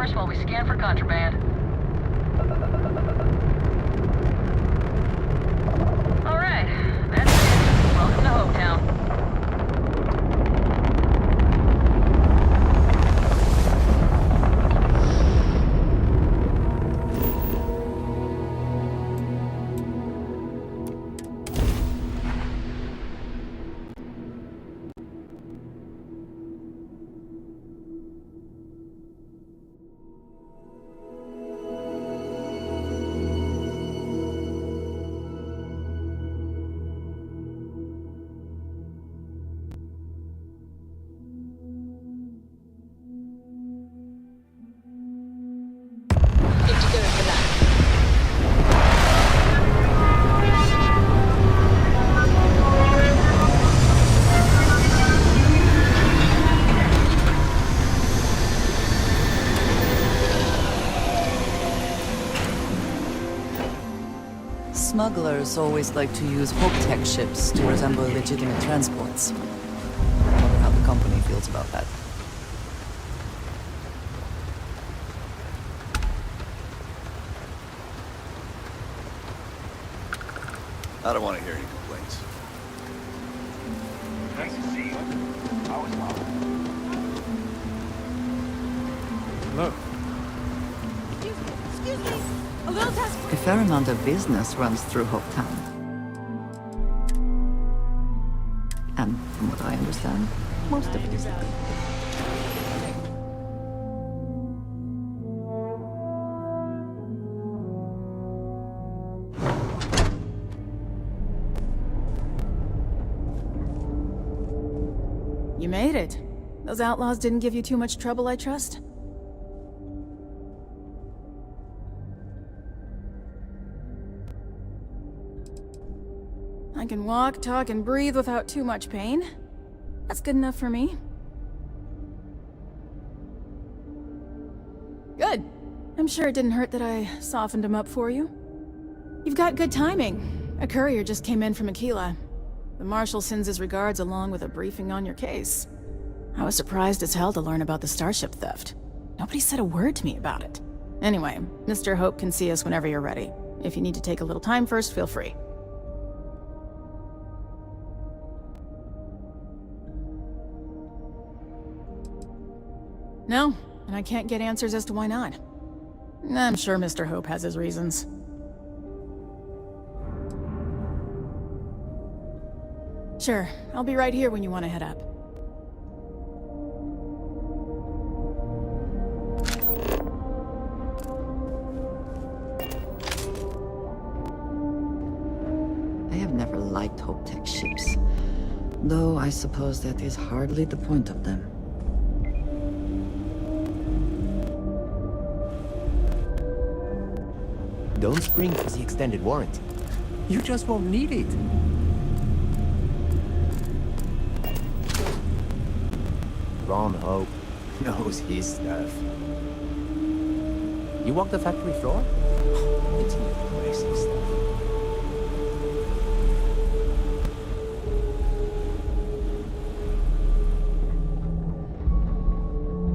cars while we scan for contraband. Alright, that's it. Welcome to Hopetown. Smugglers always like to use Hope-Tech ships to resemble legitimate transports. I wonder how the company feels about that. I don't want to hear any complaints. Nice to see you. Always welcome. Look. Excuse me. A little task. A fair amount of business runs through Hopetown. And from what I understand, most of it is good. You made it. Those outlaws didn't give you too much trouble, I trust? I can walk, talk, and breathe without too much pain. That's good enough for me. Good. I'm sure it didn't hurt that I softened him up for you. You've got good timing. A courier just came in from Aquila. The Marshal sends his regards along with a briefing on your case. I was surprised as hell to learn about the starship theft. Nobody said a word to me about it. Anyway, Mr. Hope can see us whenever you're ready. If you need to take a little time first, feel free. No, and I can't get answers as to why not. I'm sure Mr. Hope has his reasons. Sure, I'll be right here when you want to head up. I have never liked Hope-Tech ships, though I suppose that is hardly the point of them. Don't spring for the extended warranty. You just won't need it. Ron Hope knows his stuff. You walk the factory floor? It's impressive stuff.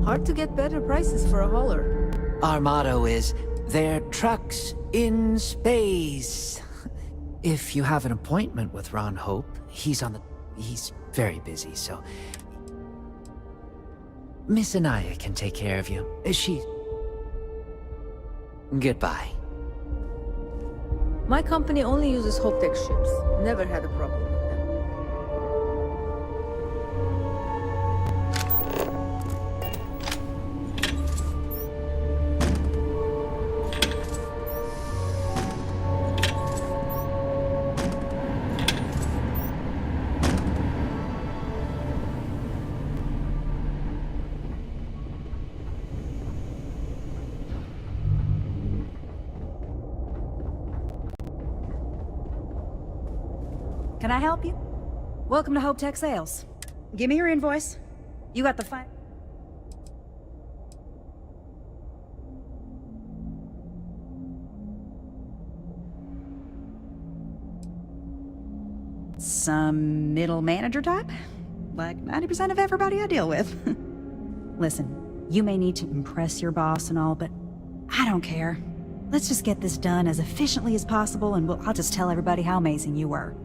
Hard to get better prices for a hauler. Our motto is, "They're trucks in space." If you have an appointment with Ron Hope, he's very busy, so... Miss Anaya can take care of you. Goodbye. My company only uses Hope-Tech ships. Never had a problem with them. Can I help you? Welcome to Hope-Tech Sales. Give me your invoice. You got the file. Some middle manager type? Like 90% of everybody I deal with. Listen, You may need to impress your boss and all, but I don't care. Let's just get this done as efficiently as possible, and I'll just tell everybody how amazing you were.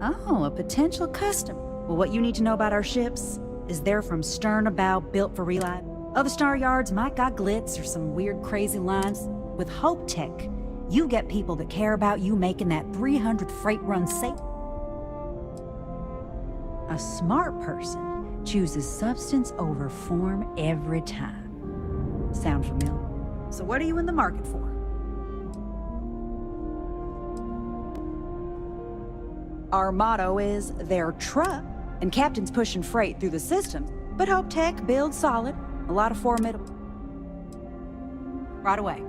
Oh, a potential customer. Well, what you need to know about our ships is they're from stern to bow, built for relight. Other star yards might got glitz or some weird crazy lines. With Hope Tech, you get people that care about you making that 300 freight run safe. A smart person chooses substance over form every time. Sound familiar? So what are you in the market for? Our motto is their truck, and Captain's pushing freight through the system, but Hope Tech builds solid, a lot of formidable. Right away.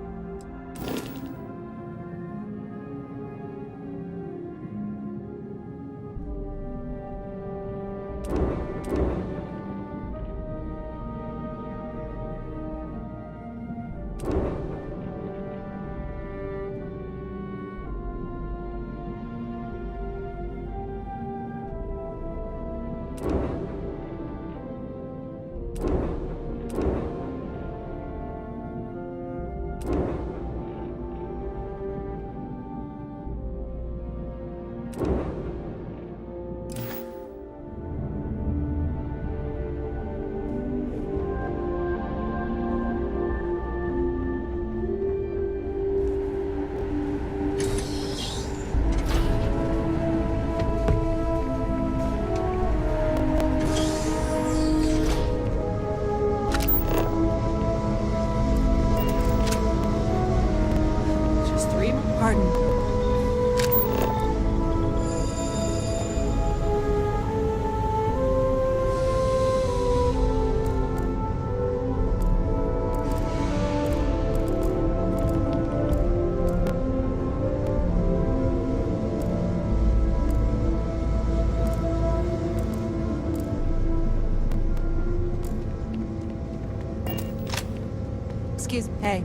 Excuse me. Hey.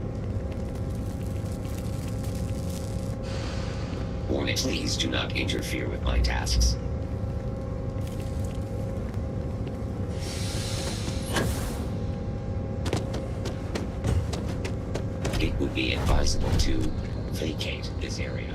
Warning, please do not interfere with my tasks. It would be advisable to vacate this area.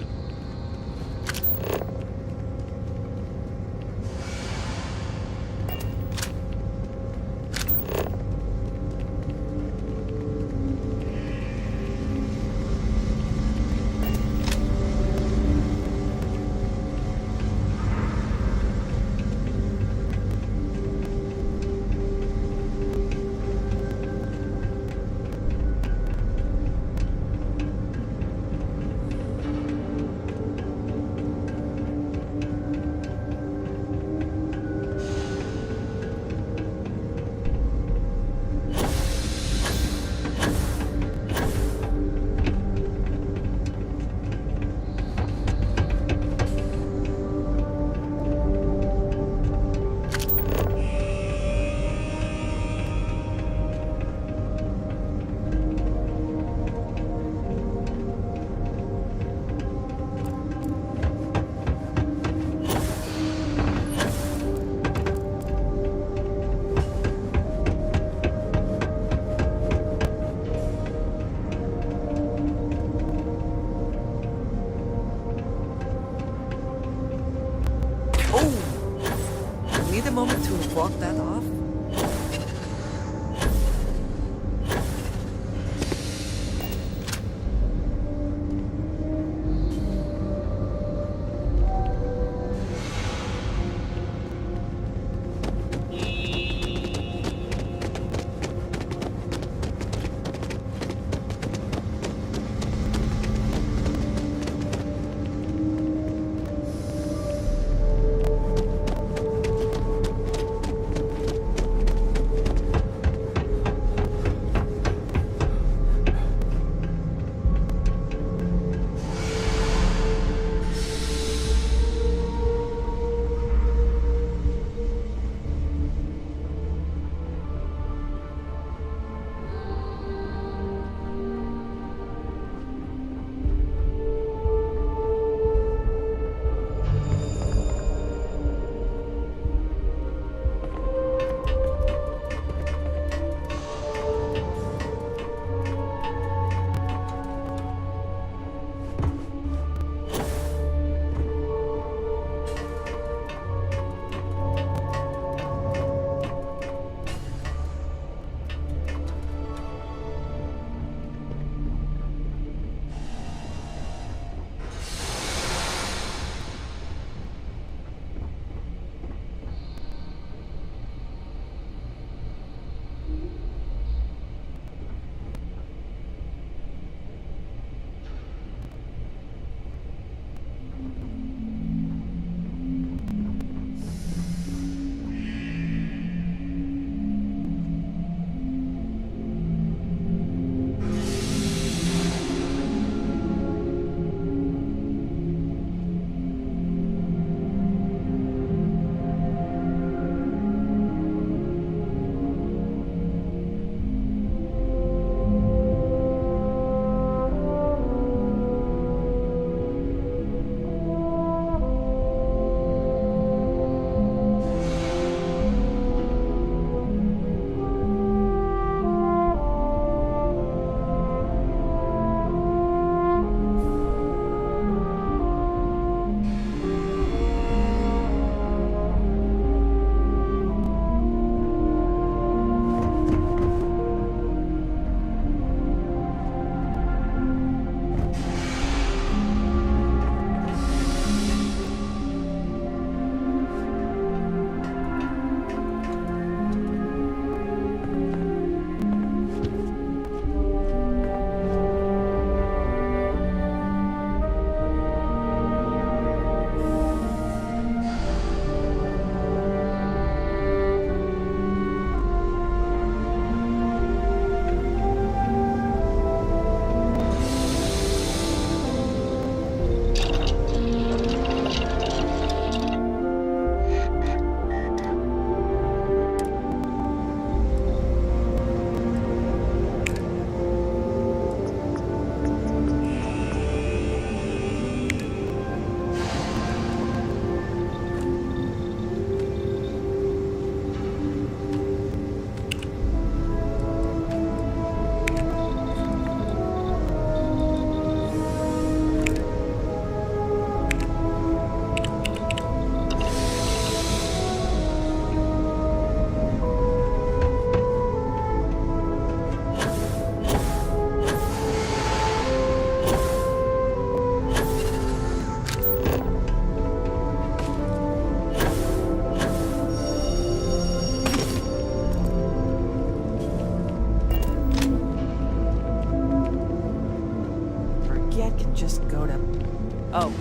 Oh.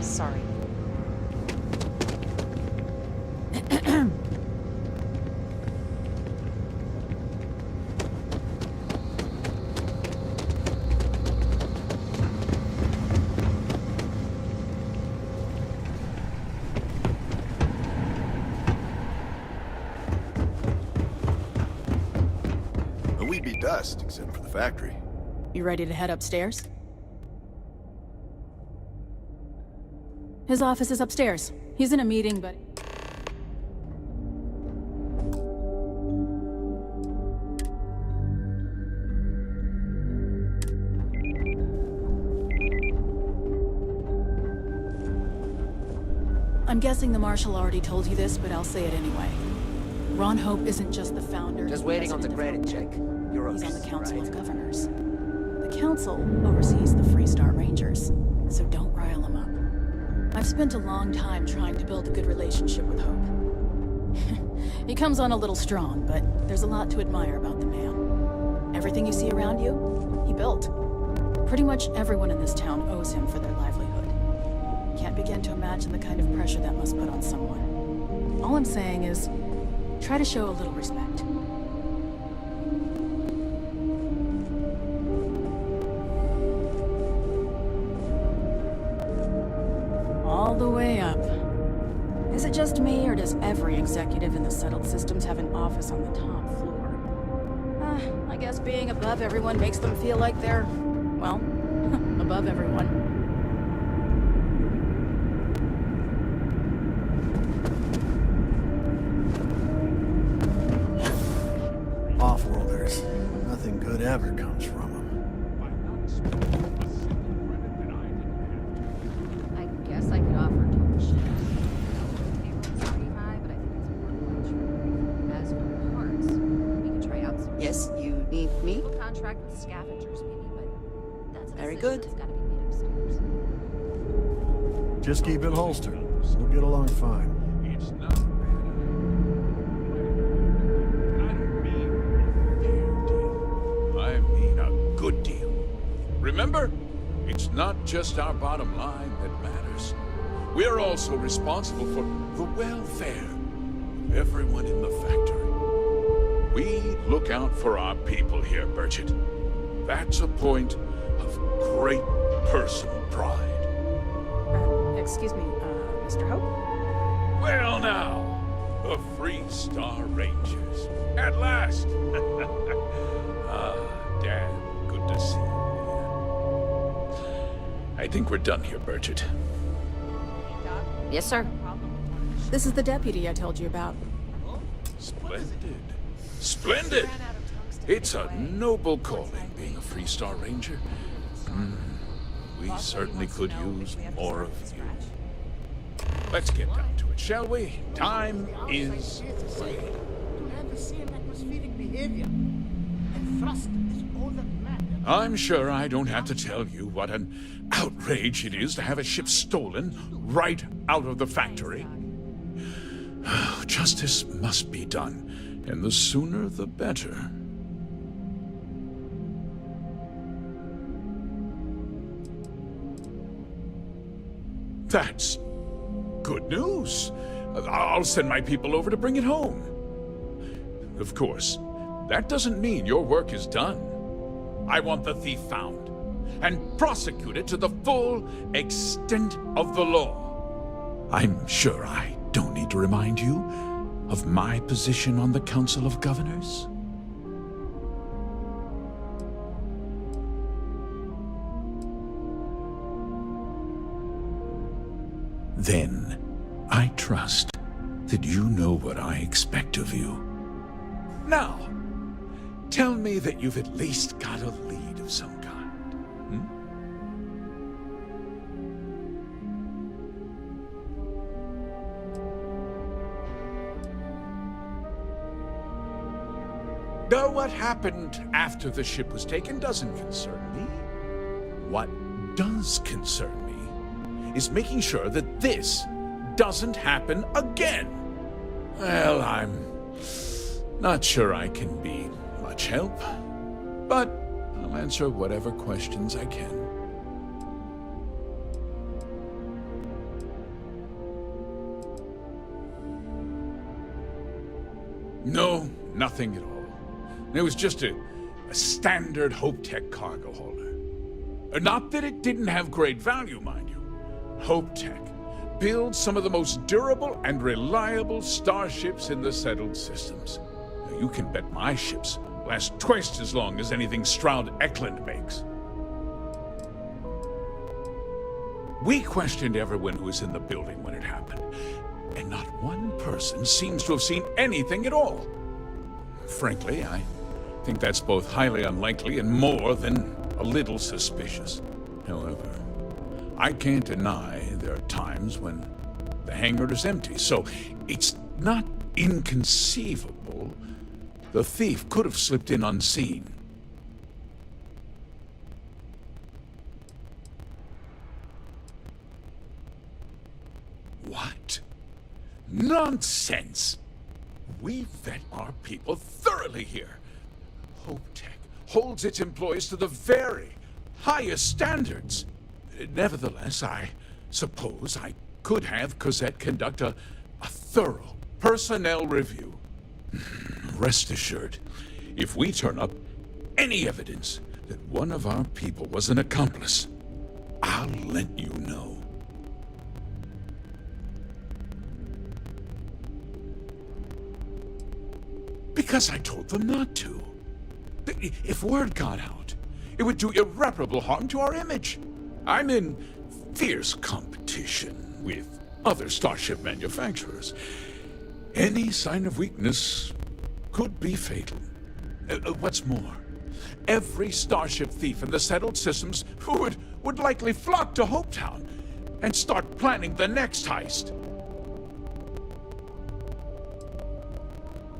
Sorry. But we'd be dust, except for the factory. You ready to head upstairs? His office is upstairs. He's in a meeting, but... I'm guessing the Marshal already told you this, but I'll say it anyway. Ron Hope isn't just the founder... Just waiting on the credit check. You're He's on the Council of Governors. The Council oversees the Freestar Rangers, so don't rile him up. I've spent a long time trying to build a good relationship with Hope. He comes on a little strong, but there's a lot to admire about the man. Everything you see around you, he built. Pretty much everyone in this town owes him for their livelihood. Can't begin to imagine the kind of pressure that must put on someone. All I'm saying is, try to show a little respect. All the way up. Is it just me, or does every executive in the settled systems have an office on the top floor? I guess being above everyone makes them feel like they're, well, above everyone. Off-worlders. Nothing good ever comes from them. I guess I could offer total shit. Payroll's pretty high, but I think it's more true. As for parts, we could try out some... Yes, you need me? We'll contract with scavengers, maybe, but that's a Very decision good. that's gotta be made upstairs. Just keep it holstered. We'll get along fine. It's not a bad idea. I don't mean a fair deal. I mean a good deal. Remember, it's not just our bottom line that matters. We're also responsible for the welfare of everyone in the factory. We look out for our people here, Burchett. That's a point of great personal pride. Excuse me, Mr. Hope? Well now, the Freestar Rangers. At last! Ah, damn, good to see you again. I think we're done here, Burchett. Yes, sir. This is the deputy I told you about. Splendid. Splendid! It's a noble calling, being a Freestar Ranger. We certainly could use more of you. Let's get down to it, shall we? Time is money. I'm sure I don't have to tell you what an outrage it is to have a ship stolen right out of the factory. Justice must be done, and the sooner the better. That's good news. I'll send my people over to bring it home. Of course, that doesn't mean your work is done. I want the thief found and prosecuted to the full extent of the law. I'm sure I don't need to remind you of my position on the Council of Governors. Then, I trust that you know what I expect of you. Now, tell me that you've at least got a lead of some kind. Now, what happened after the ship was taken doesn't concern me. What does concern me is making sure that this doesn't happen again. Well, I'm not sure I can be much help, but I'll answer whatever questions I can. No, nothing at all. It was just a standard HopeTech cargo holder. Not that it didn't have great value, mind you. HopeTech builds some of the most durable and reliable starships in the settled systems. Now, you can bet my ships last twice as long as anything Stroud Eklund makes. We questioned everyone who was in the building when it happened, and not one person seems to have seen anything at all. Frankly, I think that's both highly unlikely and more than a little suspicious. However, I can't deny there are times when the hangar is empty, so it's not inconceivable the thief could have slipped in unseen. What? Nonsense! We vet our people thoroughly here. HopeTech holds its employees to the very highest standards. Nevertheless, I suppose I could have Cosette conduct a thorough personnel review. Rest assured, if we turn up any evidence that one of our people was an accomplice, I'll let you know. Because I told them not to. If word got out, it would do irreparable harm to our image. I'm in fierce competition with other starship manufacturers. Any sign of weakness could be fatal. What's more, every starship thief in the settled systems would likely flock to Hopetown and start planning the next heist.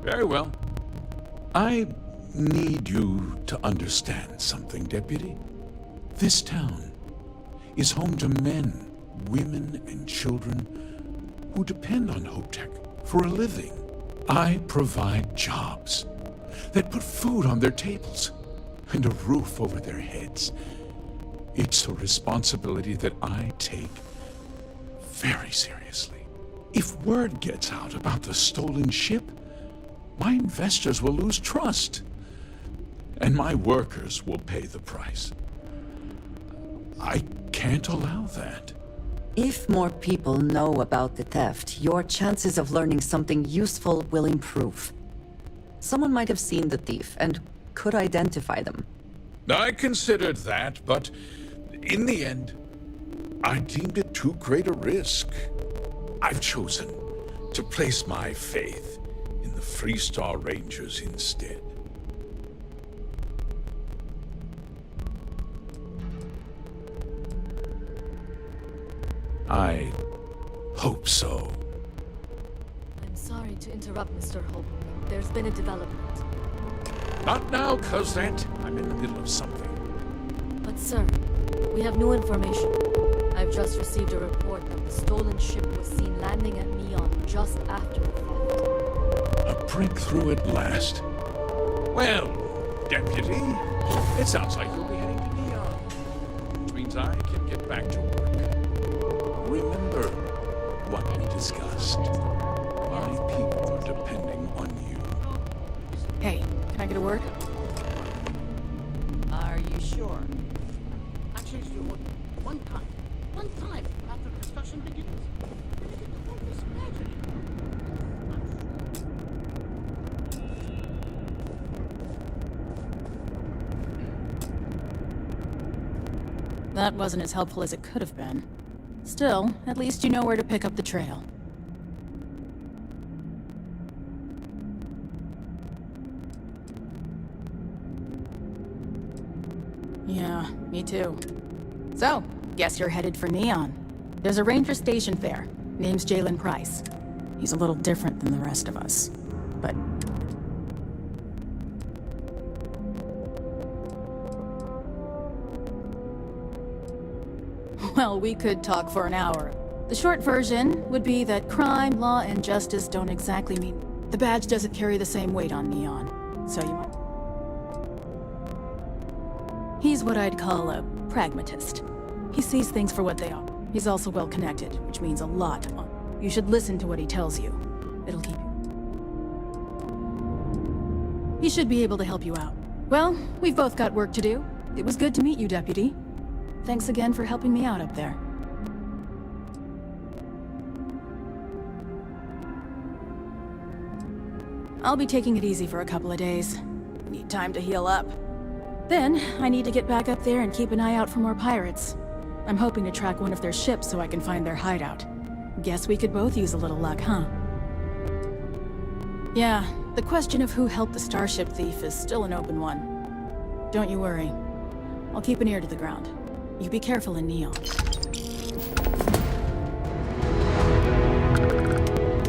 Very well. I need you to understand something, Deputy. This town is home to men, women, and children who depend on HopeTech for a living. I provide jobs that put food on their tables and a roof over their heads. It's a responsibility that I take very seriously. If word gets out about the stolen ship, my investors will lose trust, and my workers will pay the price. I can't allow that. If more people know about the theft, your chances of learning something useful will improve. Someone might have seen the thief and could identify them. I considered that, but in the end, I deemed it too great a risk. I've chosen to place my faith in the Freestar Rangers instead. I hope so. I'm sorry to interrupt, Mr. Hope. There's been a development. Not now, Cosette. I'm in the middle of something. But sir, we have new information. I've just received a report that the stolen ship was seen landing at Neon just after the theft. A breakthrough at last. Well, Deputy, it sounds like you'll be heading to Neon, which means I can get back to work. Remember what we discussed. My people are depending on you. Hey, can I get a word? Are you sure? I changed your order one time. One time after the discussion begins. You get the focus magic. That wasn't as helpful as it could have been. Still, at least you know where to pick up the trail. Yeah, me too. So, guess you're headed for Neon. There's a ranger stationed there. Name's Jalen Price. He's a little different than the rest of us. But well, we could talk for an hour. The short version would be that crime, law, and justice don't exactly mean... The badge doesn't carry the same weight on Neon, so you might... He's what I'd call a pragmatist. He sees things for what they are. He's also well-connected, which means a lot. You should listen to what he tells you. It'll keep you... He should be able to help you out. Well, we've both got work to do. It was good to meet you, Deputy. Thanks again for helping me out up there. I'll be taking it easy for a couple of days. Need time to heal up. Then, I need to get back up there and keep an eye out for more pirates. I'm hoping to track one of their ships so I can find their hideout. Guess we could both use a little luck, huh? Yeah, the question of who helped the starship thief is still an open one. Don't you worry. I'll keep an ear to the ground. You be careful in Neon.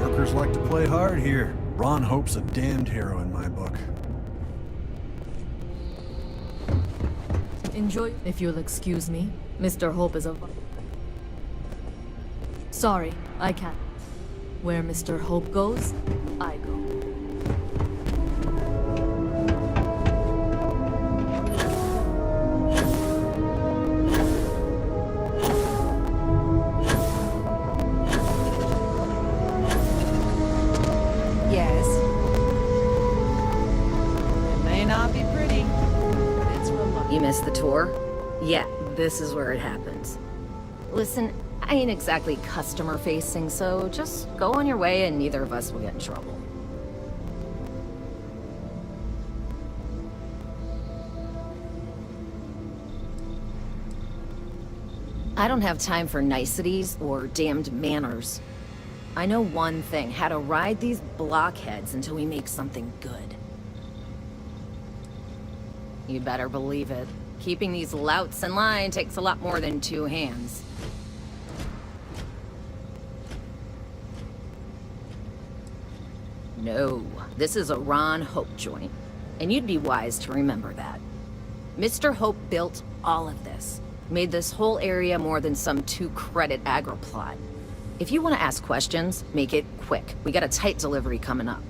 Workers like to play hard here. Ron Hope's a damned hero in my book. Enjoy. If you'll excuse me, Mr. Hope is a... Sorry, I can't. Where Mr. Hope goes, I go. Yes. It may not be pretty, but it's remote. You missed the tour? Yeah, this is where it happens. Listen, I ain't exactly customer-facing, so just go on your way and neither of us will get in trouble. I don't have time for niceties or damned manners. I know one thing, how to ride these blockheads until we make something good. You better believe it. Keeping these louts in line takes a lot more than two hands. No, this is a Ron Hope joint, and you'd be wise to remember that. Mr. Hope built all of this, made this whole area more than some 2-credit agri-plot. If you want to ask questions, make it quick. We got a tight delivery coming up.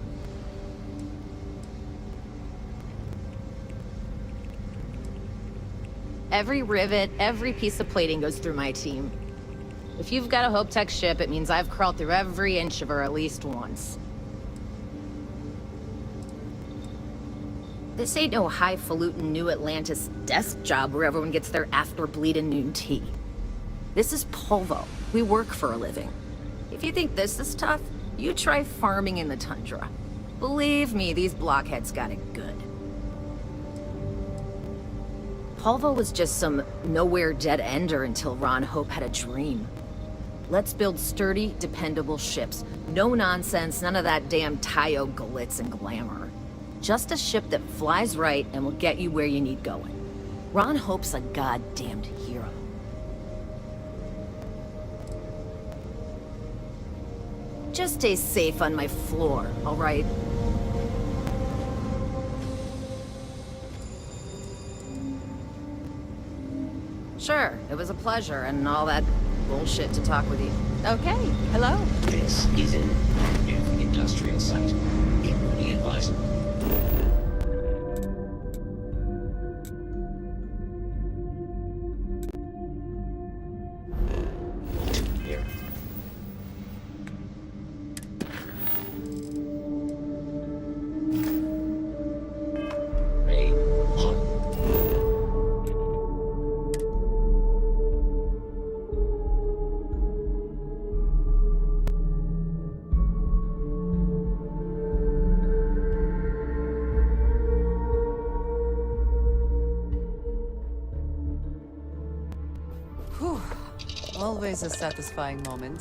Every rivet, every piece of plating goes through my team. If you've got a Hope Tech ship, it means I've crawled through every inch of her at least once. This ain't no highfalutin New Atlantis desk job where everyone gets their after-bleeding noon tea. This is Polvo. We work for a living. If you think this is tough, you try farming in the tundra. Believe me, these blockheads got it good. Polvo was just some nowhere dead-ender until Ron Hope had a dream. Let's build sturdy, dependable ships. No nonsense, none of that damn Tayo glitz and glamour. Just a ship that flies right and will get you where you need going. Ron Hope's a goddamned hero. Just stay safe on my floor, all right? Sure, it was a pleasure and all that bullshit to talk with you. Okay, hello. This is an active industrial site. It will be advisable. Here. Ray, on. Whew. Always a satisfying moment.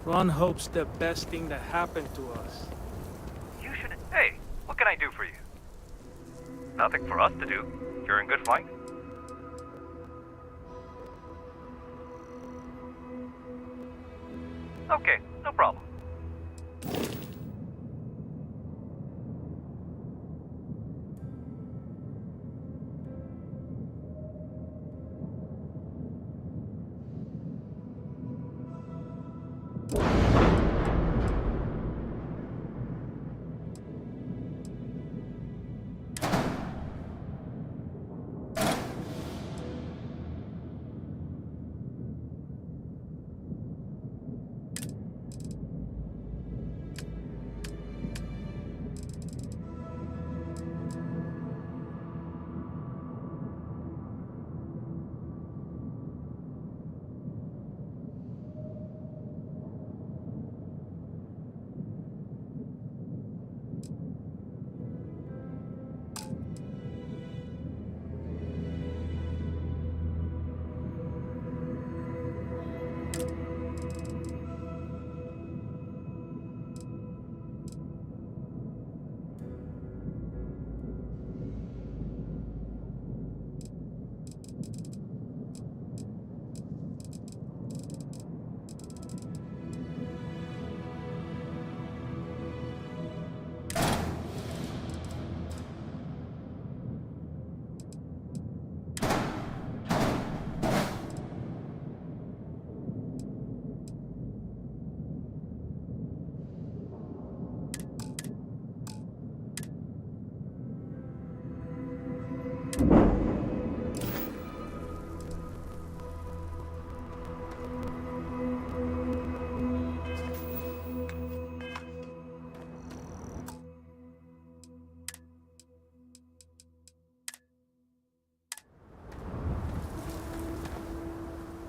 Ron Hope's the best thing that happened to us. You should... Hey, what can I do for you? Nothing for us to do. You're in good fight. Okay, no problem.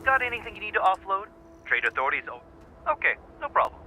Got anything you need to offload? Trade authorities? Oh, okay, no problem.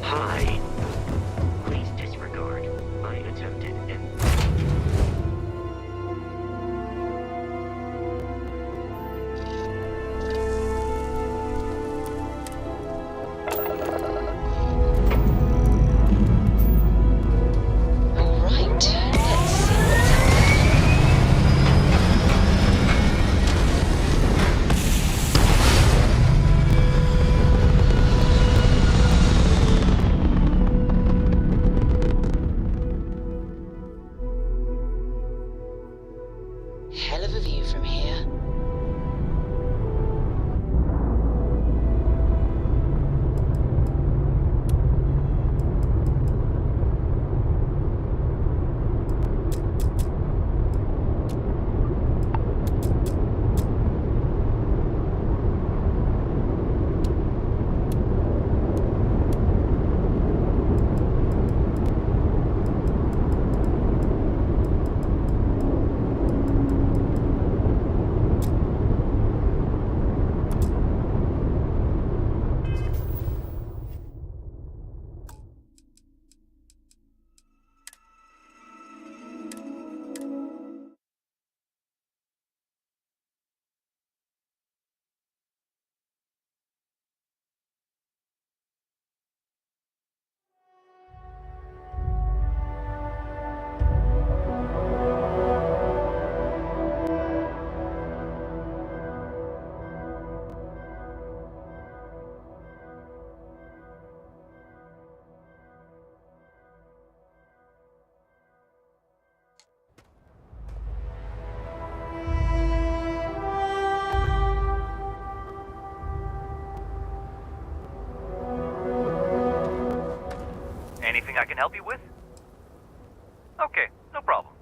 Hi. Please disregard. I attempted and... Alright, let's see what's Anything I can help you with? Okay, no problem.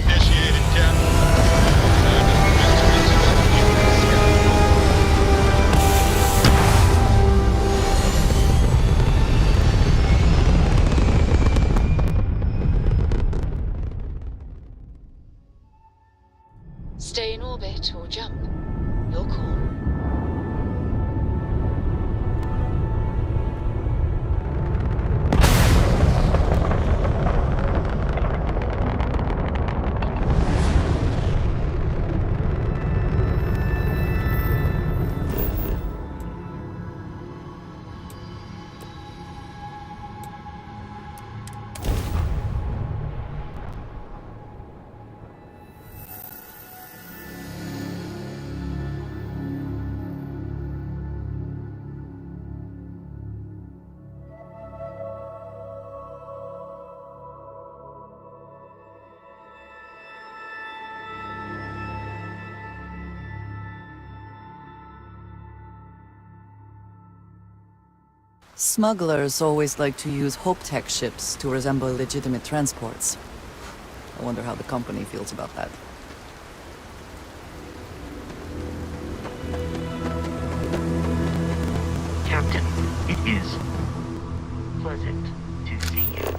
initiated, Captain. Stay in orbit or jump. Your call. Smugglers always like to use Hope Tech ships to resemble legitimate transports. I wonder how the company feels about that. Captain, it is pleasant to see you.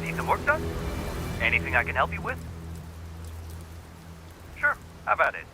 Need some work done? Anything I can help you with? Sure, how about it?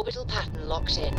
orbital pattern locked in.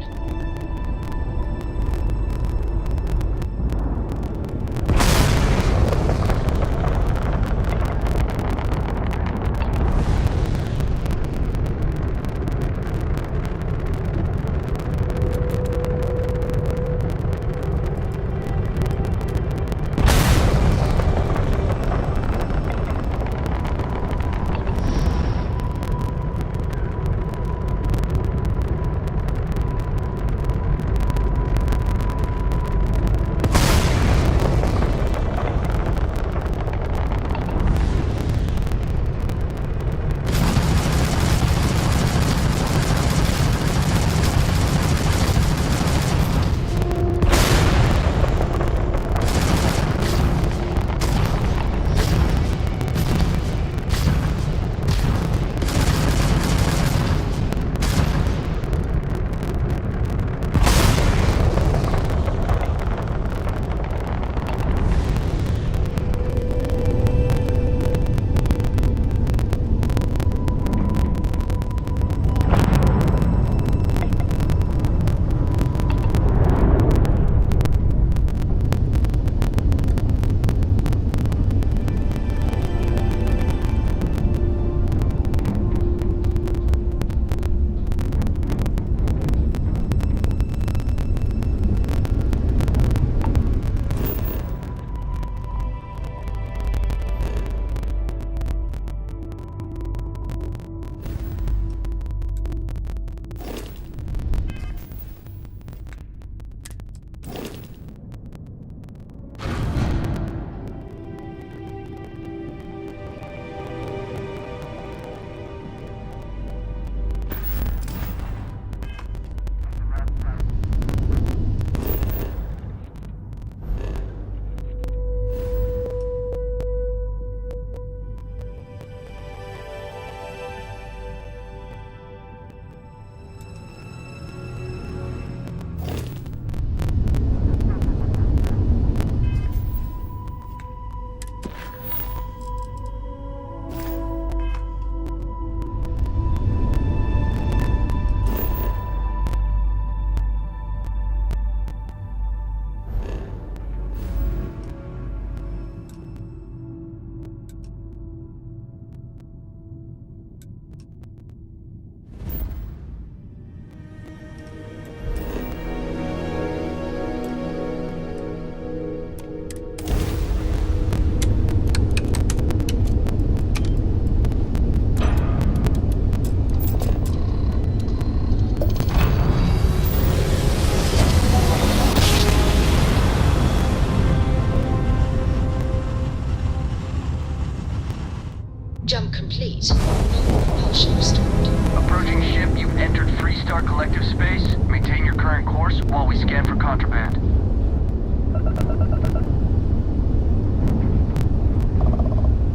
Jump complete. Propulsion restored. Approaching ship, you've entered Freestar Collective Space. Maintain your current course while we scan for contraband.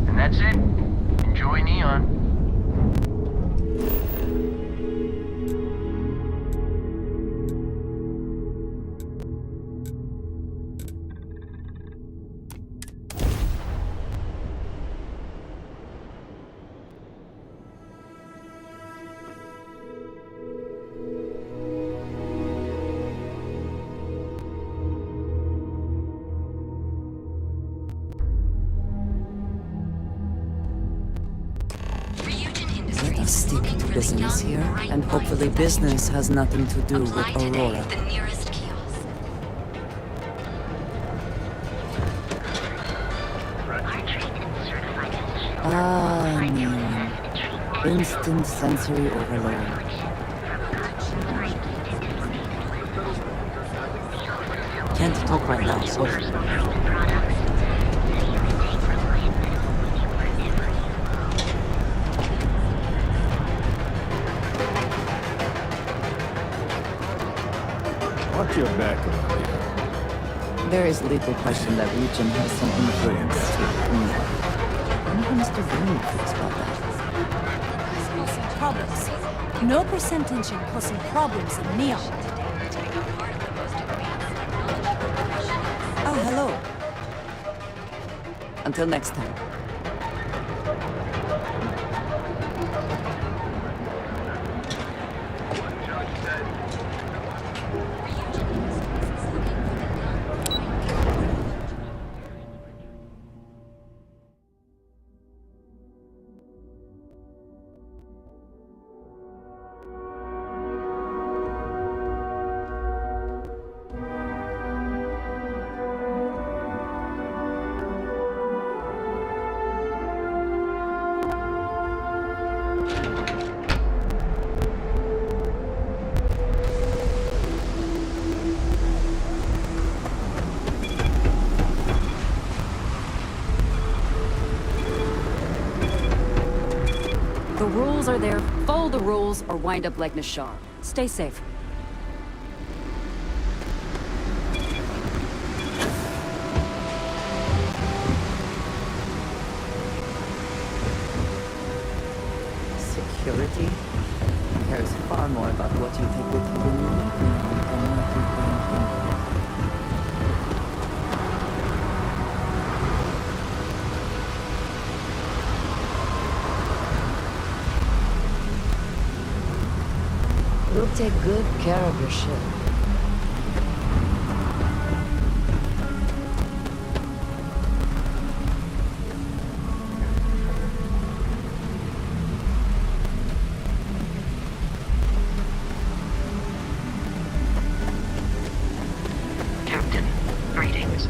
And that's it. Enjoy Neon. Let us stick to business here, and hopefully business has nothing to do with Aurora. Ah, Neon. Instant sensory overload. Can't talk right now, so... Watch your back. There is little question that region has some influence too. When Mr. Vinny thinks about that. Causing problems. No percentage in causing problems in Neon. Oh, hello. Until next time. rules are there. Follow the rules or wind up like Nashar. Stay safe. Security cares far more about what you take with you when you leave me than what you bring in. We'll take good care of your ship. Captain, greetings.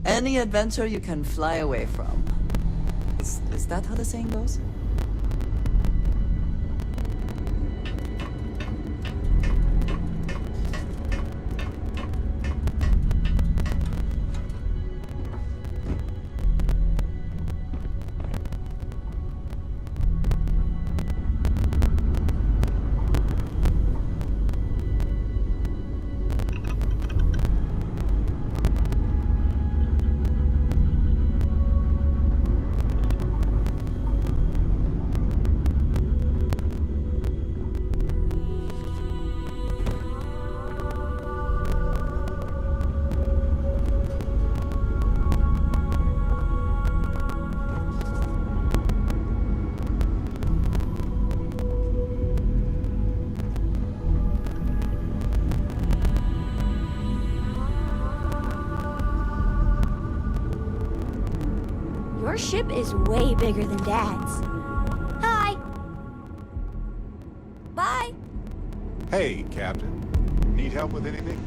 Any adventure you can fly away from. Is that how the saying goes? Your ship is way bigger than Dad's. Hi. Bye. Hey, Captain. Need help with anything?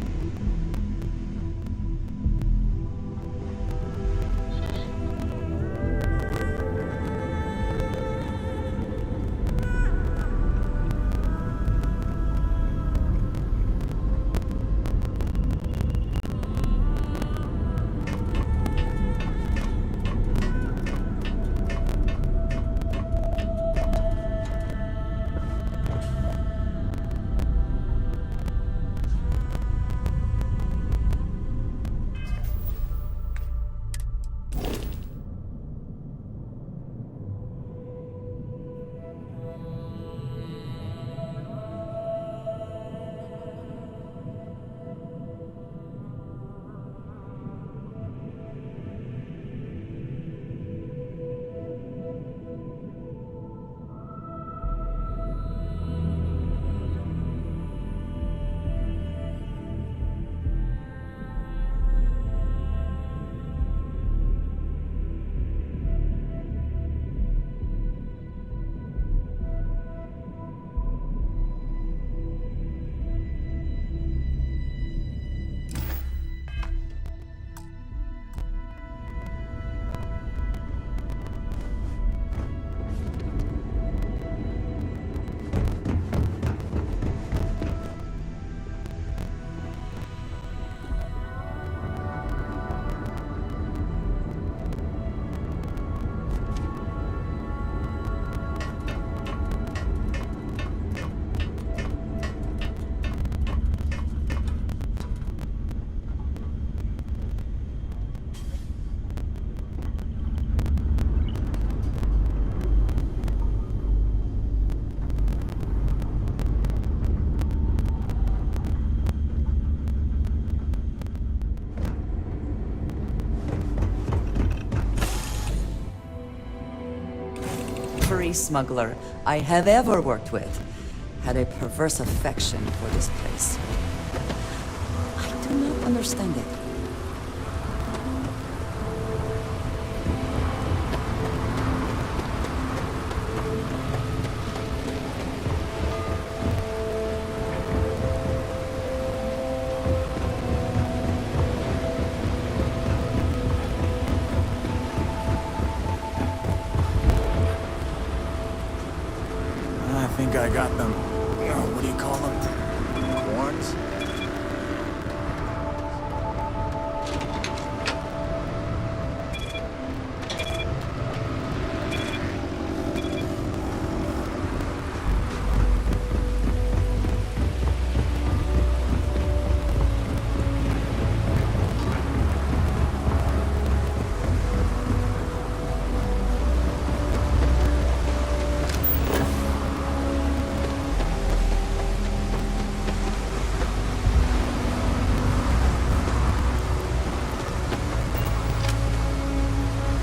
every smuggler I have ever worked with had a perverse affection for this place. I do not understand it. I think I got them. Oh, what do you call them? Horns?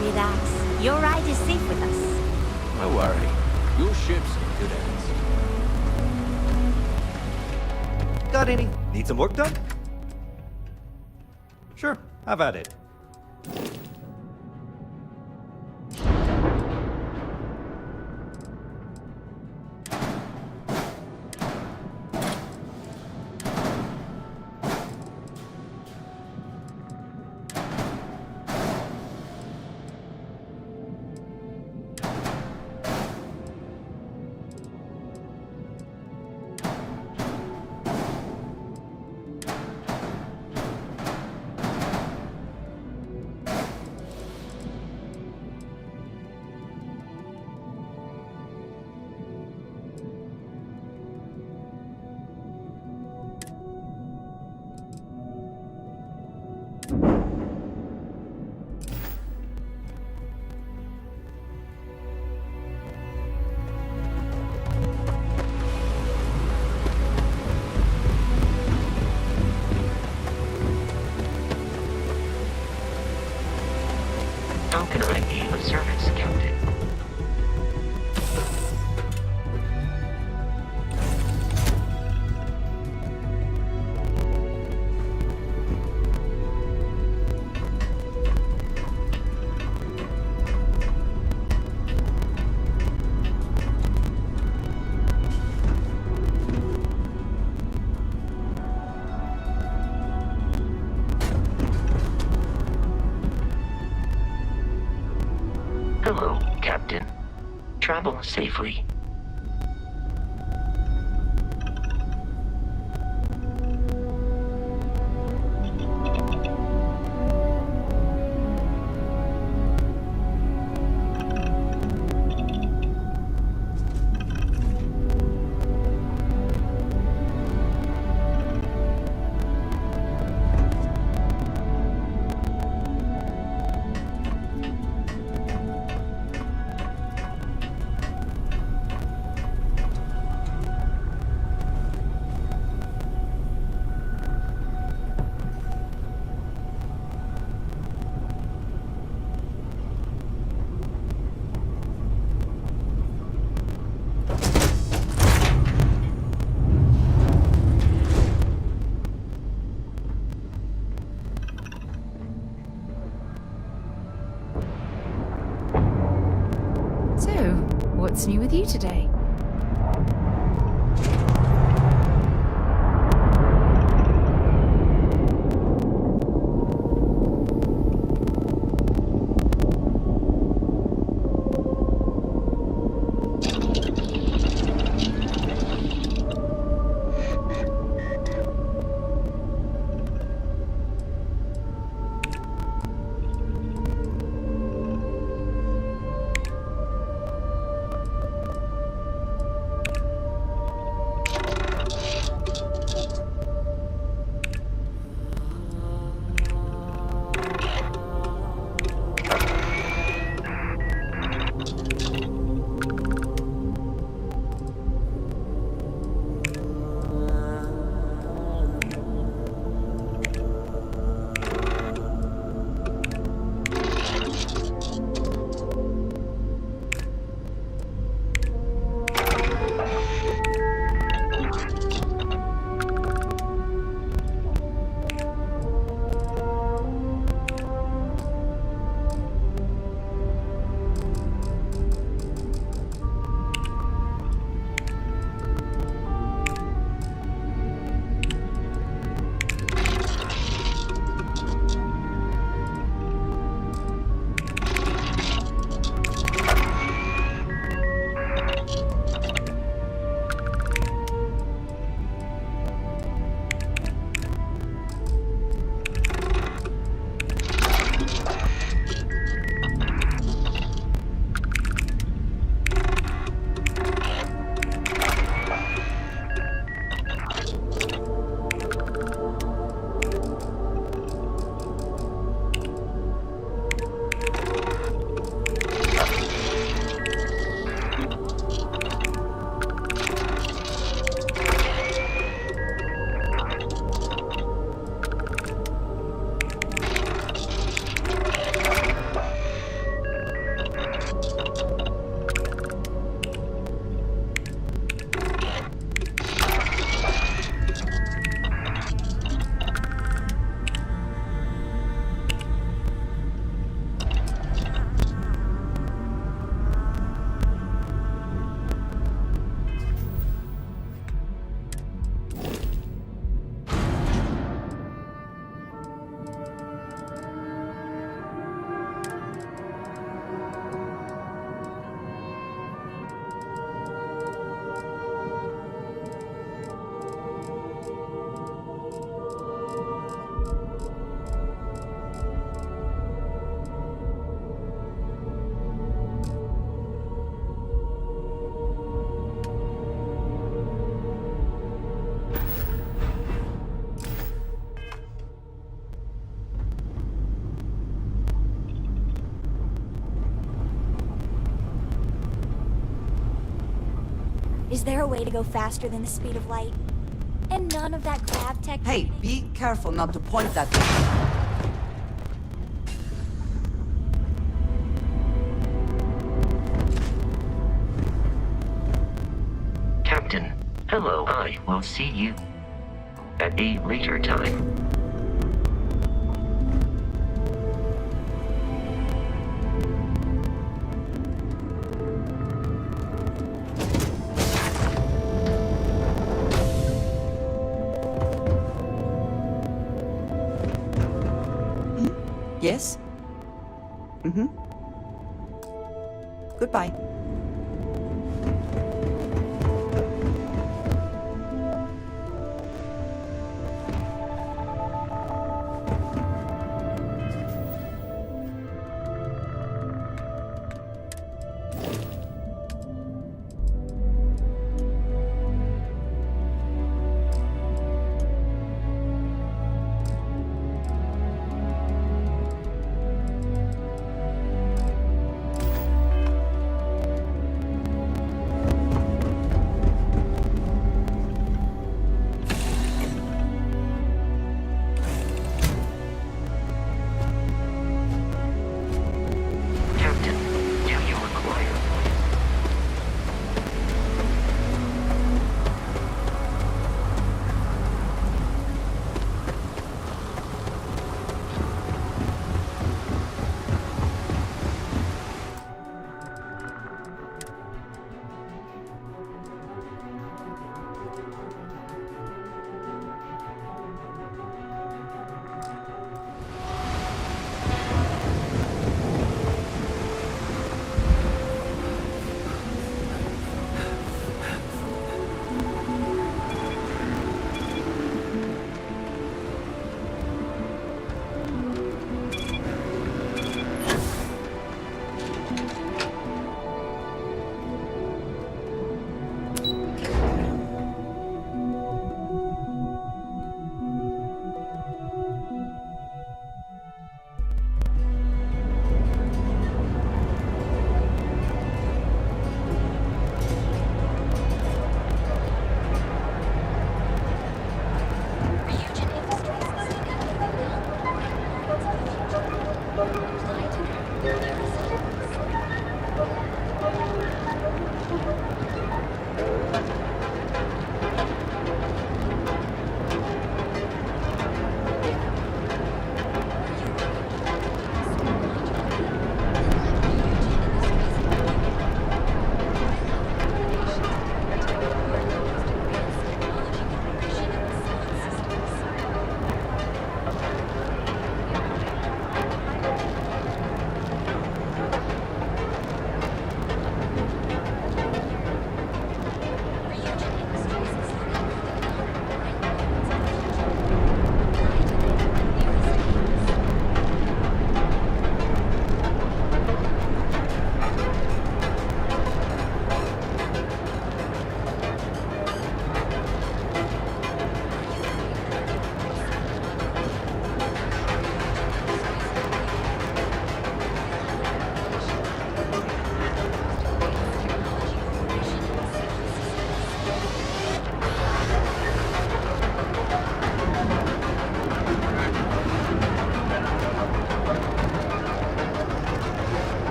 Relax. Your ride is safe with us. No worry. Your ship's in good hands. Got any? Need some work done? Sure, have at it. How can I be of service, Captain? Hello, Captain. Travel safely. So, what's new with you today? Is there a way to go faster than the speed of light? And none of that grav tech... Hey, be careful not to point that way. Captain, hello. I will see you at a later time. Yes? Mm-hmm. Goodbye.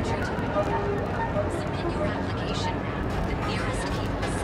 Submit your application now at the nearest kiosk.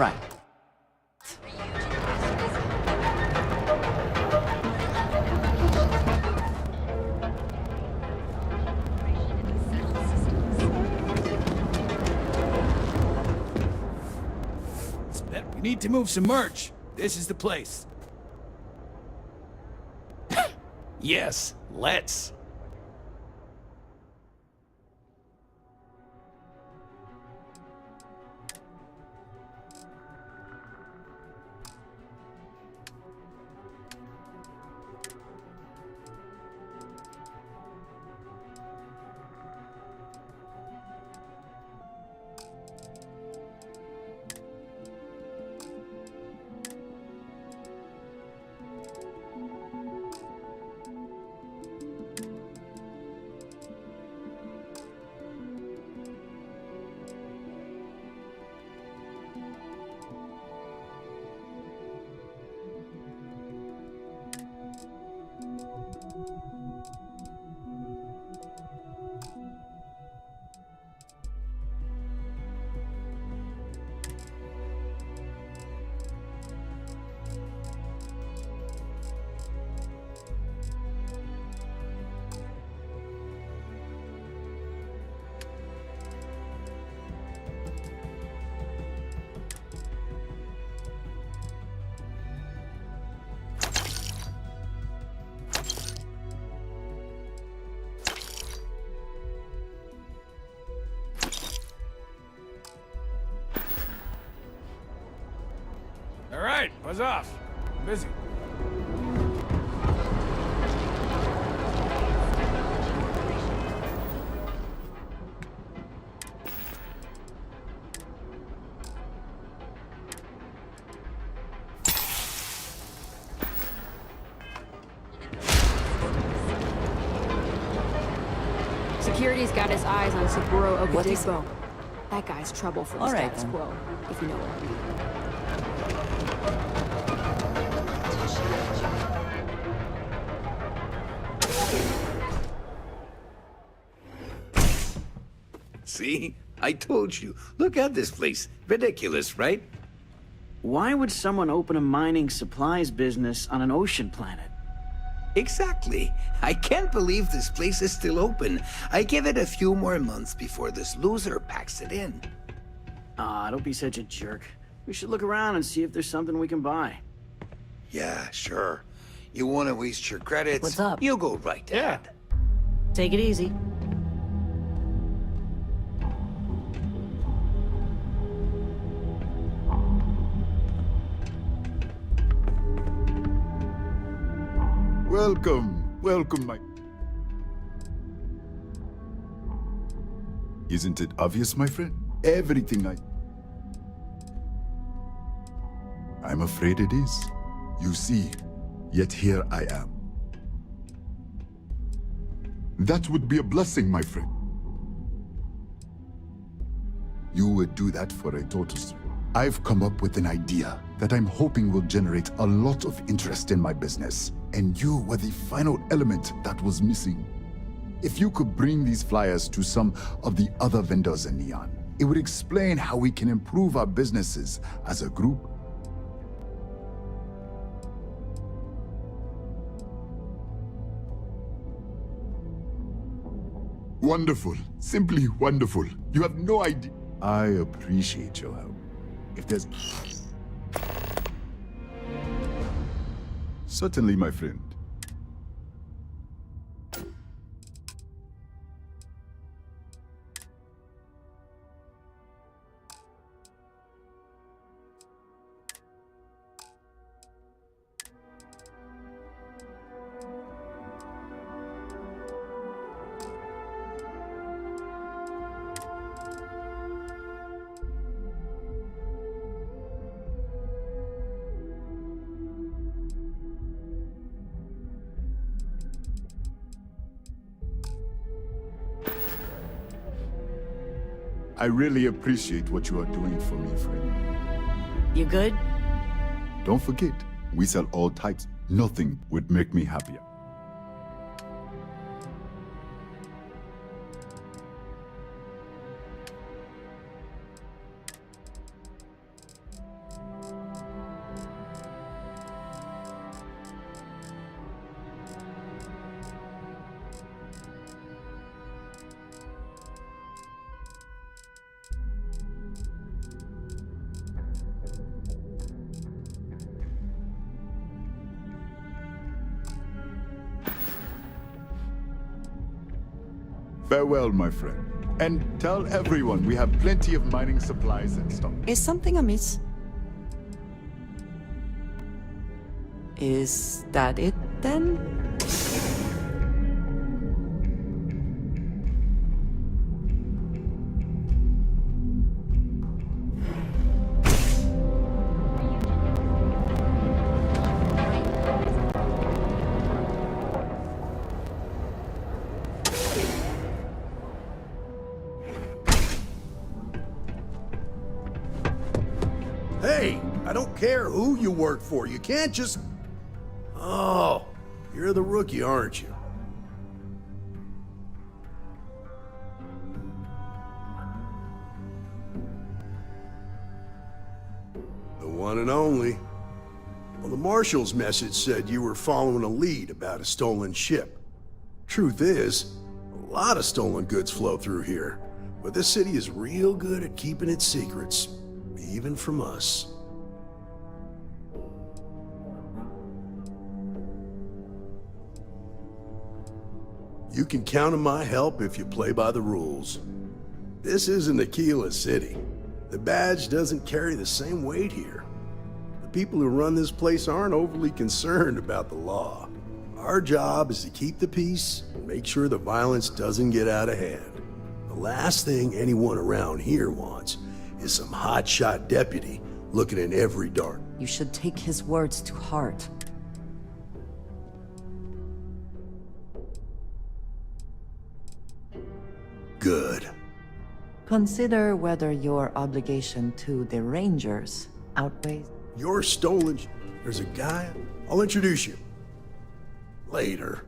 Right. We need to move some merch. This is the place. Yes, let's. All right, buzz off. I'm busy. Security's got his eyes on Saburo What is Okadigbo. That guy's trouble for the All right, status then. quo, if you know what I mean. See? I told you. Look at this place. Ridiculous, right? Why would someone open a mining supplies business on an ocean planet? Exactly. I can't believe this place is still open. I give it a few more months before this loser packs it in. Ah, don't be such a jerk. We should look around and see if there's something we can buy. Yeah, sure. You want to waste your credits? What's up? You go right ahead. Take it easy. Welcome, welcome, my... Isn't it obvious, my friend? Everything I'm afraid it is. You see, yet here I am. That would be a blessing, my friend. You would do that for a total... I've come up with an idea that I'm hoping will generate a lot of interest in my business. And you were the final element that was missing. If you could bring these flyers to some of the other vendors in Neon, it would explain how we can improve our businesses as a group. Wonderful. Simply wonderful. You have no idea. I appreciate your help. If there's... Certainly, my friend. I really appreciate what you are doing for me, friend. You good? Don't forget, we sell all types. Nothing would make me happier. Farewell, my friend. And tell everyone we have plenty of mining supplies and stock. Is something amiss? Is that it, then? Hey, I don't care who you work for. You can't just... Oh, you're the rookie, aren't you? The one and only. Well, the Marshal's message said you were following a lead about a stolen ship. Truth is, a lot of stolen goods flow through here, but this city is real good at keeping its secrets. Even from us. You can count on my help if you play by the rules. This isn't Aquila City. The badge doesn't carry the same weight here. The people who run this place aren't overly concerned about the law. Our job is to keep the peace and make sure the violence doesn't get out of hand. The last thing anyone around here wants is some hotshot deputy looking in every dart. You should take his words to heart. Good. Consider whether your obligation to the Rangers outweighs... Your stolen... There's a guy... I'll introduce you. Later.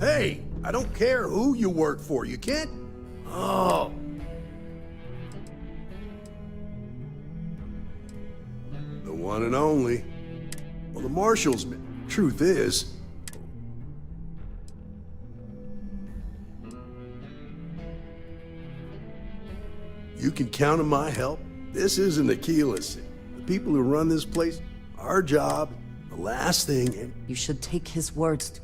Hey, I don't care who you work for. You can't... Oh. The one and only. Well, the Marshal's... Truth is, you can count on my help. This isn't Aquila City. The people who run this place, our job, the last thing, and You should take his words.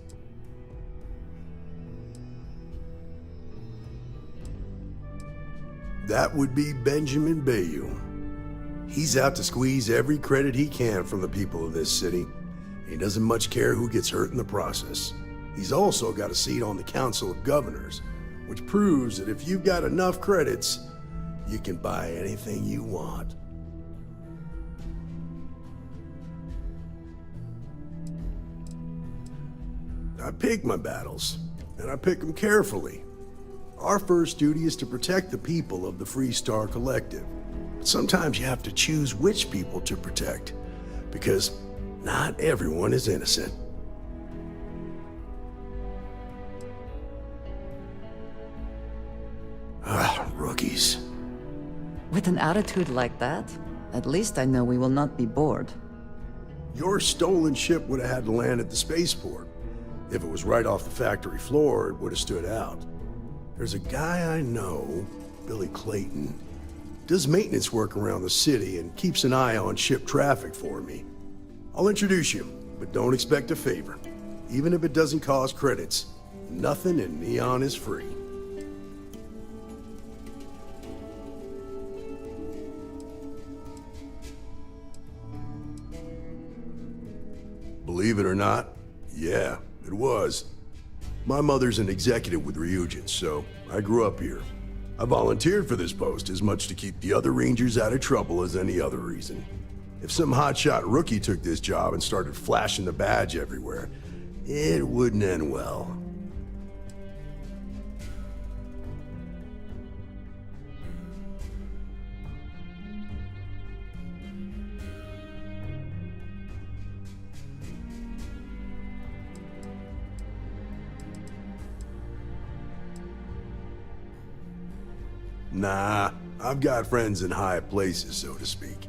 that would be Benjamin Bayou. He's out to squeeze every credit he can from the people of this city. He doesn't much care who gets hurt in the process. He's also got a seat on the Council of Governors, which proves that if you've got enough credits, you can buy anything you want. I pick my battles, and I pick them carefully. Our first duty is to protect the people of the Freestar Collective. But sometimes you have to choose which people to protect, because not everyone is innocent. Rookies. With an attitude like that, at least I know we will not be bored. Your stolen ship would have had to land at the spaceport. If it was right off the factory floor, it would have stood out. There's a guy I know, Billy Clayton, does maintenance work around the city and keeps an eye on ship traffic for me. I'll introduce you, but don't expect a favor. Even if it doesn't cost credits, nothing in Neon is free. Believe it or not, yeah, it was. My mother's an executive with Ryujin, so I grew up here. I volunteered for this post as much to keep the other Rangers out of trouble as any other reason. If some hotshot rookie took this job and started flashing the badge everywhere, it wouldn't end well. Nah, I've got friends in high places, so to speak.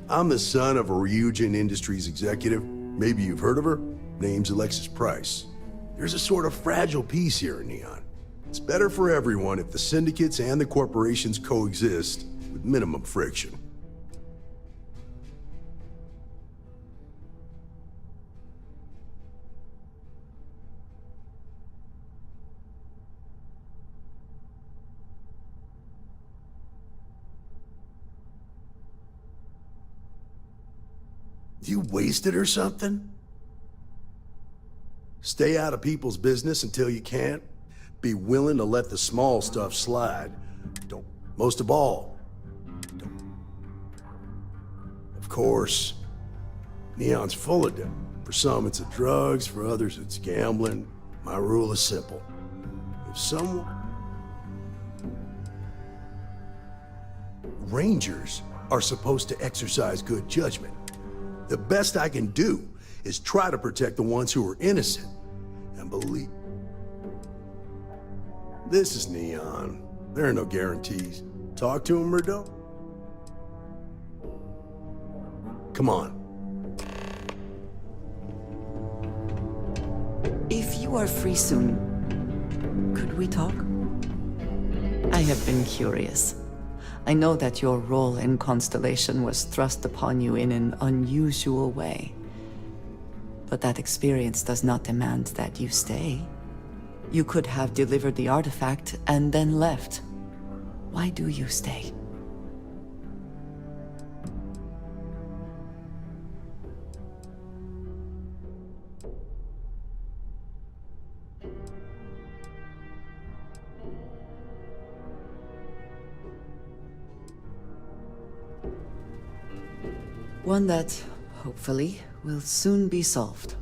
I'm the son of a Ryujin Industries executive. Maybe you've heard of her? Name's Alexis Price. There's a sort of fragile peace here in Neon. It's better for everyone if the syndicates and the corporations coexist with minimum friction. You wasted or something? Stay out of people's business until you can't. Be willing to let the small stuff slide. Don't, most of all, don't. Of course, Neon's full of them. For some it's drugs, for others it's gambling. My rule is simple. If someone... Rangers are supposed to exercise good judgment. The best I can do is try to protect the ones who are innocent. And believe... This is Neon. There are no guarantees. Talk to him or don't. Come on. If you are free soon, could we talk? I have been curious. I know that your role in Constellation was thrust upon you in an unusual way. But that experience does not demand that you stay. You could have delivered the artifact and then left. Why do you stay? One that, hopefully, will soon be solved.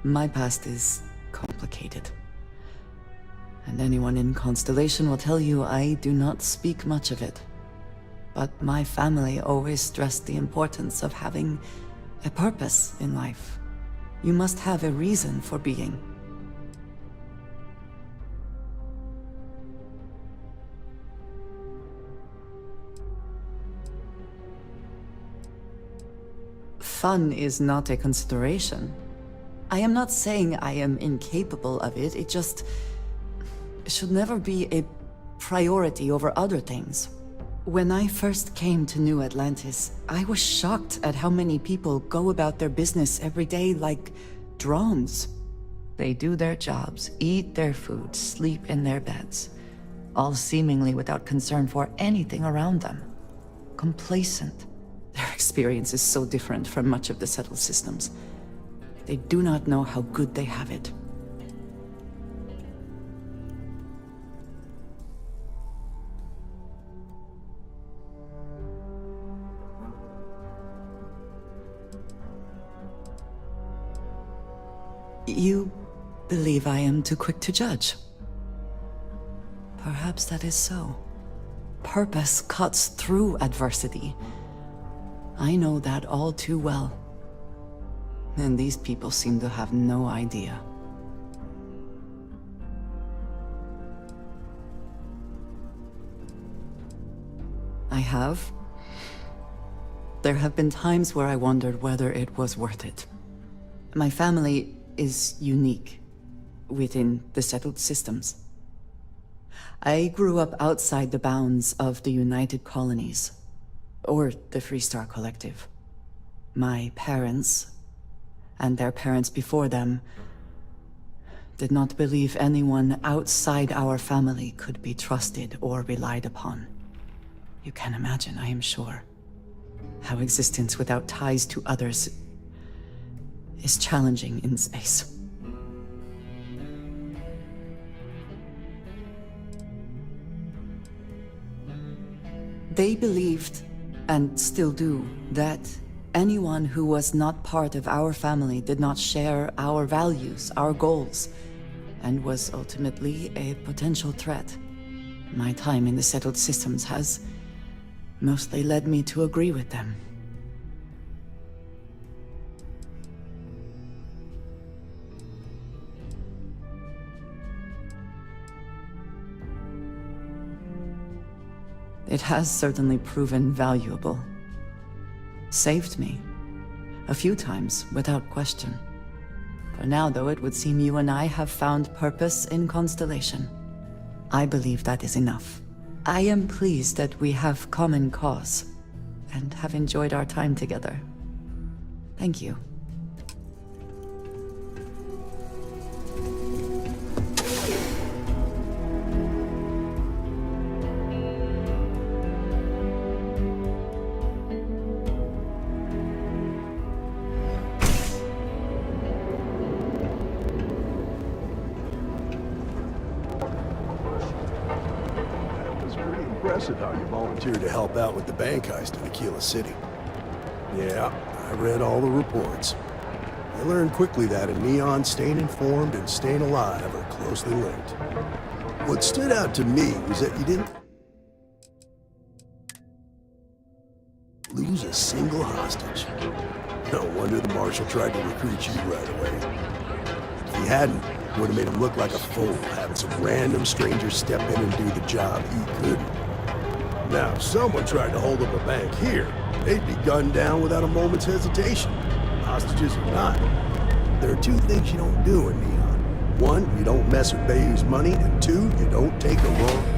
My past is complicated. And anyone in Constellation will tell you I do not speak much of it. But my family always stressed the importance of having a purpose in life. You must have a reason for being. Fun is not a consideration. I am not saying I am incapable of it, it just should never be a priority over other things. When I first came to New Atlantis, I was shocked at how many people go about their business every day like drones. They do their jobs, eat their food, sleep in their beds, all seemingly without concern for anything around them. Complacent. Their experience is so different from much of the settled systems. They do not know how good they have it. You believe I am too quick to judge. Perhaps that is so. Purpose cuts through adversity. I know that all too well. And these people seem to have no idea. I have. There have been times where I wondered whether it was worth it. My family is unique within the settled systems. I grew up outside the bounds of the United Colonies, or the Freestar Collective. My parents, and their parents before them, did not believe anyone outside our family could be trusted or relied upon. You can imagine, I am sure, how existence without ties to others is challenging in space. They believed, and still do, that anyone who was not part of our family did not share our values, our goals, and was ultimately a potential threat. My time in the settled systems has mostly led me to agree with them. It has certainly proven valuable. Saved me. A few times, without question. For now, though, it would seem you and I have found purpose in Constellation. I believe that is enough. I am pleased that we have common cause, and have enjoyed our time together. Thank you. Impressive how you volunteered to help out with the bank heist in Aquila City. Yeah, I read all the reports. I learned quickly that in Neon, staying informed and staying alive are closely linked. What stood out to me was that you didn't lose a single hostage. No wonder the Marshal tried to recruit you right away. If he hadn't, it would have made him look like a fool, having some random stranger step in and do the job he couldn't. Now, if someone tried to hold up a bank here, they'd be gunned down without a moment's hesitation. Hostages or not. There are two things you don't do in Neon. One, you don't mess with Bayou's money, and two, you don't take a wrong...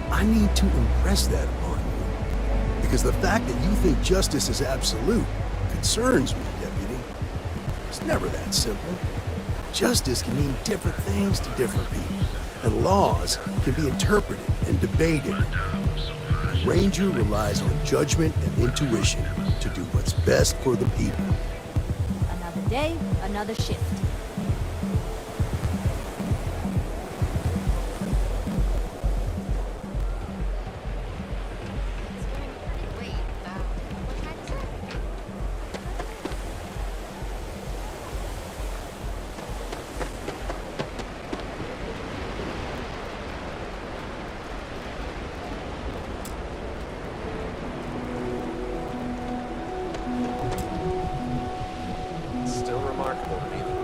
I need to impress that upon you. Because the fact that you think justice is absolute concerns me, Deputy. It's never that simple. Justice can mean different things to different people, and laws can be interpreted and debated. The Ranger relies on judgment and intuition to do what's best for the people. Another day, another shift.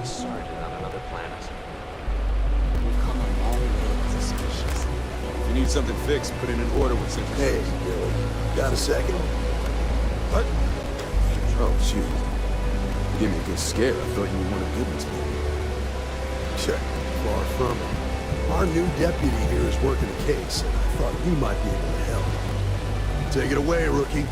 we started on another planet. We've come a long way as a species. If you need something fixed, put in an order with Central Hey, Service. Billy. Got a second? What? Oh, shoot. You gave me a good scare. I thought you were one of Goodman's people. Sure. Far from it. Our new deputy here is working a case, and I thought you might be able to help. Take it away, rookie.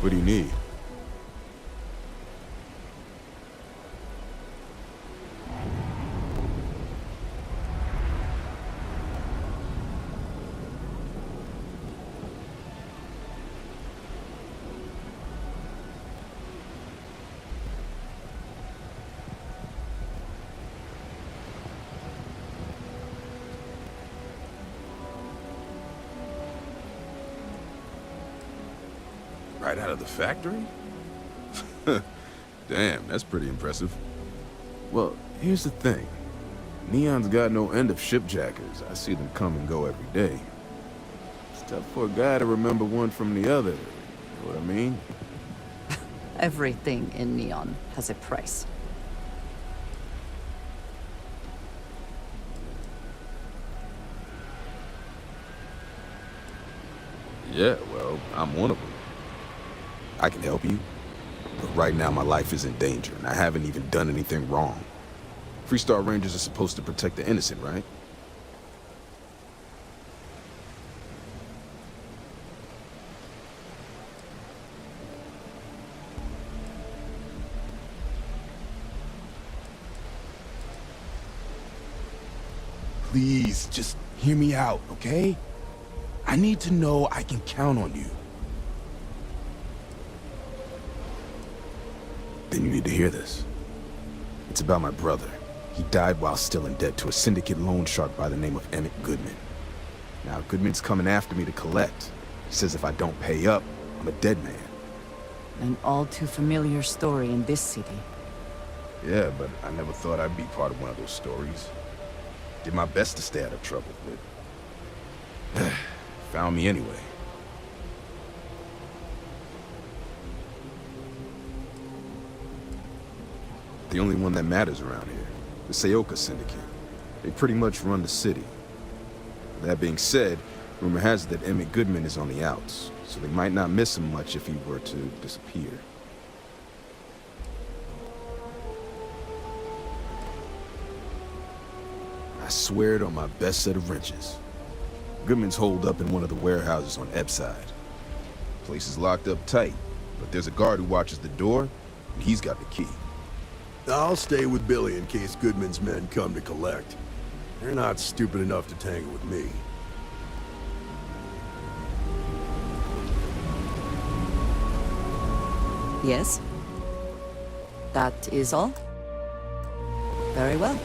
What do you need? Right out of the factory? Damn, that's pretty impressive. Well, here's the thing. Neon's got no end of shipjackers. I see them come and go every day. It's tough for a guy to remember one from the other. You know what I mean? Everything in Neon has a price. Yeah, well, I'm one of them. I can help you, but right now my life is in danger, and I haven't even done anything wrong. Freestar Rangers are supposed to protect the innocent, right? Please, just hear me out, okay? I need to know I can count on you. Then you need to hear this. It's about my brother. He died while still in debt to a syndicate loan shark by the name of Emmett Goodman. Now, Goodman's coming after me to collect. He says if I don't pay up, I'm a dead man. An all too familiar story in this city. Yeah, but I never thought I'd be part of one of those stories. Did my best to stay out of trouble, but found me anyway. The only one that matters around here, the Seoka Syndicate. They pretty much run the city. That being said, rumor has it that Emmett Goodman is on the outs, so they might not miss him much if he were to disappear. I swear it on my best set of wrenches. Goodman's holed up in one of the warehouses on Epside. Place is locked up tight, but there's a guard who watches the door, and he's got the key. I'll stay with Billy in case Goodman's men come to collect. They're not stupid enough to tangle with me. Yes? That is all? Very well.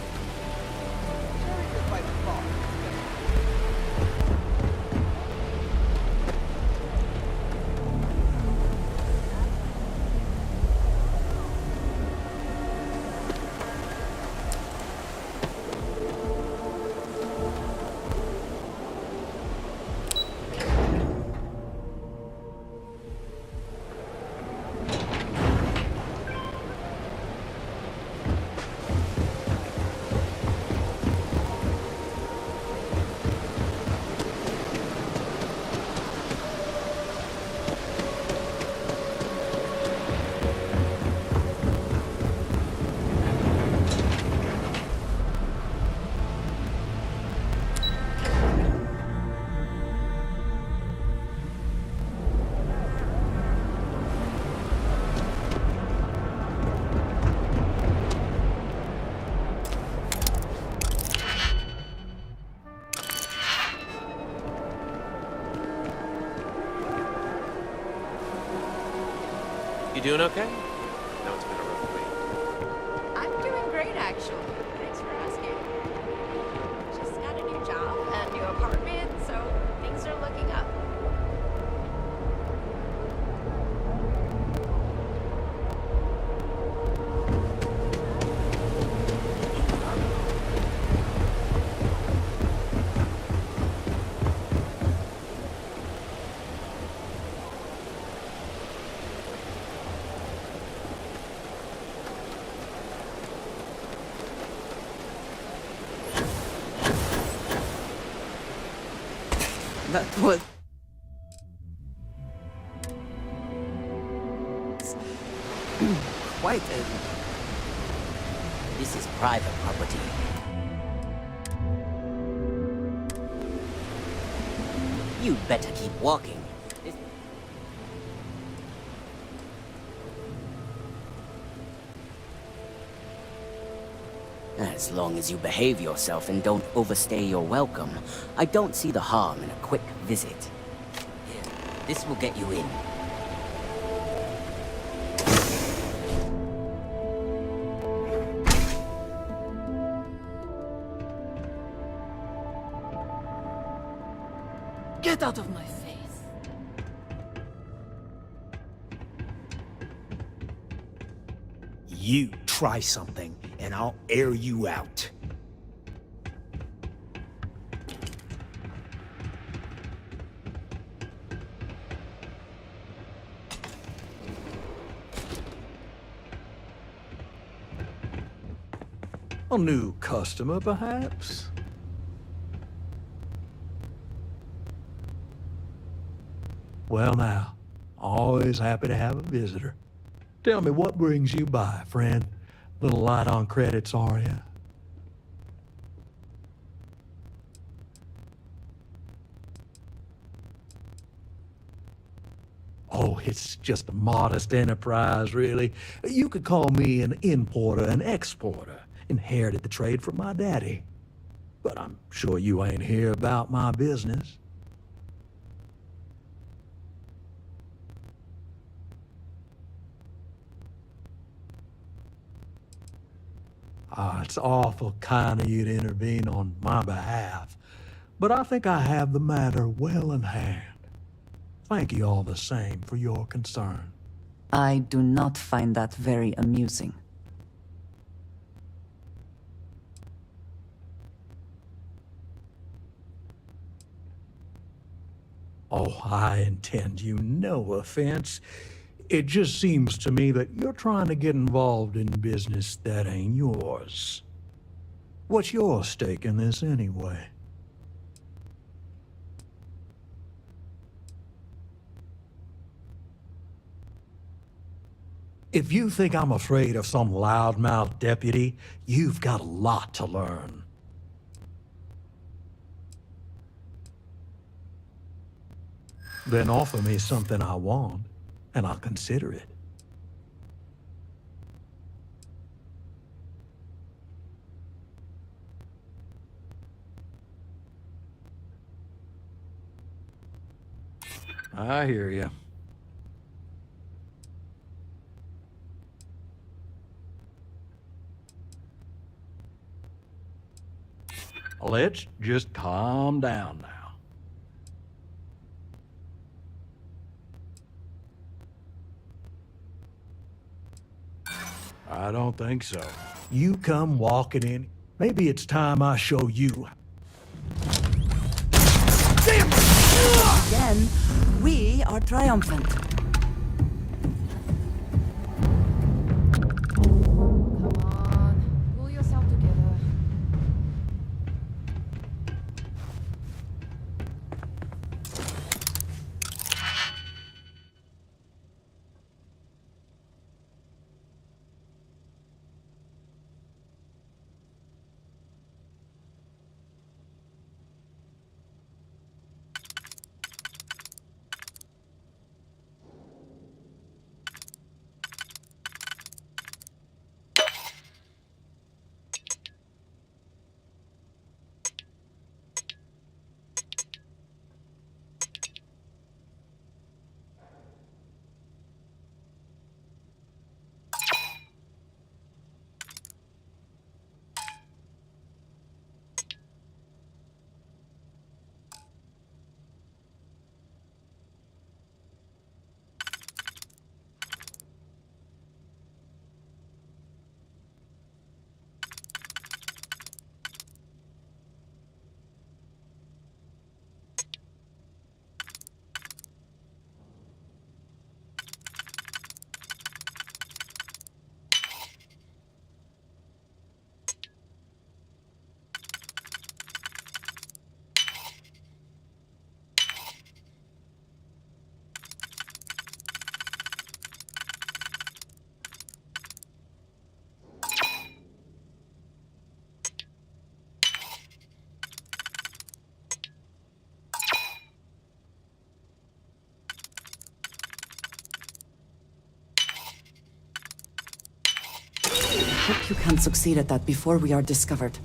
You doing okay? No, it's been a rough week. I'm doing great, actually. Thanks for asking. Just got a new job, a new apartment, so things are looking up. That was... quite a... This is private property. You'd better keep walking. As long as you behave yourself and don't overstay your welcome, I don't see the harm in a quick visit. Here, this will get you in. Get out of my face. You try something, and I'll air you out. A new customer, perhaps? Well now, always happy to have a visitor. Tell me, what brings you by, friend? Little light on credits, are you? Oh, it's just a modest enterprise, really. You could call me an importer and exporter. Inherited the trade from my daddy. But I'm sure you ain't here about my business. It's awful kind of you to intervene on my behalf, but I think I have the matter well in hand. Thank you all the same for your concern. I do not find that very amusing. Oh, I intend you no offense. It just seems to me that you're trying to get involved in business that ain't yours. What's your stake in this anyway? If you think I'm afraid of some loudmouth deputy, you've got a lot to learn. Then offer me something I want, and I'll consider it. I hear you. Let's just calm down now. I don't think so. You come walking in. Maybe it's time I show you. Damn it! Again, we are triumphant. Pull yourself together. hope you can succeed at that before we are discovered.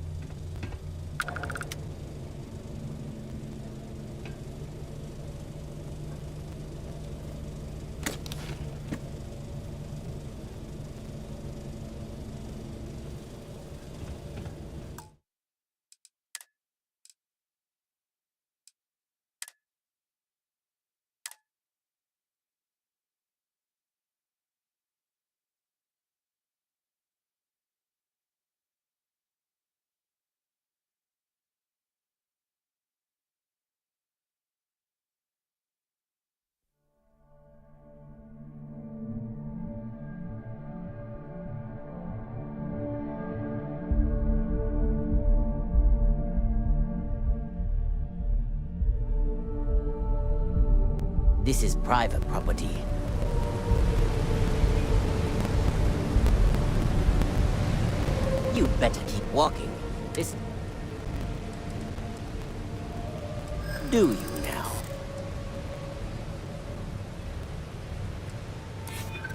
This is private property. You better keep walking. This... Do you now?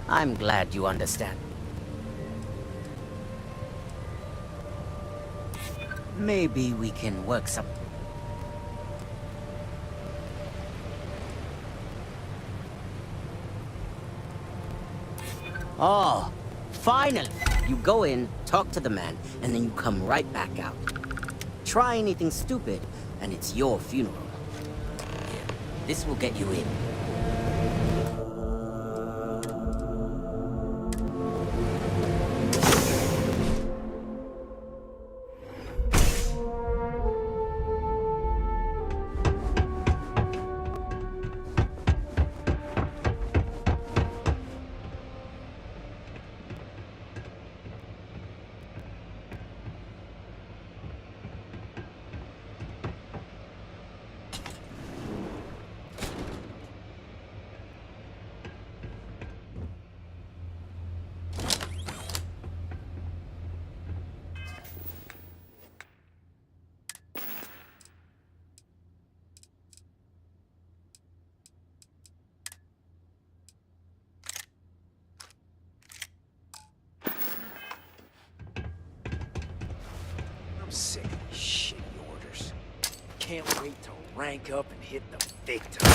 I'm glad you understand. Maybe we can work some... Oh, finally! You go in, talk to the man, and then you come right back out. Try anything stupid, and it's your funeral. Here, this will get you in. I'm sick of these shitty orders. Can't wait to rank up and hit the big time.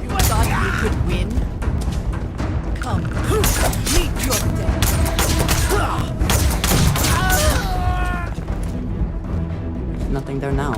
You thought you could win? Come, meet your death. Nothing there now.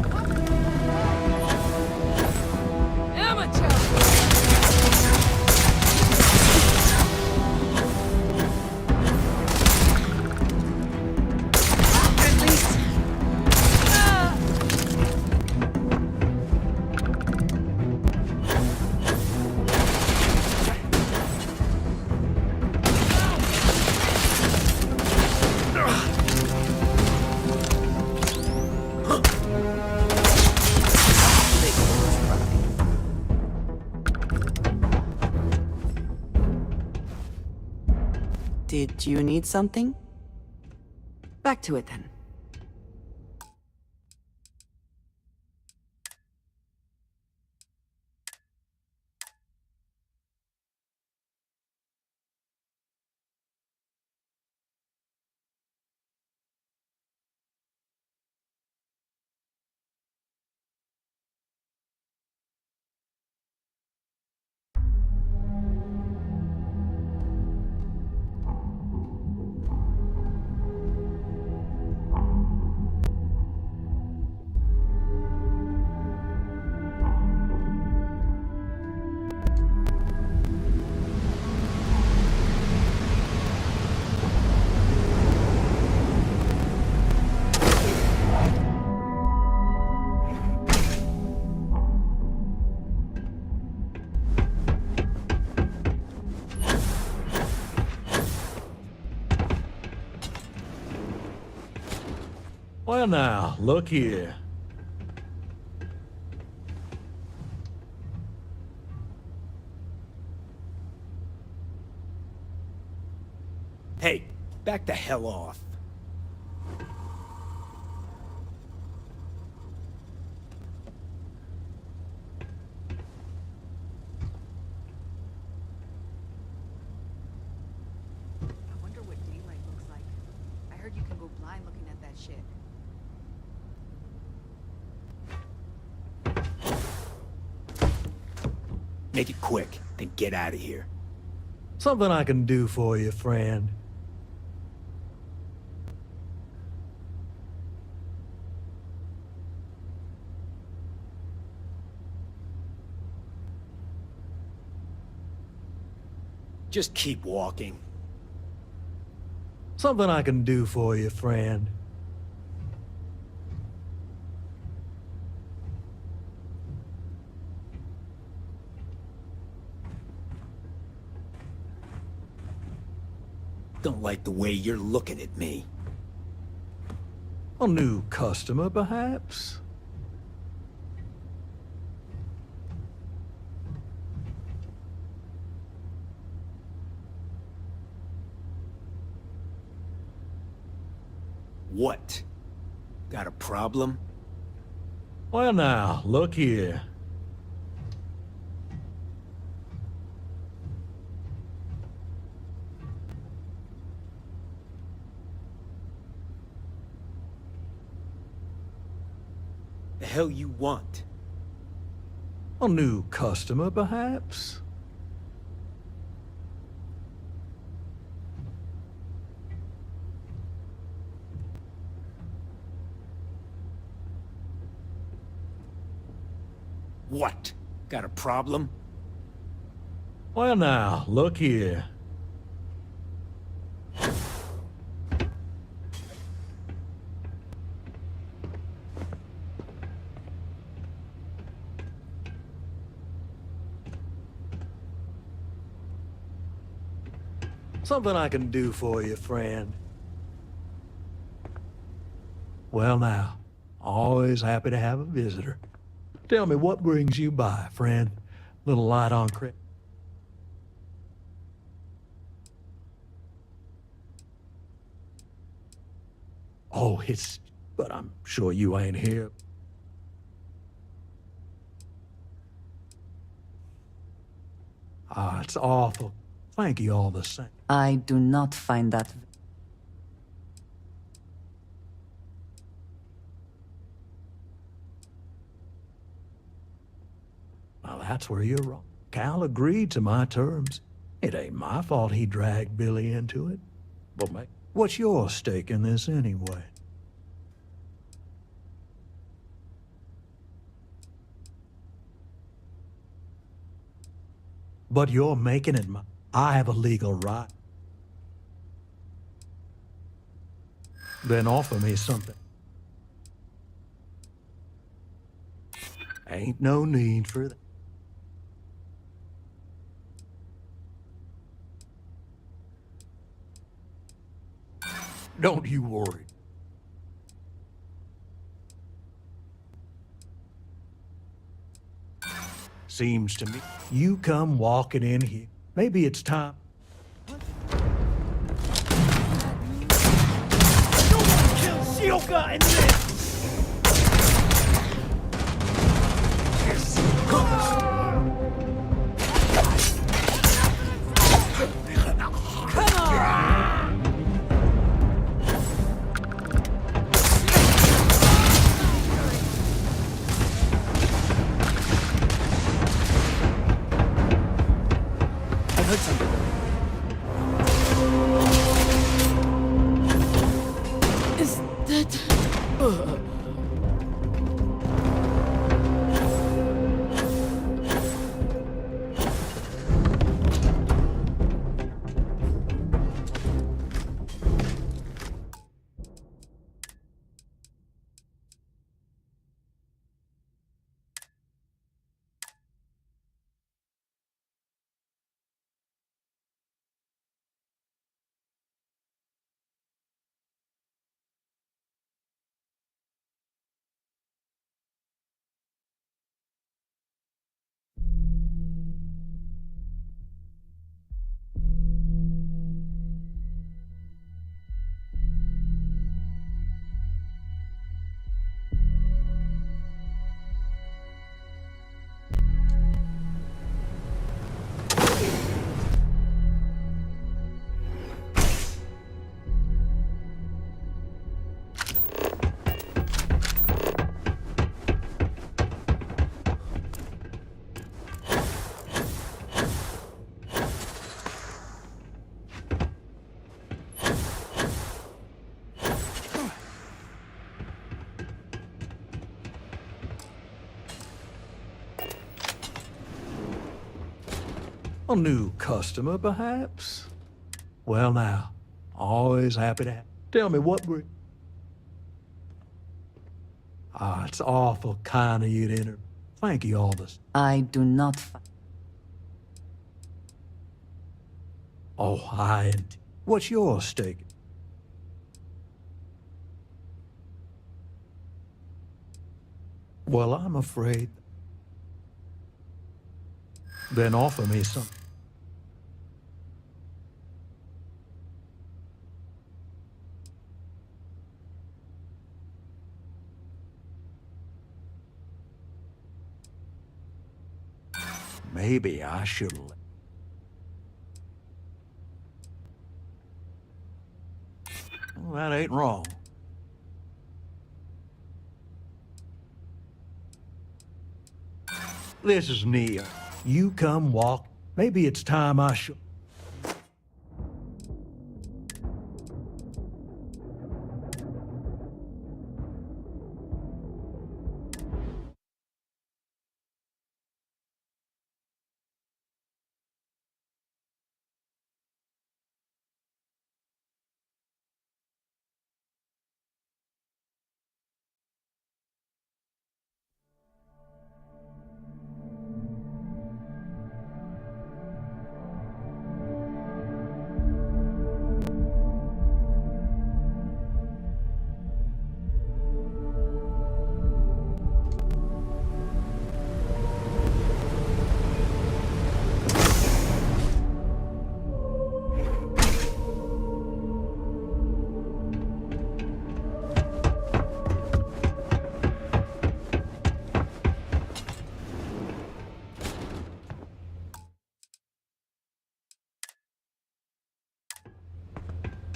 Did you need something? Back to it then. Well now, look here. Hey, back the hell off. shit. Make it quick, then get out of here. Something I can do for you, friend. Just keep walking. Something I can do for you, friend. Don't like the way you're looking at me. A new customer, perhaps? What? Got a problem? Well now, look here. The hell you want? A new customer, perhaps? What? Got a problem? Well now, look here. Something I can do for you, friend. Well now, always happy to have a visitor. Tell me, what brings you by, friend? Little light on credit. Oh, but I'm sure you ain't here. Ah, it's awful. Thank you all the same. I do not find that. Well, that's where you're wrong. Cal agreed to my terms. It ain't my fault he dragged Billy into it. But mate, what's your stake in this anyway? But you're making it my... I have a legal right. Then offer me something. Ain't no need for that. Don't you worry. Seems to me you come walking in here. Maybe it's time. Kill Shioka in this! A new customer, perhaps? Well now, always happy to tell me what we're... Ah, it's awful kind of you to enter. Thank you, Aldous. I do not... Oh, what's your stake? Well, I'm afraid... Then offer me some. Maybe I should... Well, that ain't wrong. This is Neil. You come walk. Maybe it's time I should...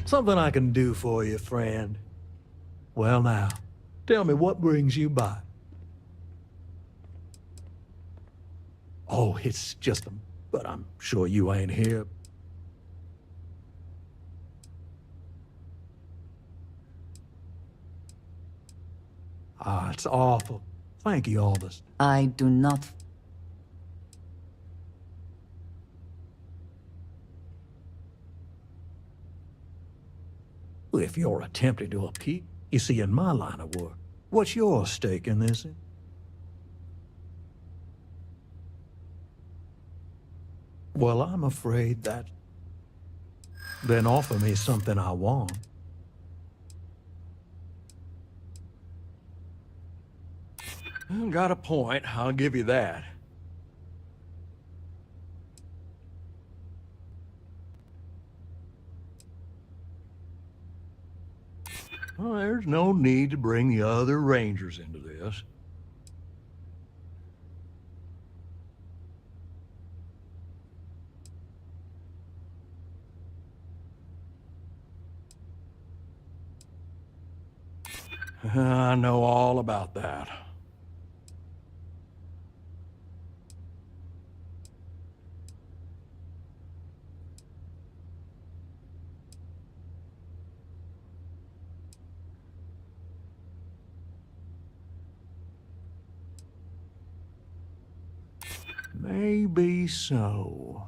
Something I can do for you, friend. Well now, tell me what brings you by. Oh, it's just a... But I'm sure you ain't here. Ah, it's awful. Thank you, Aldous. I do not... If you're attempting to appeal, you see, in my line of work, what's your stake in this? Well, I'm afraid that... Then offer me something I want. Got a point, I'll give you that. Well, there's no need to bring the other Rangers into this. I know all about that. Maybe so.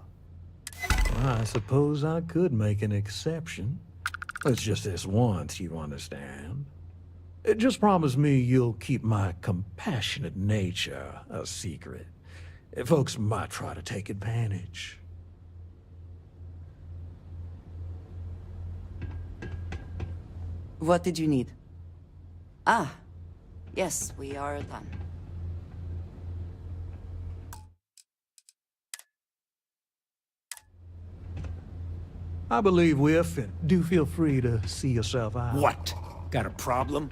I suppose I could make an exception. It's just this once, you understand. Just promise me you'll keep my compassionate nature a secret. Folks might try to take advantage. What did you need? Ah, yes, we are done. I believe we're finished. Do feel free to see yourself out. What? Got a problem?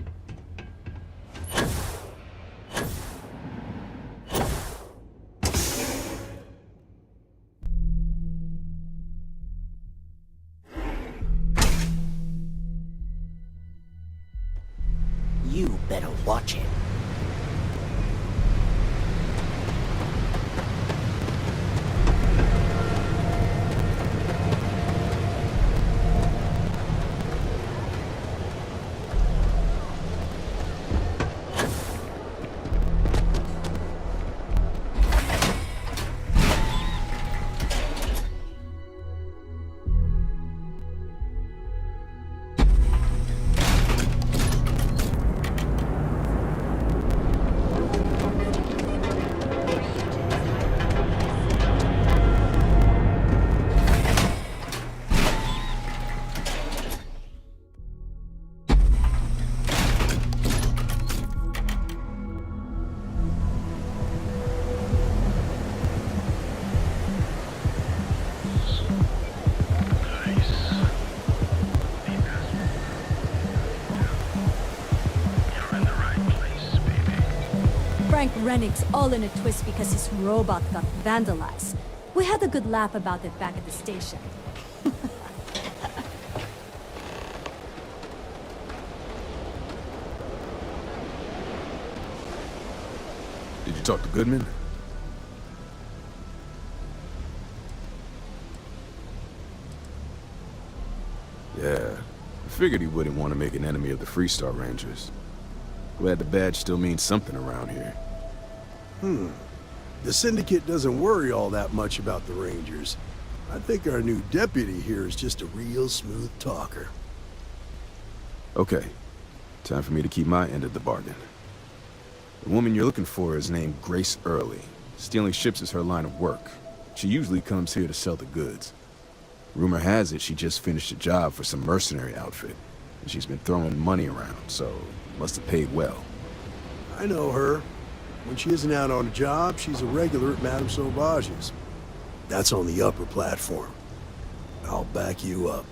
You better watch it. Frank Rennick's all in a twist because his robot got vandalized. We had a good laugh about it back at the station. Did you talk to Goodman? Yeah, I figured he wouldn't want to make an enemy of the Freestar Rangers. Glad the badge still means something around here. The Syndicate doesn't worry all that much about the Rangers. I think our new deputy here is just a real smooth talker. Okay, time for me to keep my end of the bargain. The woman you're looking for is named Grace Early. Stealing ships is her line of work. She usually comes here to sell the goods. Rumor has it she just finished a job for some mercenary outfit, and she's been throwing money around, so must have paid well. I know her. When she isn't out on a job, she's a regular at Madame Sauvage's. That's on the upper platform. I'll back you up.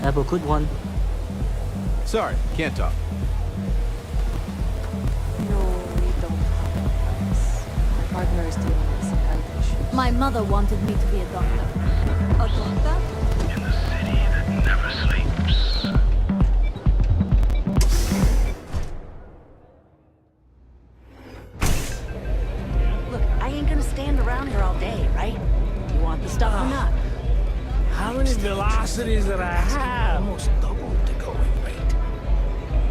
Have a good one. Sorry, can't talk. No, we don't have plans. My partner is dealing with some health issues. My mother wanted me to be a doctor. A doctor? In the city that never sleeps. Look, I ain't gonna stand around here all day, right? You want the stuff or not? How many velocities did I have? Almost doubled the going rate.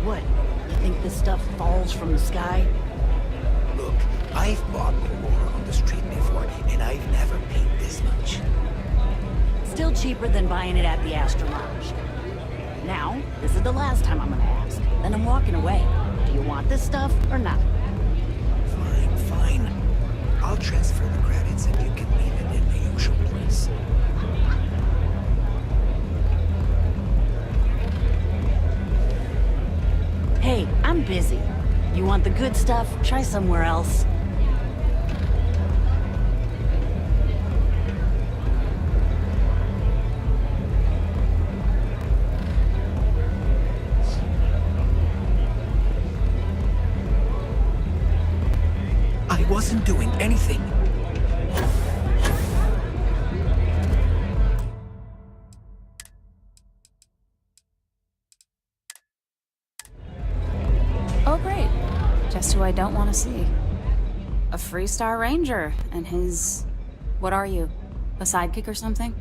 What? You think this stuff falls from the sky? Look, I've bought ore on the street before, and I've never paid this much. Still cheaper than buying it at the Astromonge. Now, this is the last time I'm gonna ask. Then I'm walking away. Do you want this stuff or not? Fine. I'll transfer the credits and you can leave it in the usual place. Hey, I'm busy. You want the good stuff? Try somewhere else. I wasn't doing anything. Oh, great. Just who I don't want to see. A Freestar Ranger and his... What are you? A sidekick or something?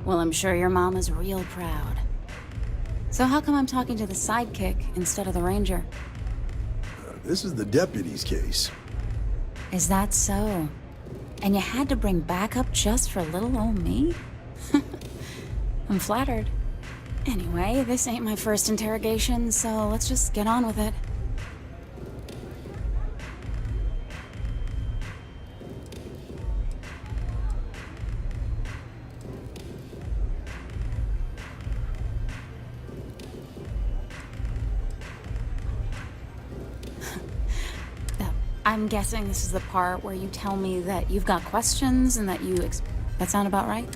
Well, I'm sure your mom is real proud. So how come I'm talking to the sidekick instead of the Ranger? This is the deputy's case. Is that so? And you had to bring backup just for little old me? I'm flattered. Anyway, this ain't my first interrogation, so let's just get on with it. I'm guessing this is the part where you tell me that you've got questions and that you that sound about right?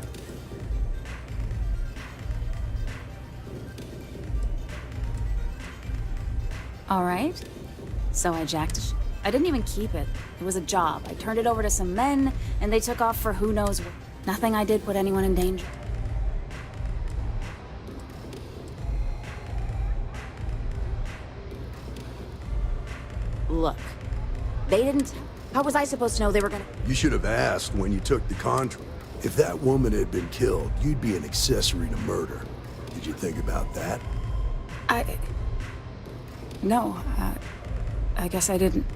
Alright. So I jacked it. I didn't even keep it. It was a job. I turned it over to some men, and they took off for who knows what. Nothing I did put anyone in danger. Look. They didn't... How was I supposed to know they were gonna... You should have asked when you took the contract. If that woman had been killed, you'd be an accessory to murder. Did you think about that? No, I guess I didn't.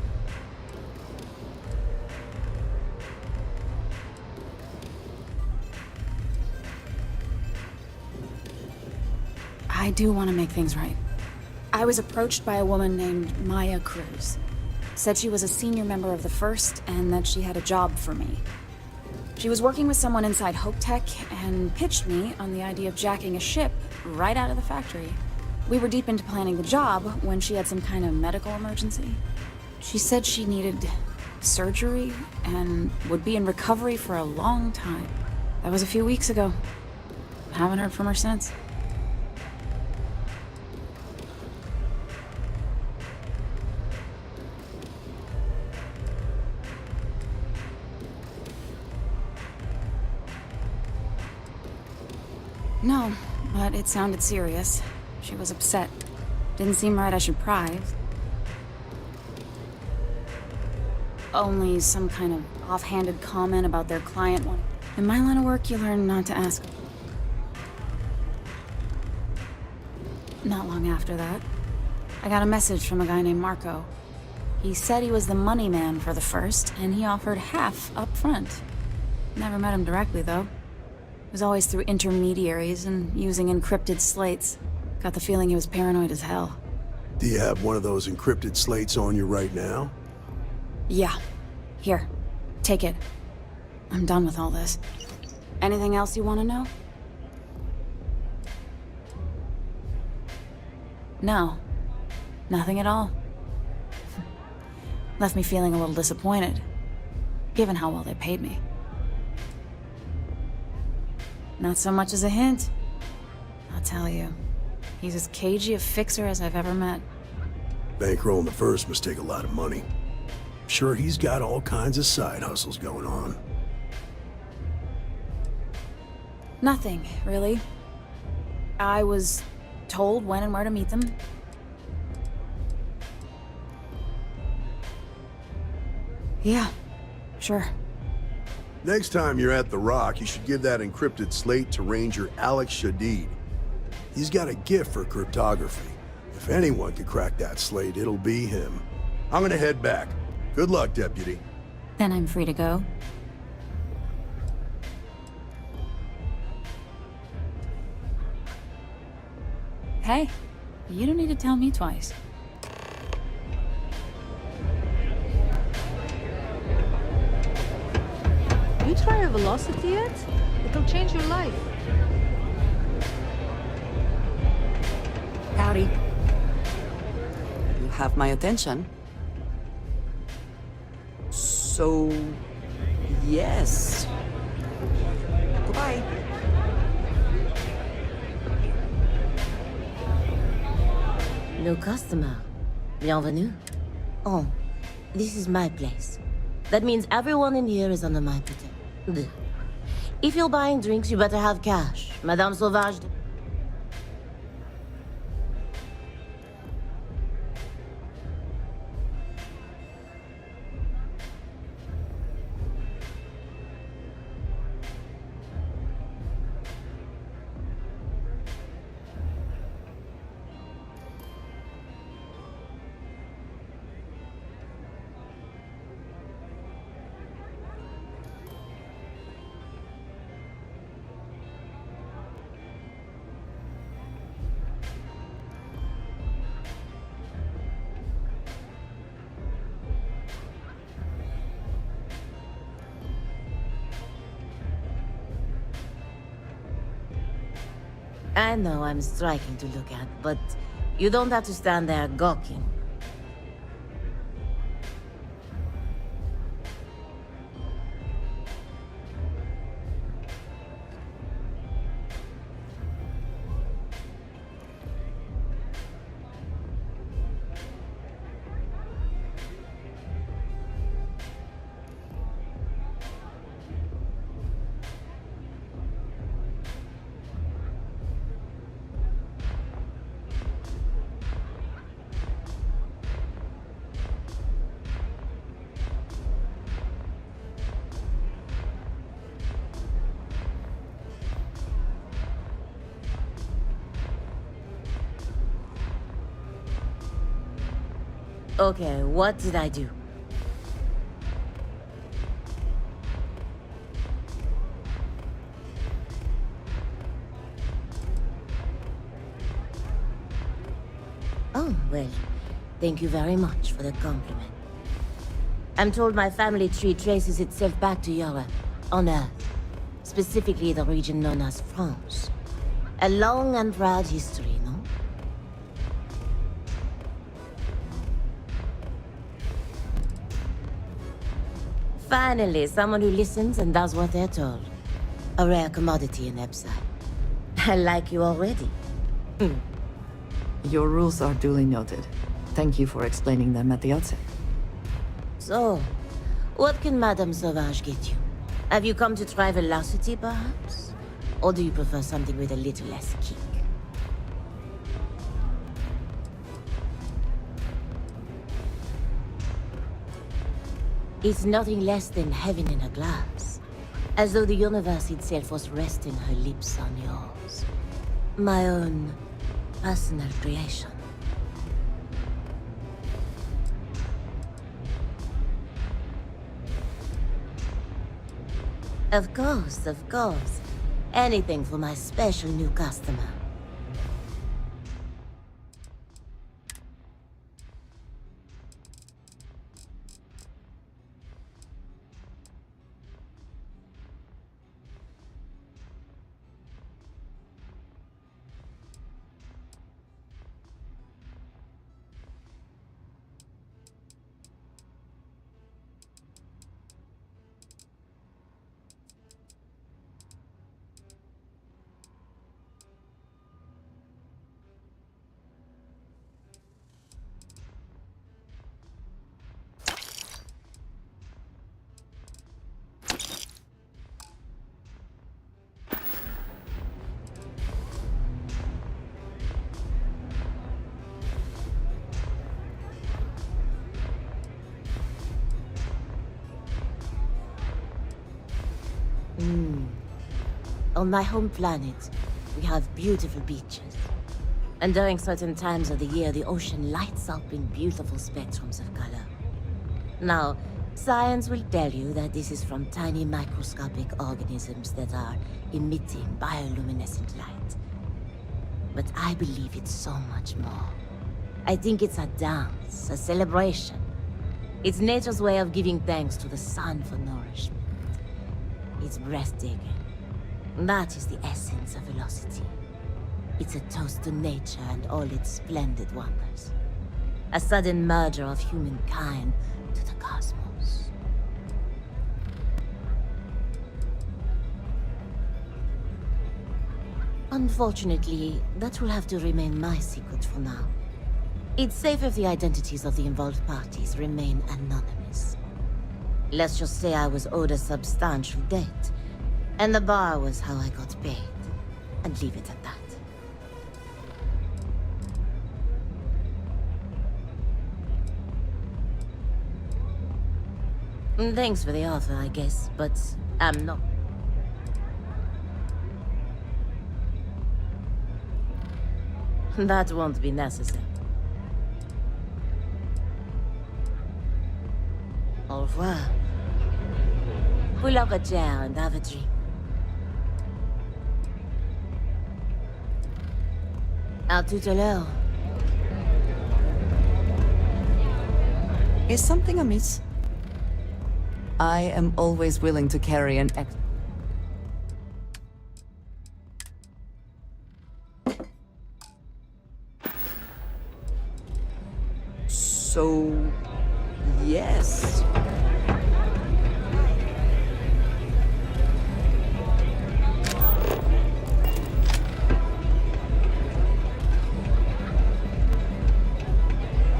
I do want to make things right. I was approached by a woman named Maya Cruz. Said she was a senior member of the First and that she had a job for me. She was working with someone inside Hope Tech and pitched me on the idea of jacking a ship right out of the factory. We were deep into planning the job when she had some kind of medical emergency. She said she needed surgery and would be in recovery for a long time. That was a few weeks ago. Haven't heard from her since. No, but it sounded serious. She was upset. Didn't seem right I should pry. Only some kind of offhanded comment about their client wanting... In my line of work, you learn not to ask. Not long after that, I got a message from a guy named Marco. He said he was the money man for the First, and he offered half up front. Never met him directly, though. It was always through intermediaries and using encrypted slates. Got the feeling he was paranoid as hell. Do you have one of those encrypted slates on you right now? Yeah. Here. Take it. I'm done with all this. Anything else you want to know? No. Nothing at all. Left me feeling a little disappointed. given how well they paid me. Not so much as a hint. I'll tell you, he's as cagey a fixer as I've ever met. Bankrolling the first must take a lot of money. Sure, he's got all kinds of side hustles going on. Nothing, really. I was told when and where to meet them. Yeah, sure. Next time you're at the Rock, you should give that encrypted slate to Ranger Alex Shadid. He's got a gift for cryptography. If anyone could crack that slate, it'll be him. I'm gonna head back. Good luck, Deputy. Then I'm free to go. Hey, you don't need to tell me twice. You try a velocity yet? It'll change your life. Howdy. You have my attention. So, yes. Goodbye. No customer. Bienvenue. Oh, this is my place. That means everyone in here is under my protection. If you're buying drinks, you better have cash. Madame Sauvage... I know I'm striking to look at, but you don't have to stand there gawking. Okay, what did I do? Oh, well, thank you very much for the compliment. I'm told my family tree traces itself back to Europe, on Earth. Specifically the region known as France. A long and proud history, no? Finally, someone who listens and does what they're told. A rare commodity in Epside. I like you already. Your rules are duly noted. Thank you for explaining them at the outset. So, what can Madame Sauvage get you? Have you come to try velocity, perhaps? Or do you prefer something with a little less kick? It's nothing less than heaven in a glass. As though the universe itself was resting her lips on yours. My own personal creation. Of course, of course. Anything for my special new customer. On my home planet, we have beautiful beaches. And during certain times of the year, the ocean lights up in beautiful spectrums of color. Now, science will tell you that this is from tiny microscopic organisms that are emitting bioluminescent light. But I believe it's so much more. I think it's a dance, a celebration. It's nature's way of giving thanks to the sun for nourishment. It's breathtaking. That is the essence of velocity. It's a toast to nature and all its splendid wonders. A sudden merger of humankind to the cosmos. Unfortunately, that will have to remain my secret for now. It's safe if the identities of the involved parties remain anonymous. Let's just say I was owed a substantial debt, and the bar was how I got paid, and leave it at that. Thanks for the offer, I guess, but I'm not. That won't be necessary. Au revoir. Pull up a chair and have a drink. À tout à l'heure. Is something amiss? I am always willing to carry an ex- So... yes.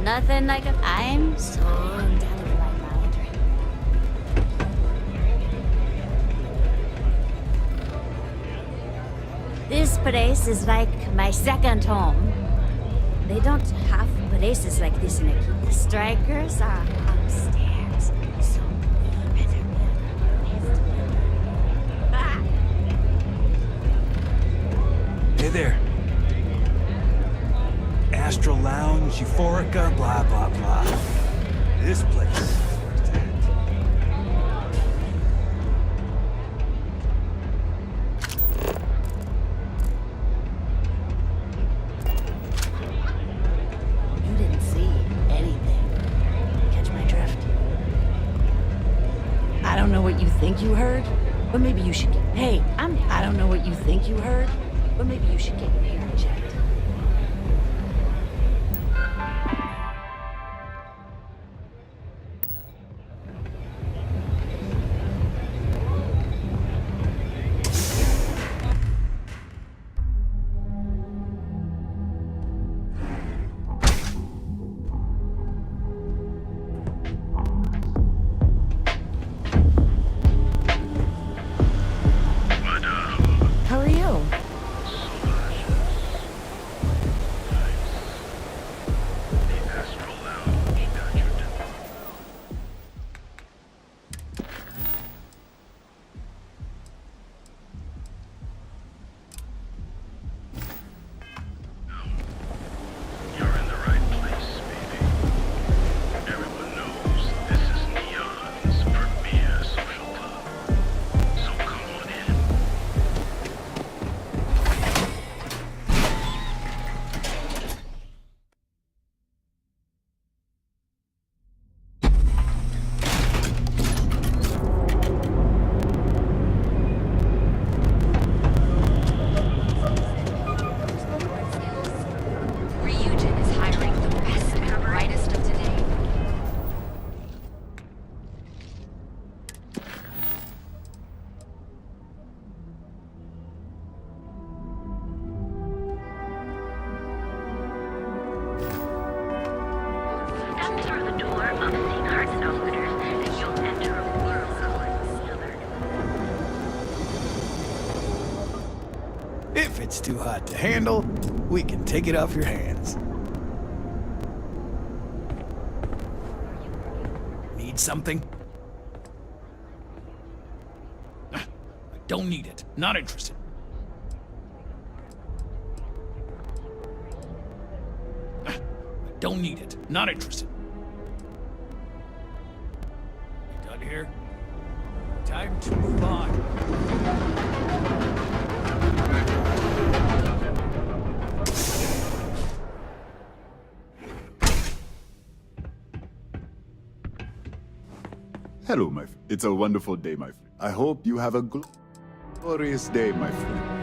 Nothing like a... I'm so intelligent like that. This place is like my second home. They don't have places like this in a key. The strikers are upstairs. So we better ah. Hey there. Astral Lounge, Euphorica, blah, blah, blah. This place. You didn't see anything. Catch my drift? I don't know what you think you heard, but maybe you should get... Hey, I don't know what you think you heard, but maybe you should get your hearing checked. How are you? If it's too hot to handle, we can take it off your hands. Need something? I Don't need it. Not interested. Don't need it. Not interested. You done here? Time to move on. Hello, my friend. It's a wonderful day, my friend. I hope you have a glorious day, my friend.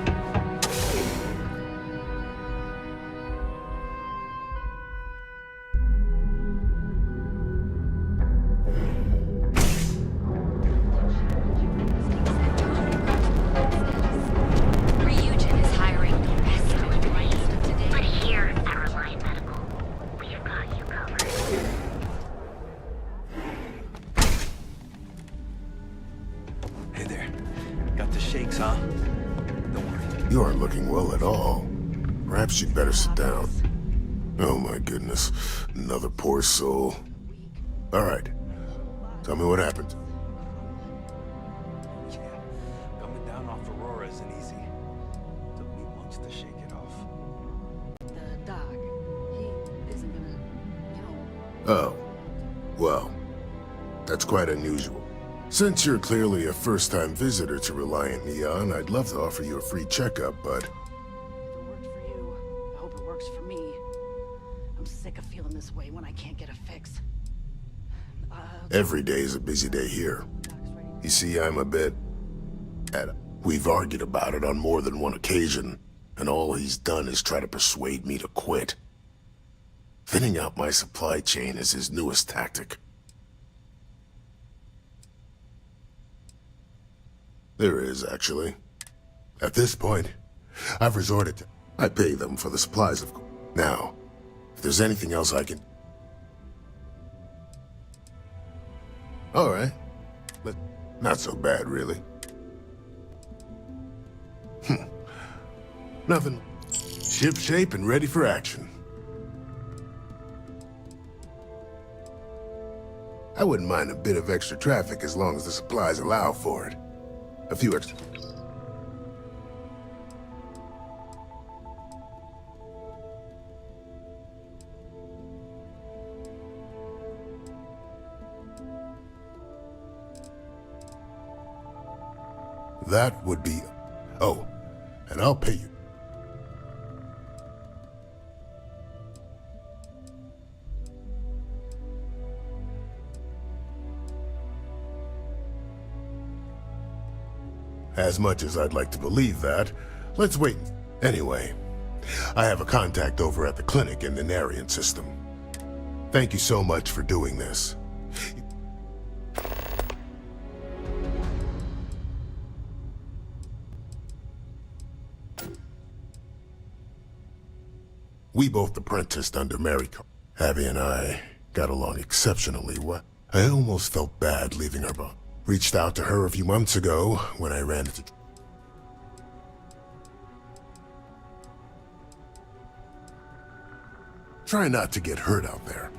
You aren't looking well at all. Perhaps you'd better sit down. Oh my goodness. Another poor soul. Alright. Tell me what happened. Yeah, coming down off Aurora isn't easy. Took me months to shake it off. The doc, he isn't gonna, Oh. Well, that's quite unusual. Since you're clearly a first-time visitor to Reliant Neon, I'd love to offer you a free checkup, but... If it worked for you, I hope it works for me. I'm sick of feeling this way when I can't get a fix. Every day is a busy day here. You see, I'm a bit... We've argued about it on more than one occasion, and all he's done is try to persuade me to quit. Thinning out my supply chain is his newest tactic. There is, actually. At this point, I've resorted to... I pay them for the supplies, of course. Now, if there's anything else I can... Alright. But not so bad, really. Nothing. Ship shape and ready for action. I wouldn't mind a bit of extra traffic as long as the supplies allow for it. A few extra. That would be... Oh, and I'll pay you. As much as I'd like to believe that, let's wait. Anyway, I have a contact over at the clinic in the Narian system. Thank you so much for doing this. We both apprenticed under Mary. Abby and I got along exceptionally well. I almost felt bad leaving her behind. Reached out to her a few months ago when I ran into... Try not to get hurt out there.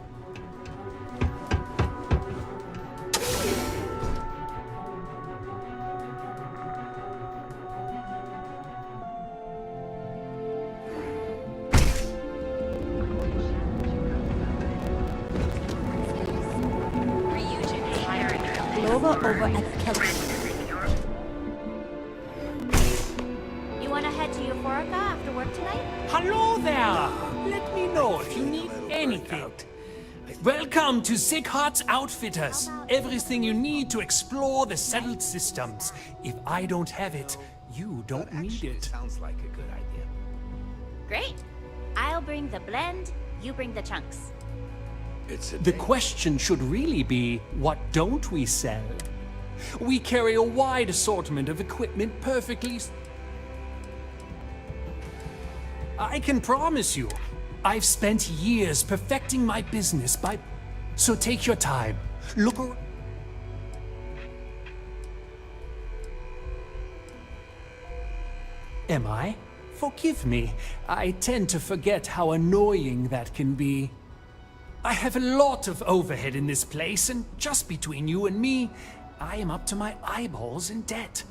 Over at Kelly. You wanna head to Euphorica after work tonight? Hello there! Let me know if you need anything. Welcome to Sickhart's Outfitters. Everything you need to explore the settled systems. If I don't have it, you don't need it. Sounds like a good idea. Great. I'll bring the blend, you bring the chunks. The question should really be, what don't we sell? We carry a wide assortment of equipment perfectly... I can promise you, I've spent years perfecting my business by... So take your time. Look around. Am I? Forgive me. I tend to forget how annoying that can be. I have a lot of overhead in this place, and just between you and me, I am up to my eyeballs in debt.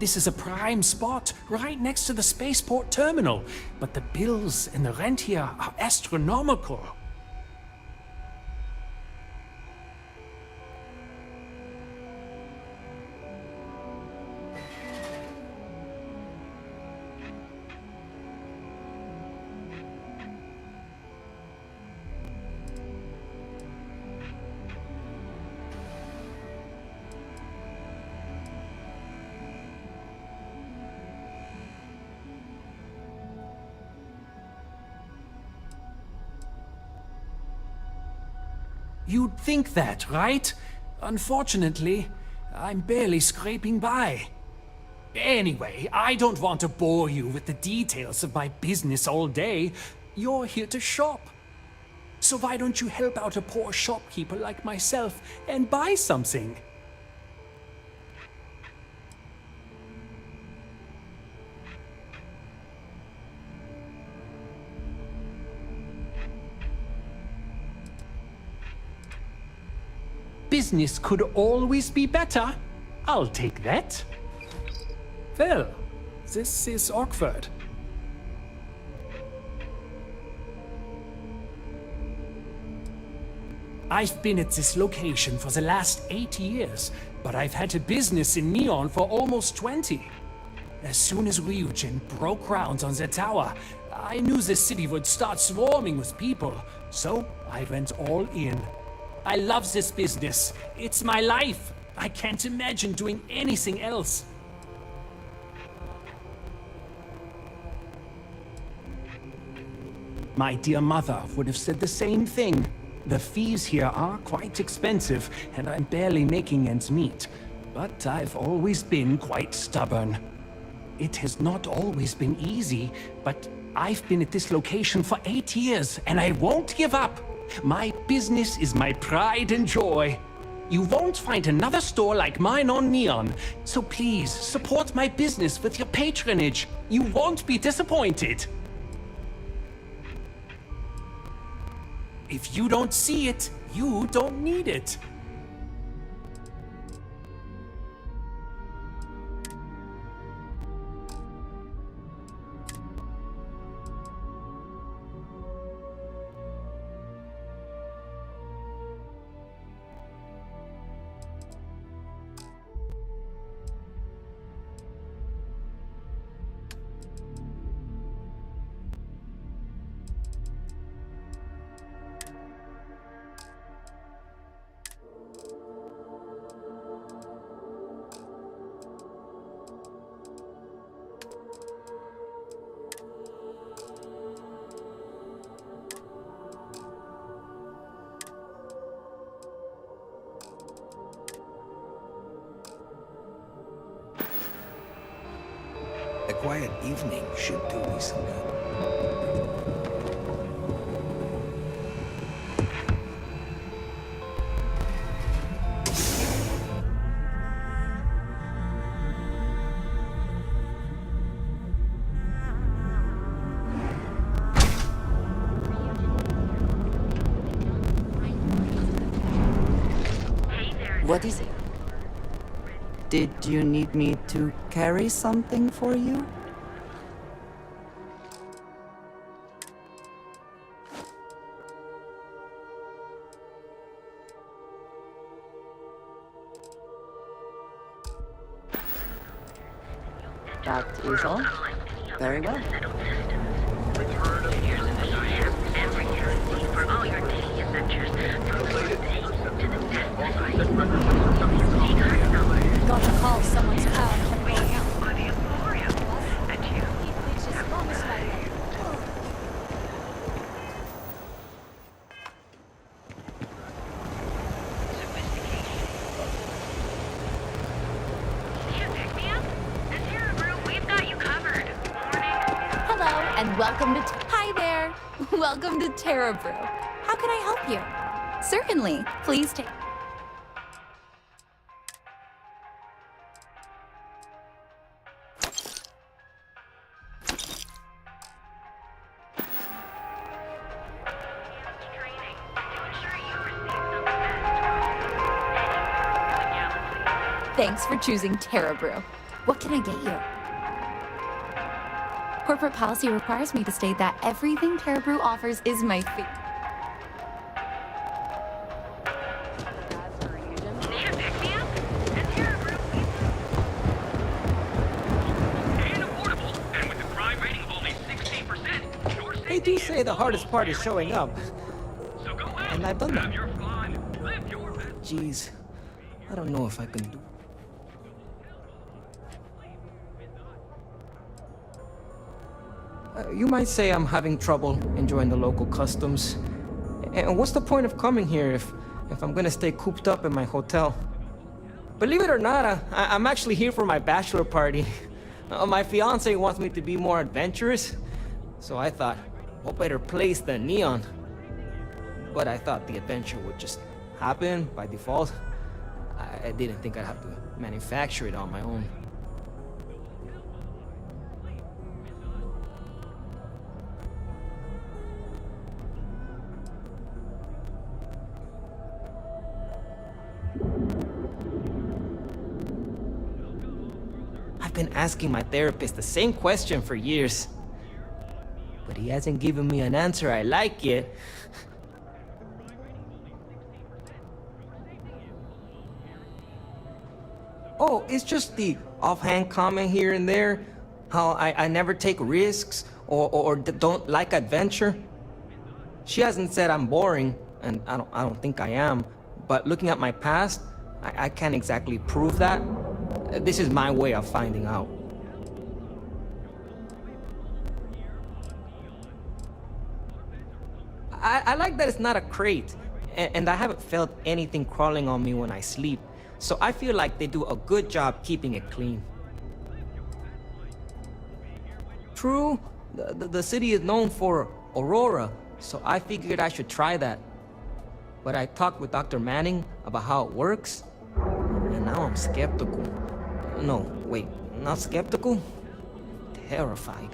This is a prime spot, right next to the spaceport terminal. But the bills and the rent here are astronomical. You'd think that, right? Unfortunately, I'm barely scraping by. Anyway, I don't want to bore you with the details of my business all day. You're here to shop. So why don't you help out a poor shopkeeper like myself and buy something? Business could always be better. I'll take that. Well, this is awkward. I've been at this location for the last 8 years, but I've had a business in Neon for almost 20. As soon as Ryujin broke ground on the tower, I knew the city would start swarming with people, so I went all in. I love this business. It's my life. I can't imagine doing anything else. My dear mother would have said the same thing. The fees here are quite expensive, and I'm barely making ends meet. But I've always been quite stubborn. It has not always been easy, but I've been at this location for 8 years, and I won't give up. My business is my pride and joy. You won't find another store like mine on Neon, so please support my business with your patronage. You won't be disappointed. If you don't see it, you don't need it. A quiet evening should do me some good. What is it? Did you need me to carry something for you? That is all. Very well. For all your daily adventures, from the day to the Got to call someone's power going out. And welcome to... Hi there! Welcome to Terra Brew. How can I help you? Certainly. Please take... Thanks for choosing Terra Brew. What can I get you? Corporate policy requires me to state that everything Terrabrew offers is my favorite. They do say the hardest part is showing up. And I've done that. Jeez, I don't know if I can do. You might say I'm having trouble enjoying the local customs. And what's the point of coming here if I'm gonna stay cooped up in my hotel? Believe it or not, I'm actually here for my bachelor party. My fiance wants me to be more adventurous, so I thought, what better place than Neon? But I thought the adventure would just happen by default. I didn't think I'd have to manufacture it on my own. I've been asking my therapist the same question for years, but he hasn't given me an answer I like yet. Oh, it's just the offhand comment here and there, how I never take risks or don't like adventure. She hasn't said I'm boring, and I don't think I am, but looking at my past, I can't exactly prove that. This is my way of finding out. I like that it's not a crate, and I haven't felt anything crawling on me when I sleep, so I feel like they do a good job keeping it clean. True, the city is known for Aurora, so I figured I should try that. But I talked with Dr. Manning about how it works, and now I'm skeptical. No, wait, not skeptical? Terrified.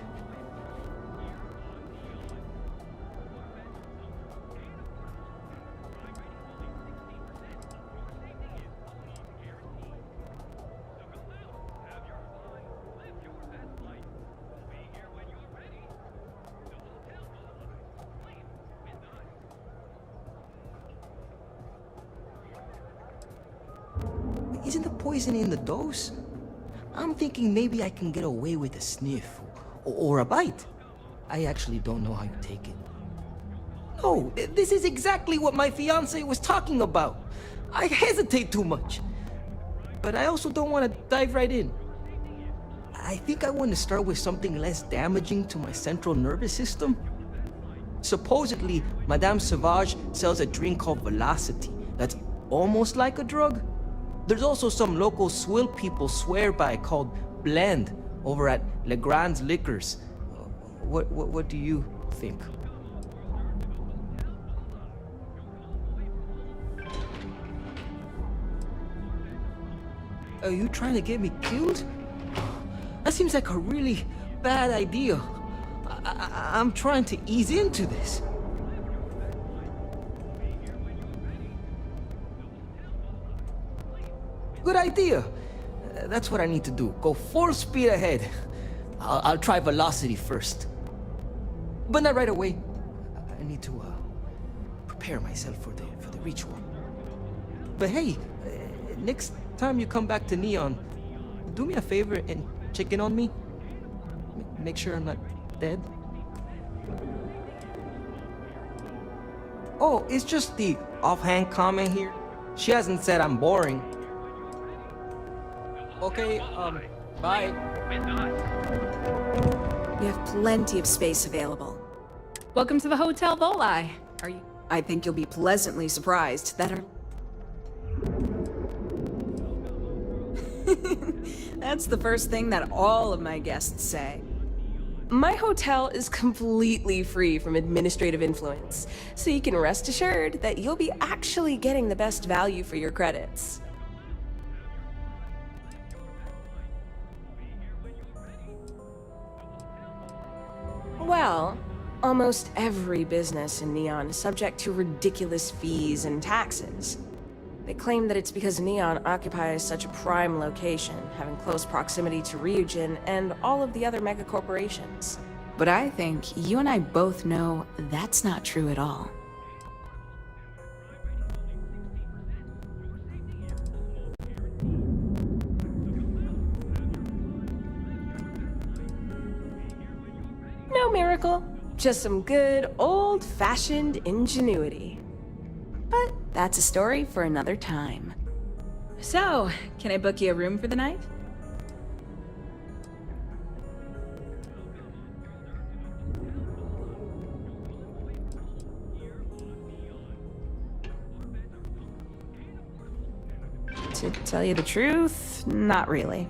Isn't the poison in the dose? I'm thinking maybe I can get away with a sniff or a bite. I actually don't know how you take it. No, this is exactly what my fiance was talking about. I hesitate too much. But I also don't want to dive right in. I think I want to start with something less damaging to my central nervous system. Supposedly, Madame Sauvage sells a drink called Velocity that's almost like a drug. There's also some local swill people swear by called Blend over at Legrand's Liquors. What do you think? Are you trying to get me killed? That seems like a really bad idea. I'm trying to ease into this. Good idea. That's what I need to do. Go full speed ahead. I'll try Velocity first. But not right away. I need to prepare myself for the ritual. But hey, next time you come back to Neon, do me a favor and check in on me. Make sure I'm not dead. Oh, it's just the offhand comment here. She hasn't said I'm boring. Okay, bye. We have plenty of space available. Welcome to the Hotel Voli. Are you? I think you'll be pleasantly surprised that our... That's the first thing that all of my guests say. My hotel is completely free from administrative influence, so you can rest assured that you'll be actually getting the best value for your credits. Well, almost every business in Neon is subject to ridiculous fees and taxes. They claim that it's because Neon occupies such a prime location, having close proximity to Ryujin and all of the other megacorporations. But I think you and I both know that's not true at all. No miracle, just some good old-fashioned ingenuity. But that's a story for another time. So, can I book you a room for the night? To tell you the truth, not really.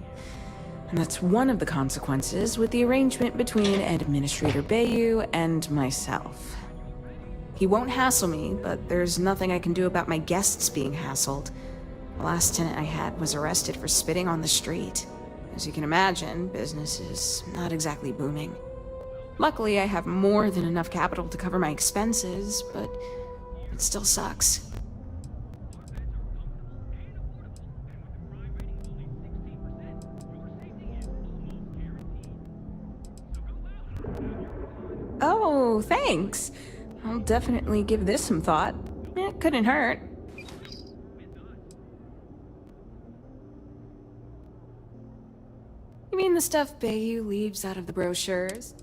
And that's one of the consequences with the arrangement between Administrator Bayu and myself. He won't hassle me, but there's nothing I can do about my guests being hassled. The last tenant I had was arrested for spitting on the street. As you can imagine, business is not exactly booming. Luckily, I have more than enough capital to cover my expenses, but it still sucks. Oh, thanks. I'll definitely give this some thought. It couldn't hurt. You mean the stuff Bayu leaves out of the brochures?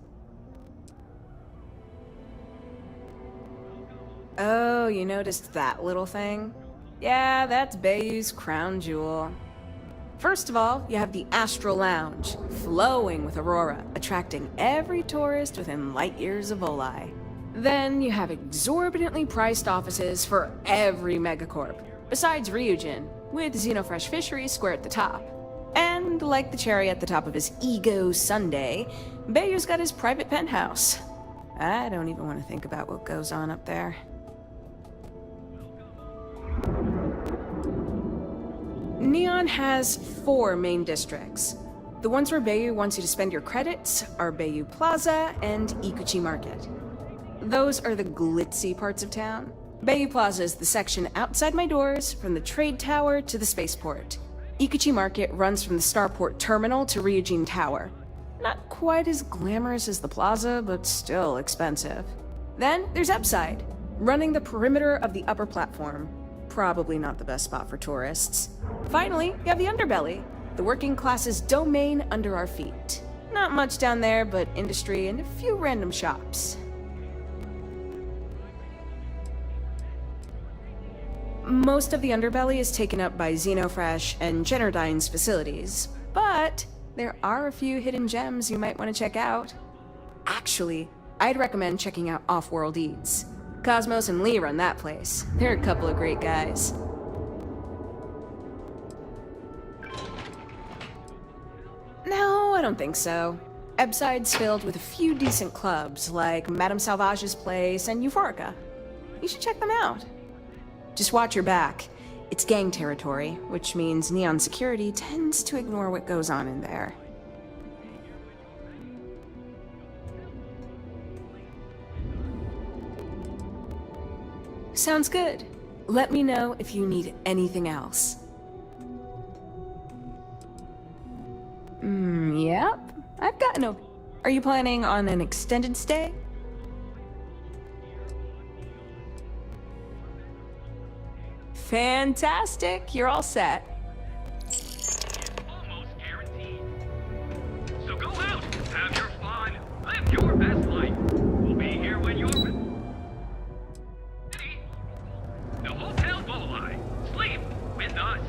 Oh, you noticed that little thing? Yeah, that's Bayu's crown jewel. First of all, you have the Astral Lounge, flowing with Aurora, attracting every tourist within light years of Oli. Then you have exorbitantly priced offices for every megacorp, besides Ryujin, with Xenofresh Fisheries square at the top. And like the cherry at the top of his ego sundae, Bayu's got his private penthouse. I don't even want to think about what goes on up there. Neon has 4 main districts. The ones where Bayu wants you to spend your credits are Bayu Plaza and Ikuchi Market. Those are the glitzy parts of town. Bayu Plaza is the section outside my doors, from the trade tower to the spaceport. Ikuchi Market runs from the Starport terminal to Ryujin Tower. Not quite as glamorous as the plaza, but still expensive. Then there's Upside, running the perimeter of the upper platform. Probably not the best spot for tourists. Finally, you have the Underbelly, the working class's domain under our feet. Not much down there, but industry and a few random shops. Most of the Underbelly is taken up by Xenofresh and Generdyne's facilities, but there are a few hidden gems you might want to check out. Actually, I'd recommend checking out Off-World Eats. Cosmos and Lee run that place. They're a couple of great guys. No, I don't think so. Ebside's filled with a few decent clubs, like Madame Salvage's place and Euphorica. You should check them out. Just watch your back. It's gang territory, which means Neon security tends to ignore what goes on in there. Sounds good. Let me know if you need anything else. Yep. I've got no... Are you planning on an extended stay? Fantastic. You're all set. So go out, have your fun, live your best life. We'll be here when you're ready. The Hotel Bolai. Sleep with us.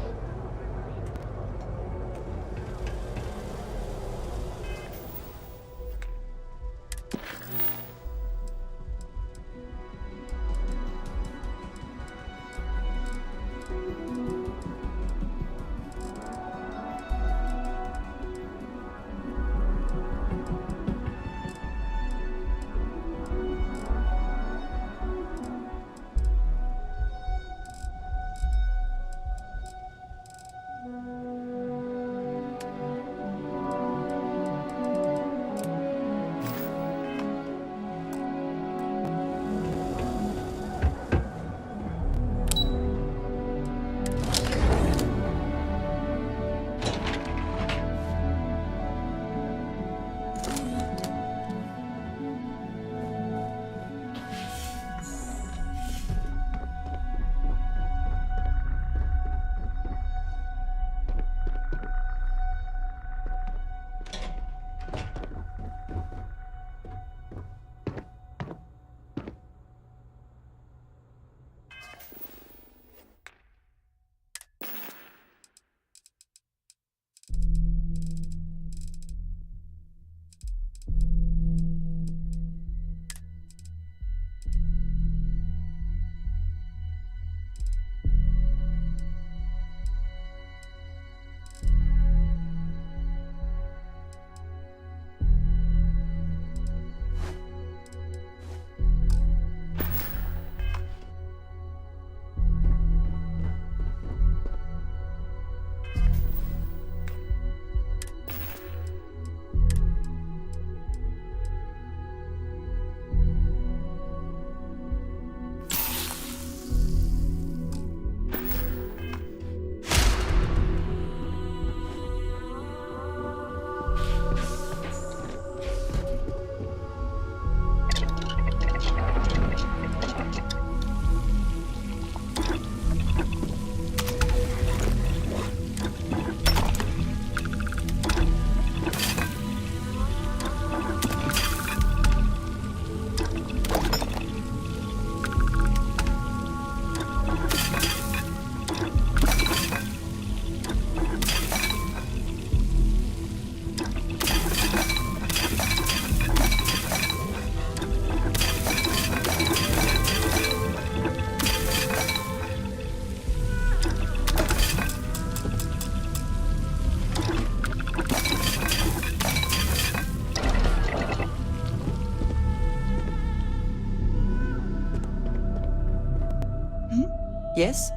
Yes?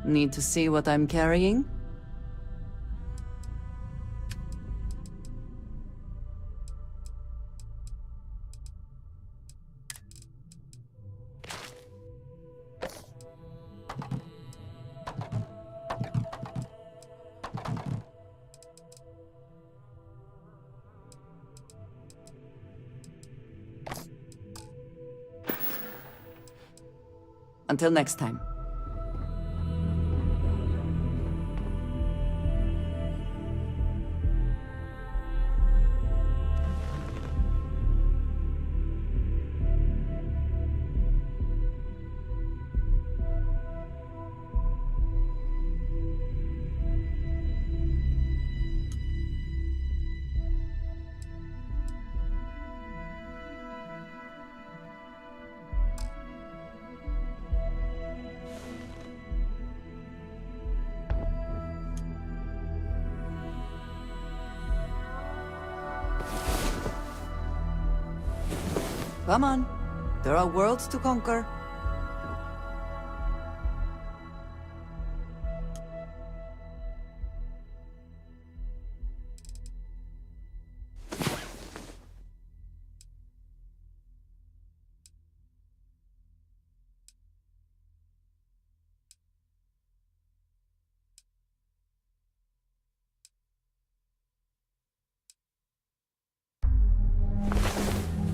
Need to see what I'm carrying? Until next time. Come on. There are worlds to conquer.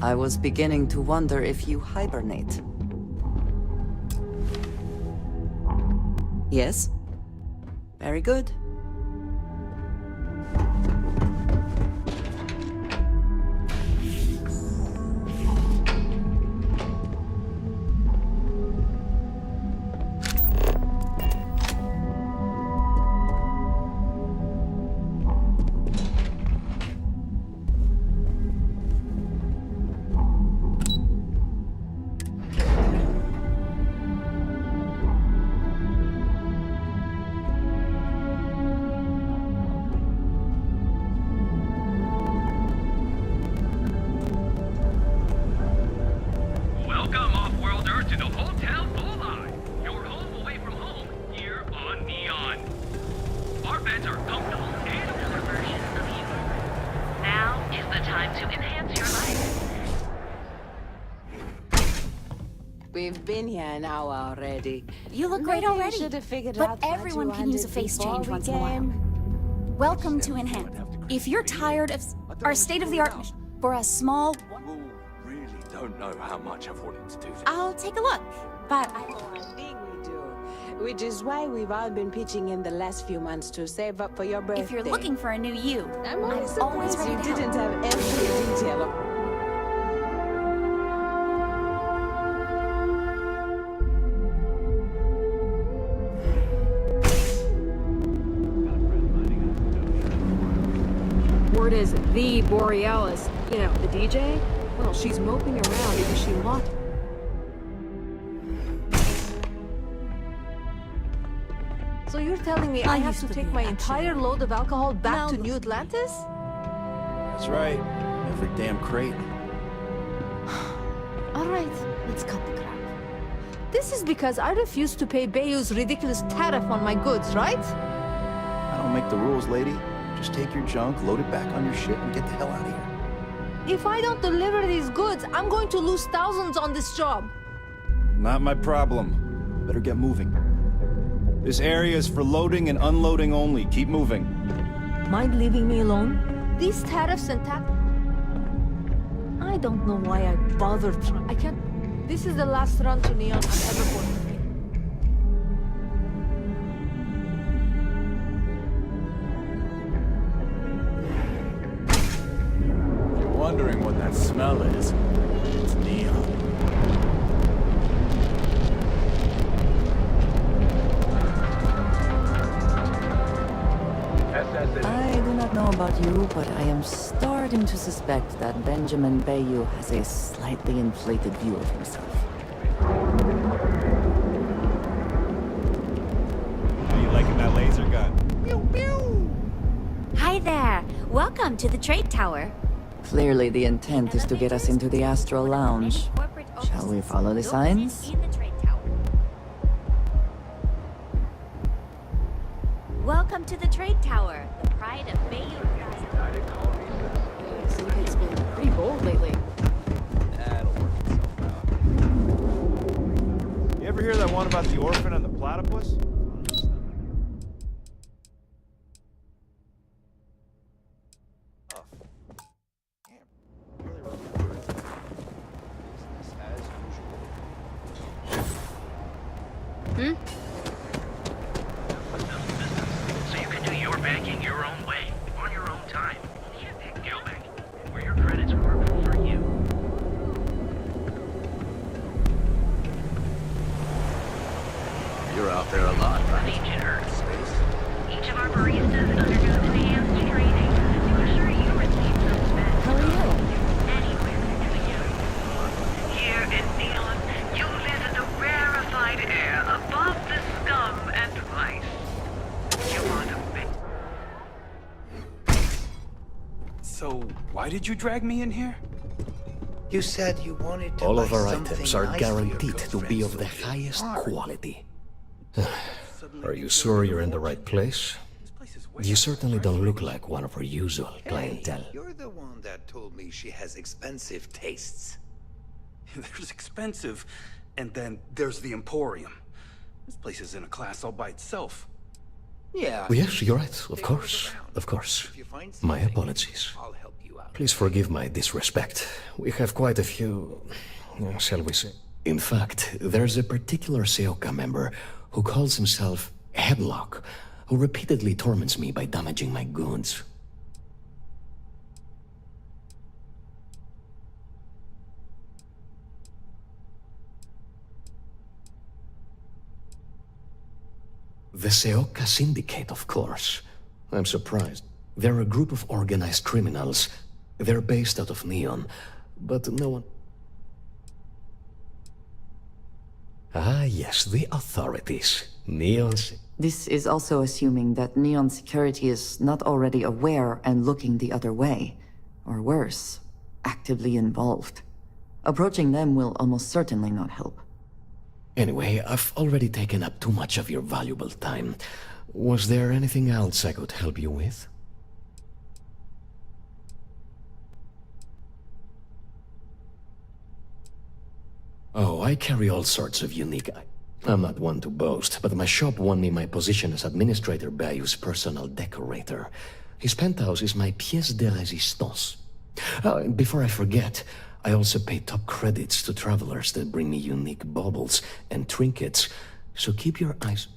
I was beginning to wonder if you hibernate. Yes? Very good. Welcome, off-worlder, to the Hotel Bullseye, your home away from home, here on Neon. Our beds are comfortable and affordable versions of you. Now is the time to enhance your life. We've been here an hour already. You look great Maybe we already. should have figured But out what everyone you can use a wanted face before change we once in a while. came. Welcome to Enhance. If you're tired of our state-of-the-art mission for a small... Really don't know how much I've wanted to do this. I'll take a look, but I think we do. Which is why we've all been pitching in the last few months to save up for your birthday. if you're looking for a new you, I'm always always ready you to help. didn't have every detail. Word is the Borealis. You know, the DJ? Well, she's moping around because she lost. So you're telling me I have to take my entire load of alcohol back to New Atlantis? That's right. Every damn crate. All right, let's cut the crap. This is because I refused to pay Bayou's ridiculous tariff on my goods, right? I don't make the rules, lady. Just take your junk, load it back on your ship, and get the hell out of here. If I don't deliver these goods, I'm going to lose thousands on this job. Not my problem. Better get moving. This area is for loading and unloading only. Keep moving. Mind leaving me alone? These tariffs and tax... I don't know why I bothered trying. I can't... This is the last run to Neon I'm ever going to make. If you're wondering what that smell is, it's neon. I do not know about you, but I am starting to suspect that Benjamin Bayou has a slightly inflated view of himself. How you liking that laser gun? Hi there. Welcome to the Trade Tower. Clearly the intent is to get us into the Astral Lounge. Shall we follow the signs? In the Trade Tower. Welcome to the Trade Tower, the pride of Bayou Plaza. Syndicate's been pretty bold lately. That'll work itself out. You ever hear that one about the orphan and the platypus? Hmm? So you can do your banking your own way, on your own time. Go back, where your credits work for you. You're out there a lot, right? Each of our baristas undergoes enhanced training to ensure you receive those best. How are you? Anywhere in the universe. Here in Neon, you live in the rarefied air above the scum and vice. You want a bit. So, why did you drag me in here? You said you wanted to All buy of our something items are nice for your guaranteed to be girlfriend's of the social highest card. quality. Are you sure you're in the right place? You certainly don't look like one of our usual clientele. You're the one that told me she has expensive tastes. There's expensive, and then there's the Emporium. This place is in a class all by itself. Yeah. Yes, you're right. Of course. Of course. My apologies. Please forgive my disrespect. We have quite a few, shall we say. In fact, there's a particular Seoka member who calls himself Headlock, who repeatedly torments me by damaging my goods. The Seoka Syndicate, of course. I'm surprised. They're a group of organized criminals. They're based out of Neon, but no one... Ah, yes, the authorities. Neon's... This is also assuming that Neon Security is not already aware and looking the other way. Or worse, actively involved. Approaching them will almost certainly not help. Anyway, I've already taken up too much of your valuable time. Was there anything else I could help you with? Oh, I carry all sorts of unique... I'm not one to boast, but my shop won me my position as Administrator Bayou's personal decorator. His penthouse is my pièce de résistance. Before I forget, I also pay top credits to travelers that bring me unique baubles and trinkets, so keep your eyes...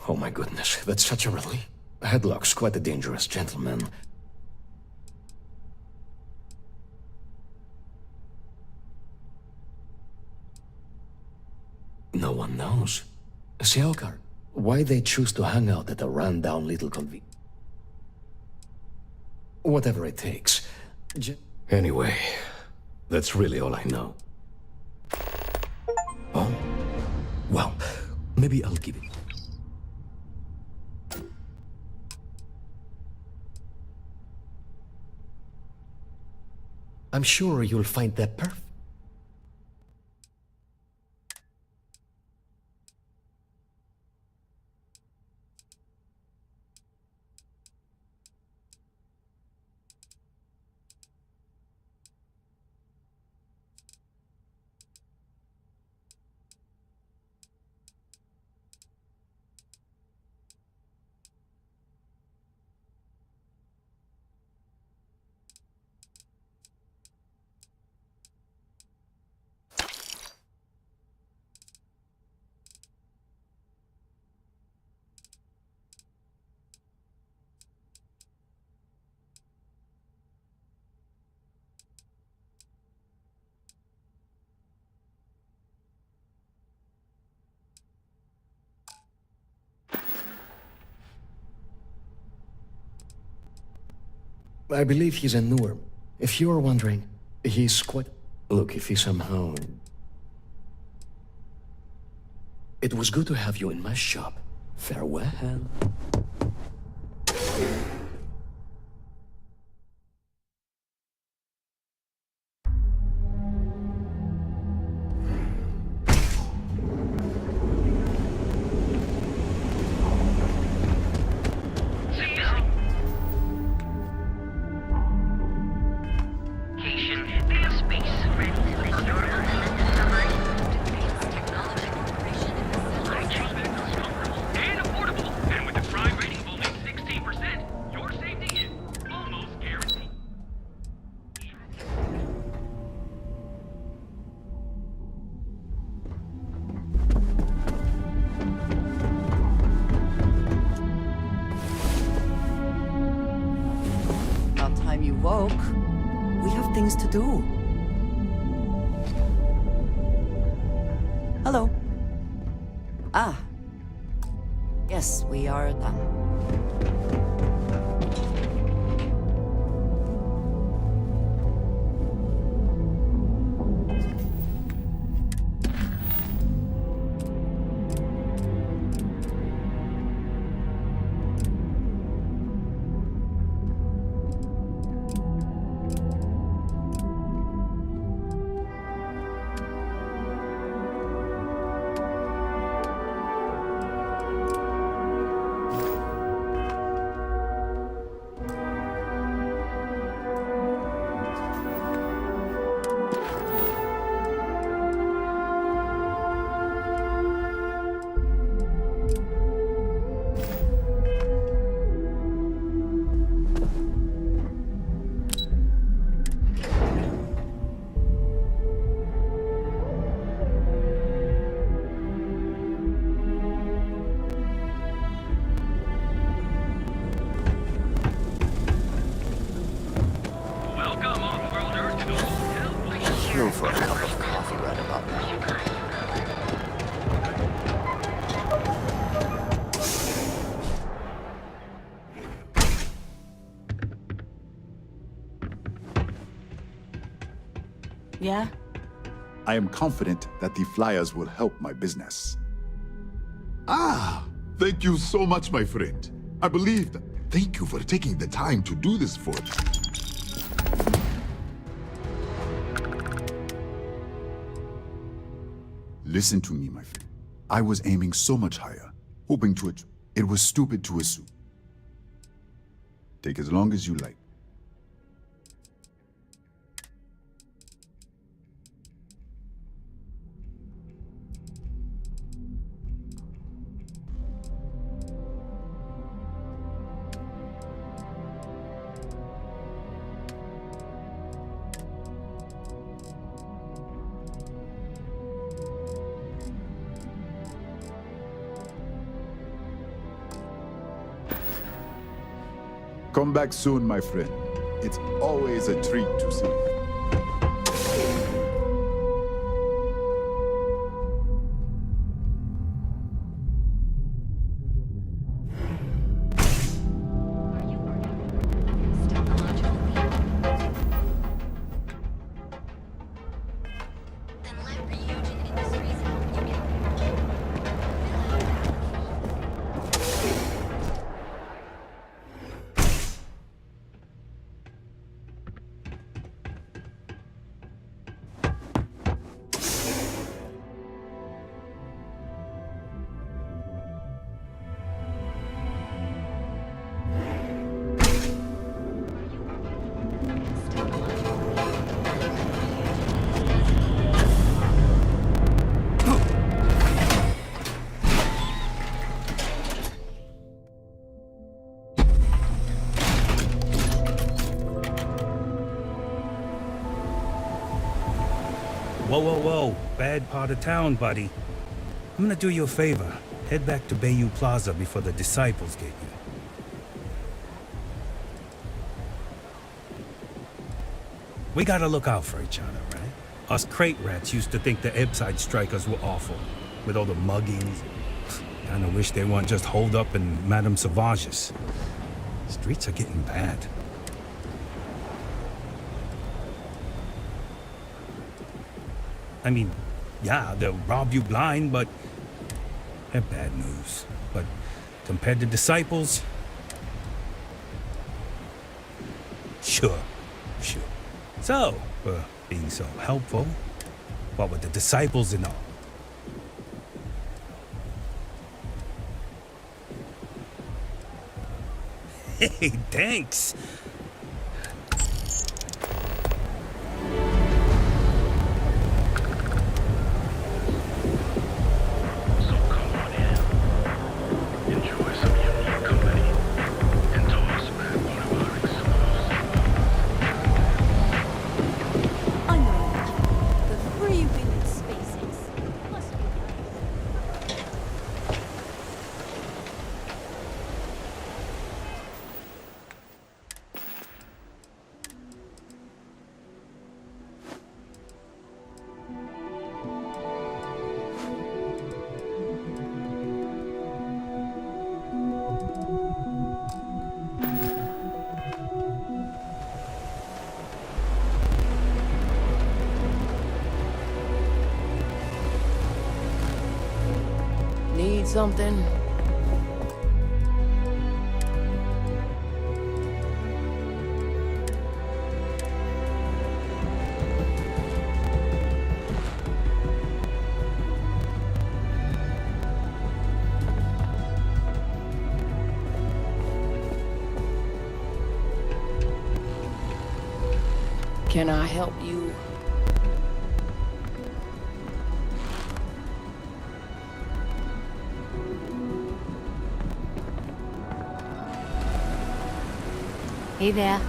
Oh my goodness, that's such a relief. Headlock's quite a dangerous gentleman. No one knows. Seokar, why they choose to hang out at a rundown little whatever it takes. Anyway, that's really all I know. Oh? Well, maybe I'll give it. I'm sure you'll find that perfect. I believe he's a newer. If you're wondering, he's quite... Look, if he somehow... It was good to have you in my shop. Farewell. things to do. Hello. Ah. Yes, we are done. Go for a cup of coffee right about now. Yeah? I am confident that the flyers will help my business. Ah, thank you so much, my friend. I believe that. Thank you for taking the time to do this for me. Listen to me, my friend. I was aiming so much higher, hoping to it. It was stupid to assume. Take as long as you like. Come back soon, my friend. It's always a treat to see you. Whoa, whoa, whoa. Bad part of town, buddy. I'm gonna do you a favor. Head back to Bayou Plaza before the disciples get you. We gotta look out for each other, right? Us crate rats used to think the Ebbside strikers were awful, with all the muggings. Kinda wish they weren't just holed up in Madame Sauvage's. Streets are getting bad. I mean, yeah, they'll rob you blind, but they're bad news. But compared to disciples, sure. So, for being so helpful, what with the disciples and all? Hey, thanks. need something? Can I help you? Hey there.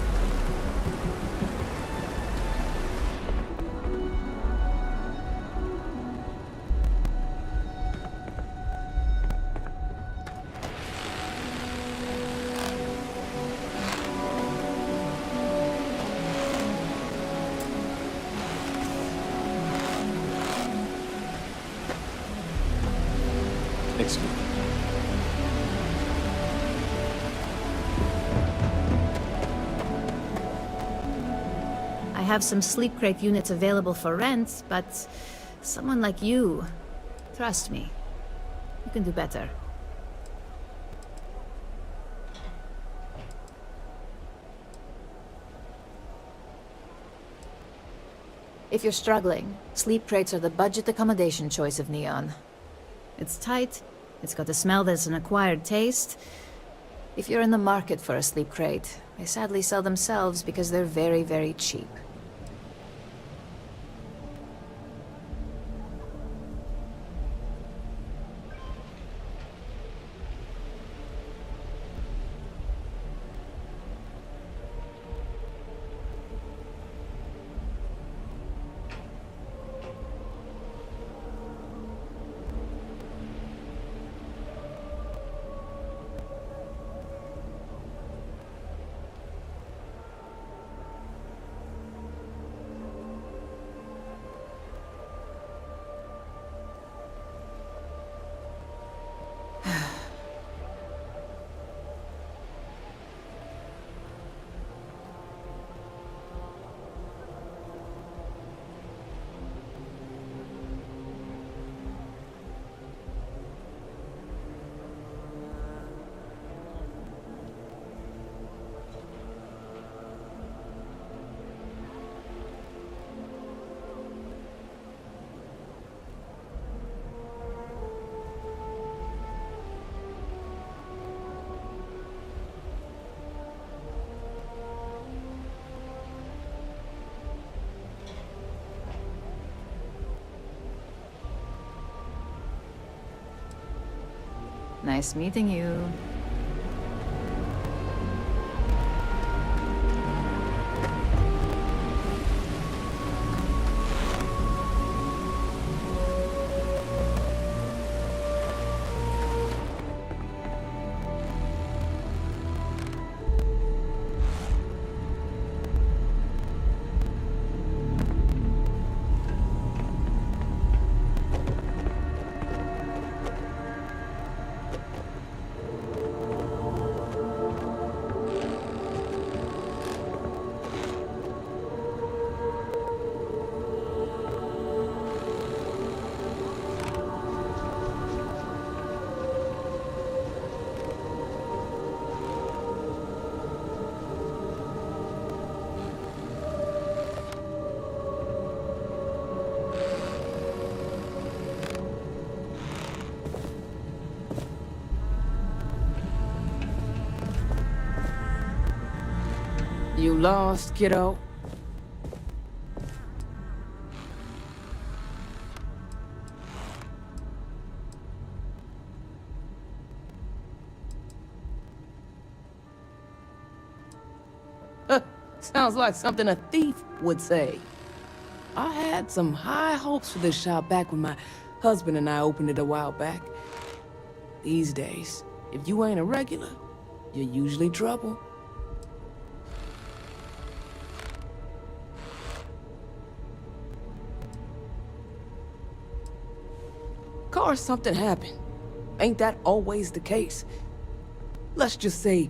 Excuse me. I have some sleep crate units available for rent, but someone like you, trust me, you can do better. If you're struggling, sleep crates are the budget accommodation choice of Neon. It's tight, it's got a smell that's an acquired taste. If you're in the market for a sleep crate, they sadly sell themselves because they're very, very cheap. Nice meeting you. You lost, kiddo? Sounds like something a thief would say. I had some high hopes for this shop back when my husband and I opened it a while back. These days, if you ain't a regular, you're usually trouble. Of course, something happened. Ain't that always the case? Let's just say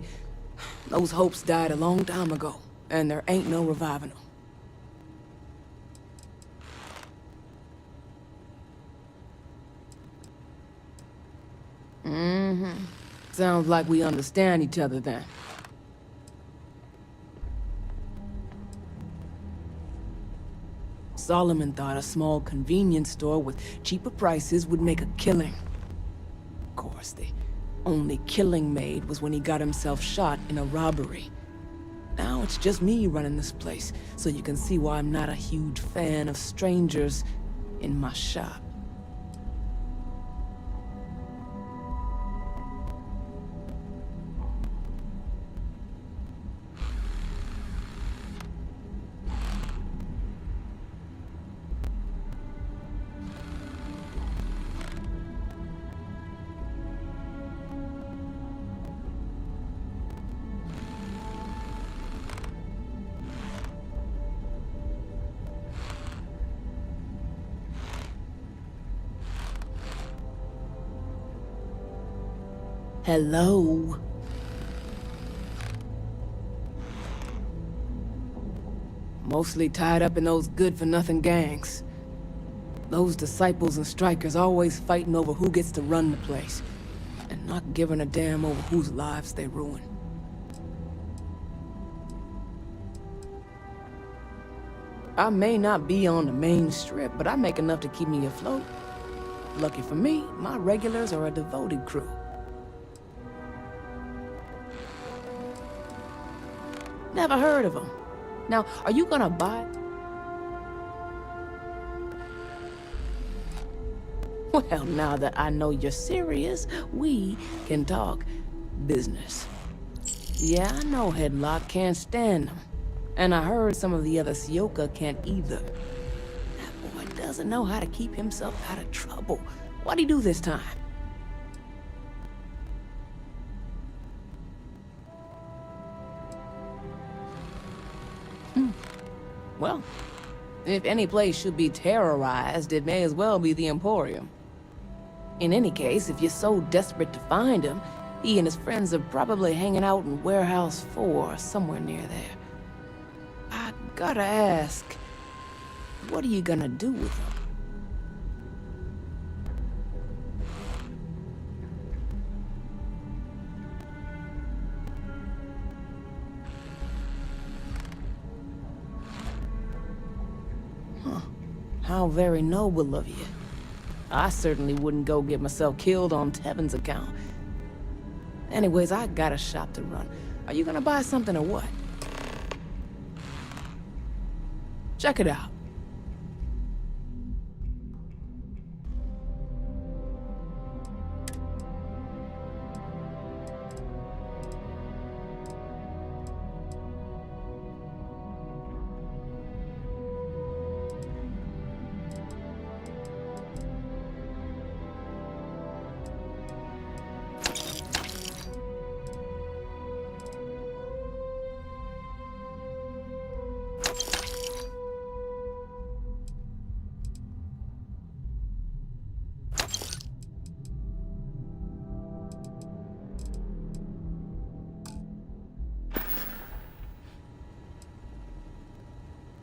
those hopes died a long time ago, and there ain't no reviving them. Mm-hmm. Sounds like we understand each other then. Solomon thought a small convenience store with cheaper prices would make a killing. Of course, the only killing made was when he got himself shot in a robbery. Now it's just me running this place, so you can see why I'm not a huge fan of strangers in my shop. Hello? Mostly tied up in those good-for-nothing gangs. Those disciples and strikers always fighting over who gets to run the place, and not giving a damn over whose lives they ruin. I may not be on the main strip, but I make enough to keep me afloat. Lucky for me, my regulars are a devoted crew. Never heard of them. Now, are you gonna buy? Well, now that I know you're serious, we can talk business. Yeah, I know Headlock can't stand them. And I heard some of the other Sioka can't either. That boy doesn't know how to keep himself out of trouble. What'd he do this time? Well, if any place should be terrorized, it may as well be the Emporium. In any case, if you're so desperate to find him, he and his friends are probably hanging out in Warehouse 4, somewhere near there. I gotta ask, what are you gonna do with him? How very noble of you. I certainly wouldn't go get myself killed on Tevin's account. Anyways, I got a shop to run. Are you gonna buy something or what? Check it out.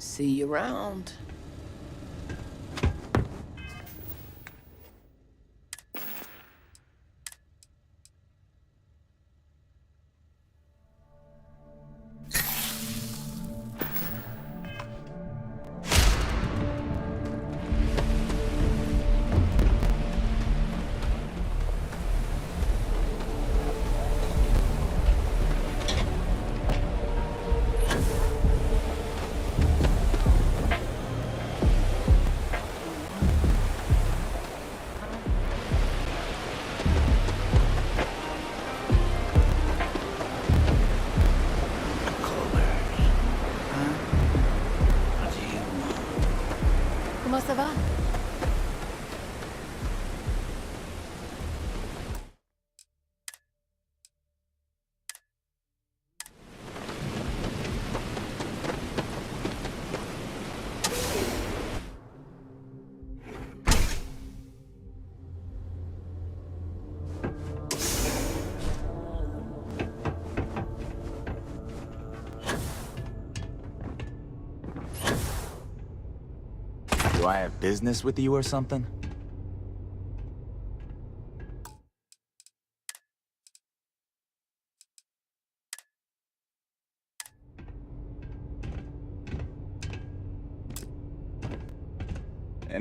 See you around. Comment ça va? Do I have business with you or something?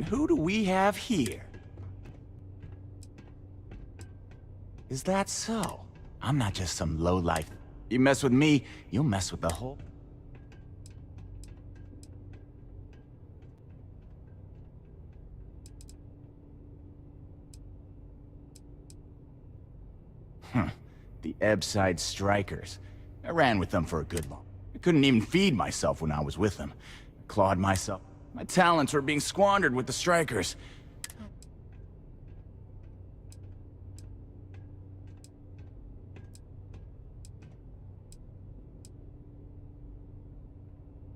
who do we have here? Is that so? I'm not just some lowlife. You mess with me, you'll mess with the whole... The Ebbside Strikers. I ran with them for a good long. I couldn't even feed myself when I was with them. I clawed myself. My talents were being squandered with the Strikers.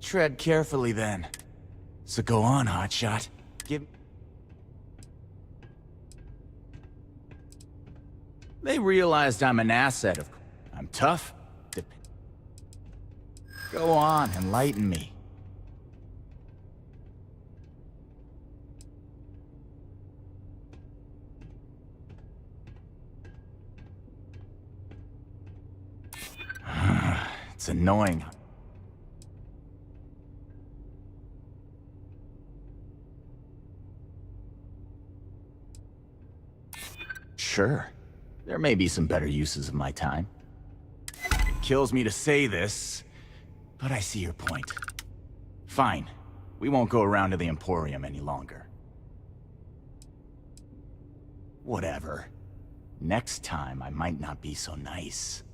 Tread carefully, then. So go on, hotshot. Give... They realized I'm an asset, of course. I'm tough. Go on, enlighten me. It's annoying. Sure. There may be some better uses of my time. It kills me to say this, but I see your point. Fine. We won't go around to the Emporium any longer. Whatever. Next time, I might not be so nice.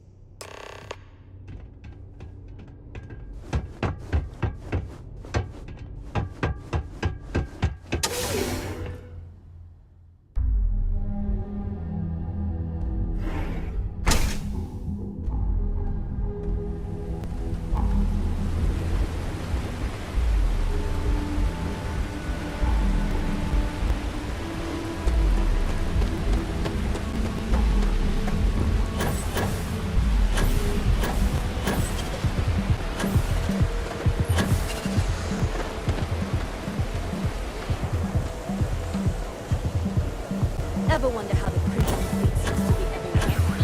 Ever wonder how the Christian fleet seems to be everywhere?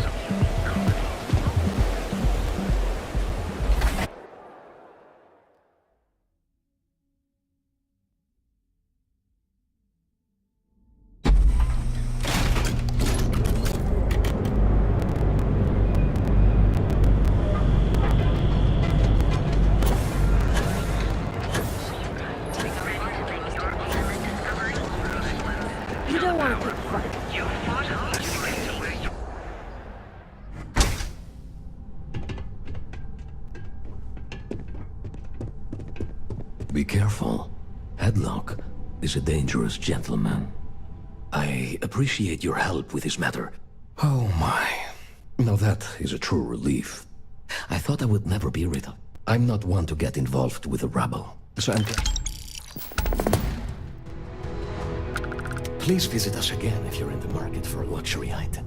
You don't want to pick fight. Be careful. Headlock is a dangerous gentleman. I appreciate your help with this matter. Oh my. Now that is a true relief. I thought I would never be rid of. I'm not one to get involved with the rabble, so I'm glad. Please visit us again if you're in the market for a luxury item.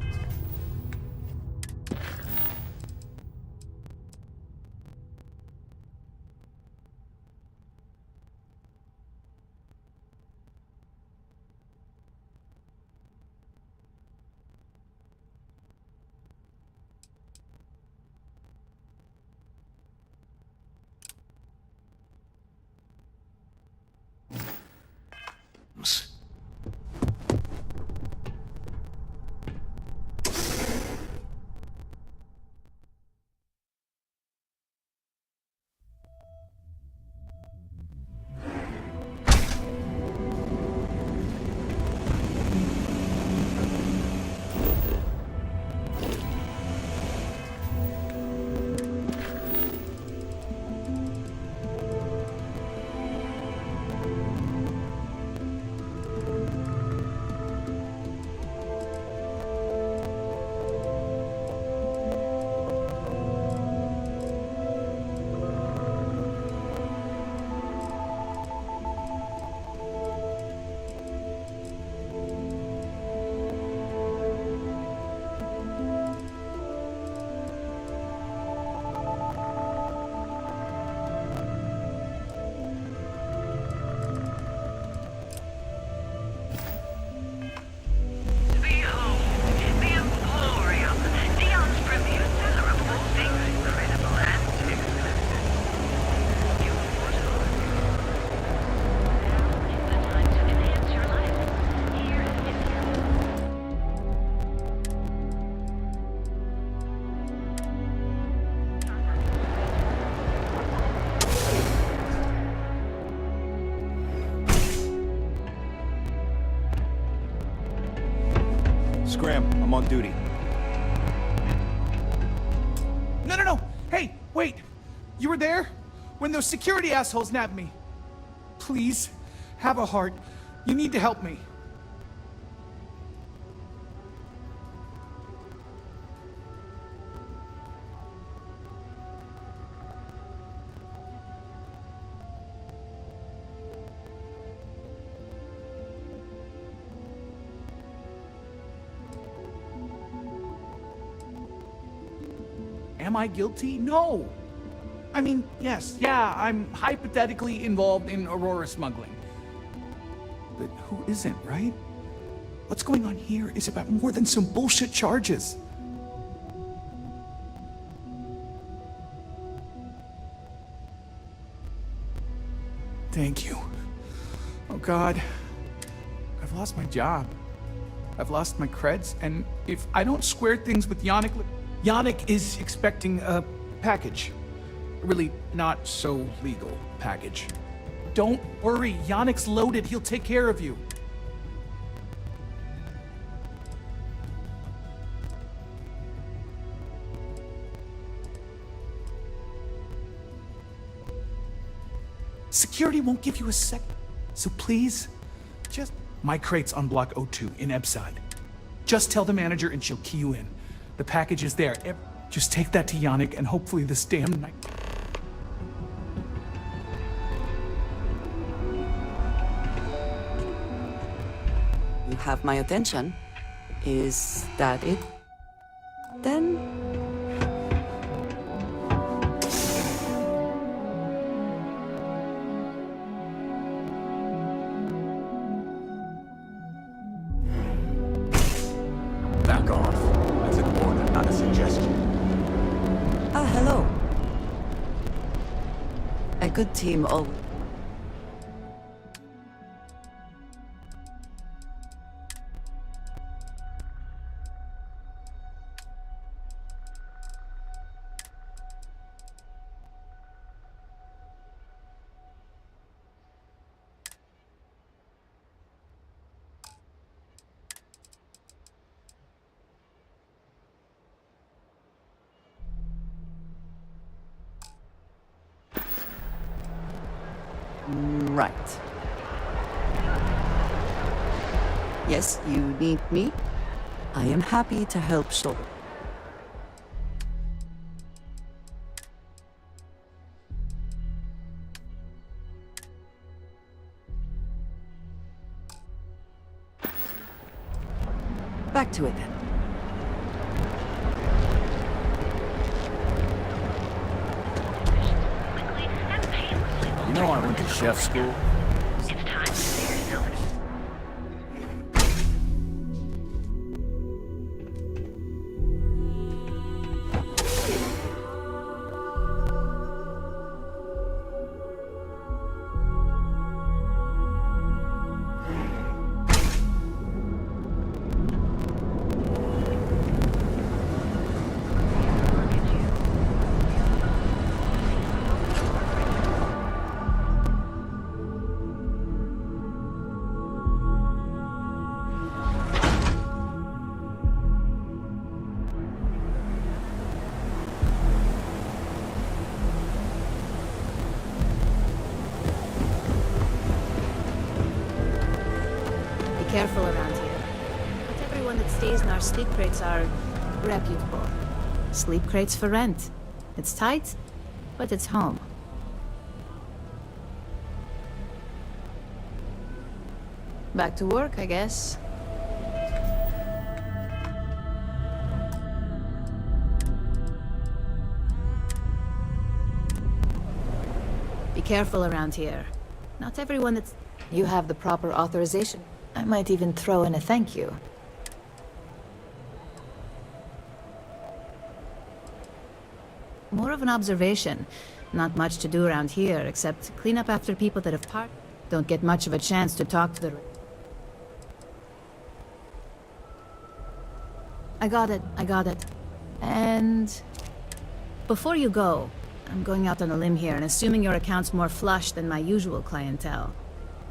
Scram, I'm on duty. No. Hey, wait. You were there? When those security assholes nabbed me. Please, have a heart. You need to help me. Am I guilty? No. I mean, yes, yeah, I'm hypothetically involved in Aurora smuggling. But who isn't, right? What's going on here is about more than some bullshit charges. Thank you. Oh God, I've lost my job. I've lost my creds, and if I don't square things with Yannick... Yannick is expecting a package. A really not so legal package. Don't worry, Yannick's loaded. He'll take care of you. Security won't give you a sec, so please, just... My crate's on Block O2 in Ebside. Just tell the manager and she'll key you in. The package is there. Just take that to Yannick and hopefully this damn night... You have my attention. Is that it? Then... Back off. That's an order, not a suggestion. Ah, hello. A good team always... Right. Yes, you need me. I am happy to help solve. Back to it then. You know I went to chef school? Careful around here. Not everyone that stays in our sleep crates are reputable. Sleep crates for rent. It's tight, but it's home. Back to work, I guess. Be careful around here. Not everyone that's... You have the proper authorization. I might even throw in a thank you. More of an observation. Not much to do around here, except clean up after people that have parked. Don't get much of a chance to talk to the... I got it. And... Before you go, I'm going out on a limb here and assuming your account's more flush than my usual clientele.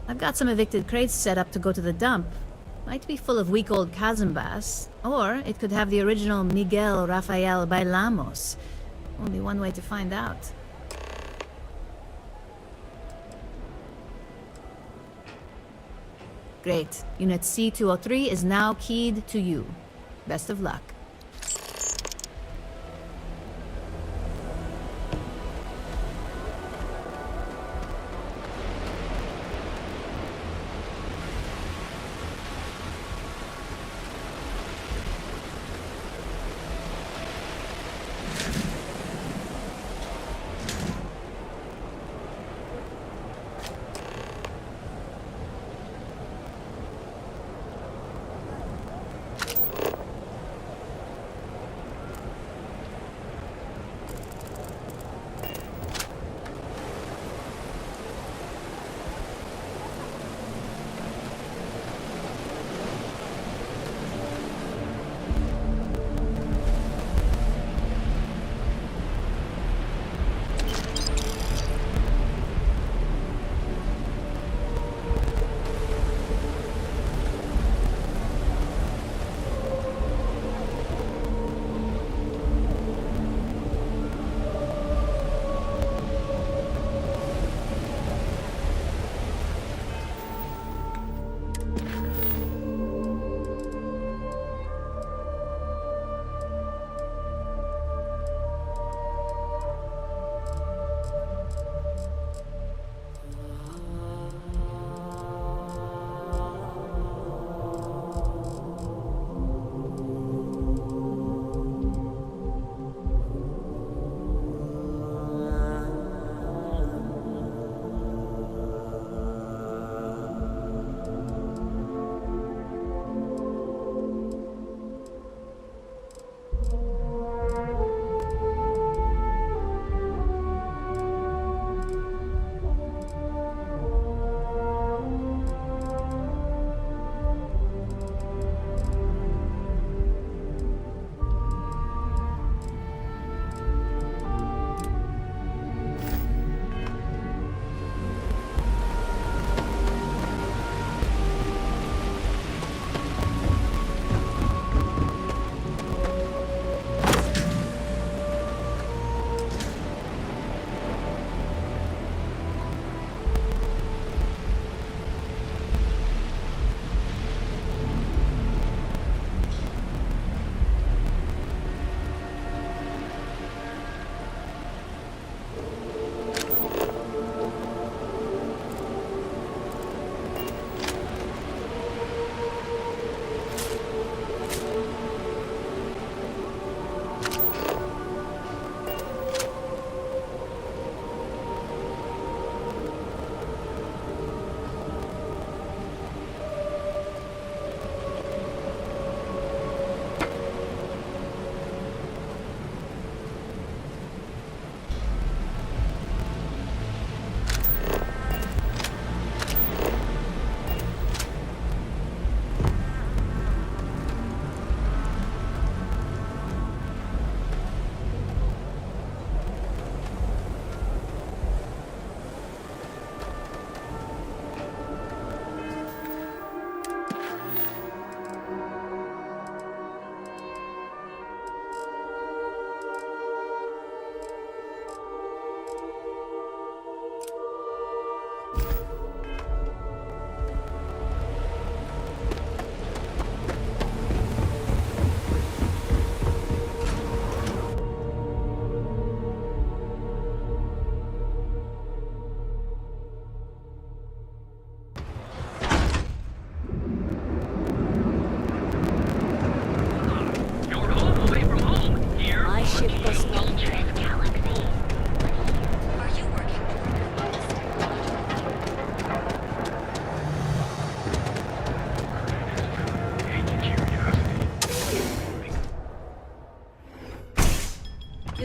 I've got some evicted crates set up to go to the dump. Might be full of weak old Kazambas, or it could have the original Miguel Rafael Bailamos. Only one way to find out. Great. Unit C-203 is now keyed to you. Best of luck.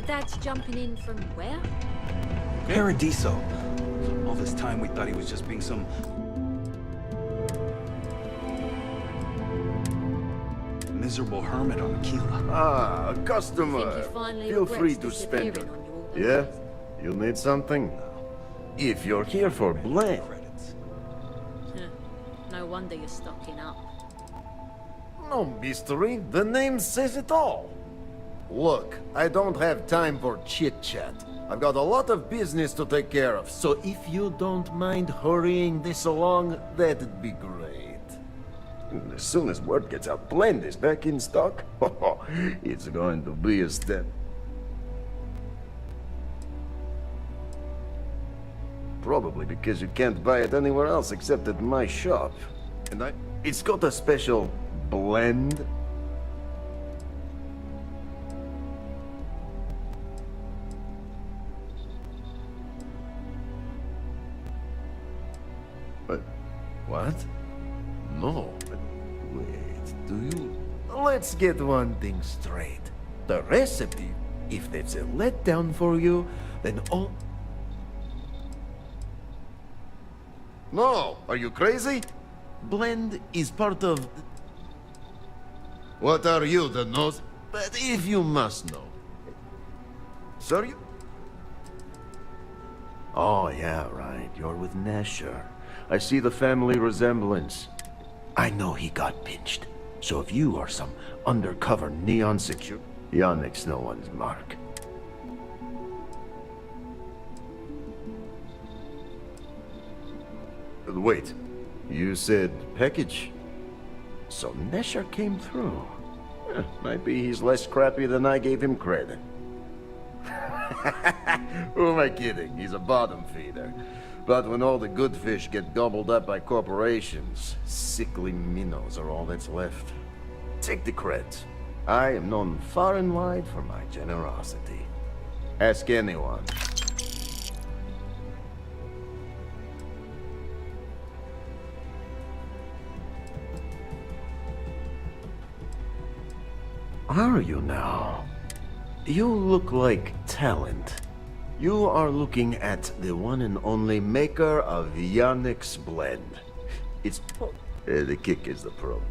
That's jumping in from where? Paradiso. All this time we thought he was just being some... miserable hermit on Aquila. Ah, a customer. Feel free to spend it. Yeah? You need something? If you're here for blame. No wonder you're stocking up. No mystery. The name says it all. Look, I don't have time for chit-chat. I've got a lot of business to take care of, so if you don't mind hurrying this along, that'd be great. As soon as word gets out, Blend is back in stock. It's going to be a step. Probably because you can't buy it anywhere else except at my shop. And it's got a special blend. But what? No. Wait, do you? Let's get one thing straight. The recipe, if that's a letdown for you, then all. No, are you crazy? Blend is part of... What are you, the nose? But if you must know. Sir, you... Oh, yeah, right. You're with Nesher. I see the family resemblance. I know he got pinched. So if you are some undercover Neon secure... Yannick's no one's mark. Wait, you said package? So Nesher came through. Might be he's less crappy than I gave him credit. Who am I kidding? He's a bottom feeder. But when all the good fish get gobbled up by corporations, sickly minnows are all that's left. Take the credit. I am known far and wide for my generosity. Ask anyone. Are you now? You look like talent. You are looking at the one and only maker of Yannick's blend. It's... the kick is the problem.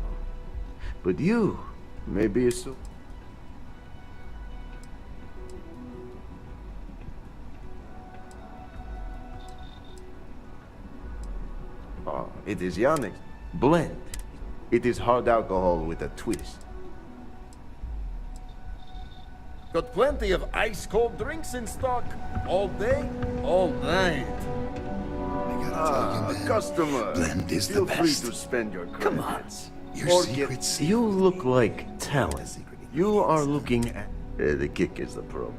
But you may be a... Oh, it is Yannick's blend. It is hard alcohol with a twist. Got plenty of ice-cold drinks in stock. All day, all night. Customer. Blend is Feel the free best. to spend your credits. Come on. Your Or secret's... You look like talent. You are looking at... the kick is the problem.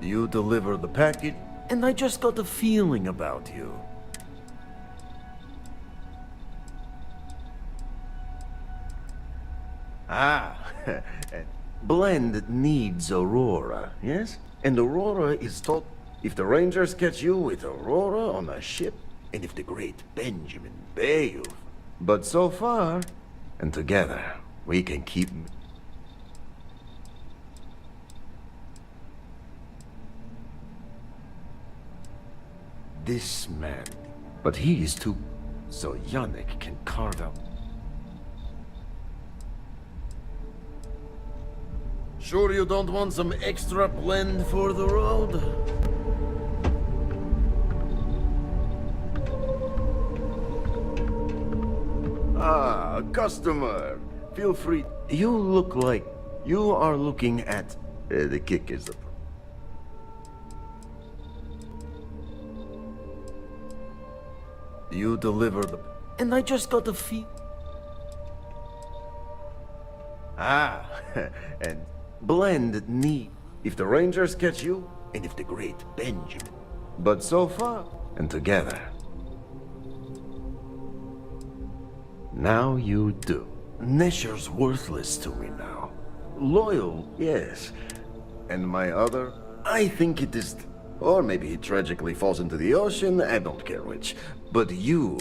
You deliver the package, and I just got a feeling about you. Blend needs Aurora, yes? And Aurora is told if the Rangers catch you with Aurora on a ship, and if the great Benjamin Bayou. But so far, and together, we can keep... This man, but he is too... So Yannick can carve out... Sure you don't want some extra blend for the road? Ah, customer. Feel free. You look like... You are looking at... the kick is the... You deliver the... And I just got a fee... and... Blend need... If the Rangers catch you, and if the great Benjamin. But so far, and together. Now you do. Nesher's worthless to me now. Loyal, yes. And my other? I think it is... Or maybe he tragically falls into the ocean, I don't care which. But you...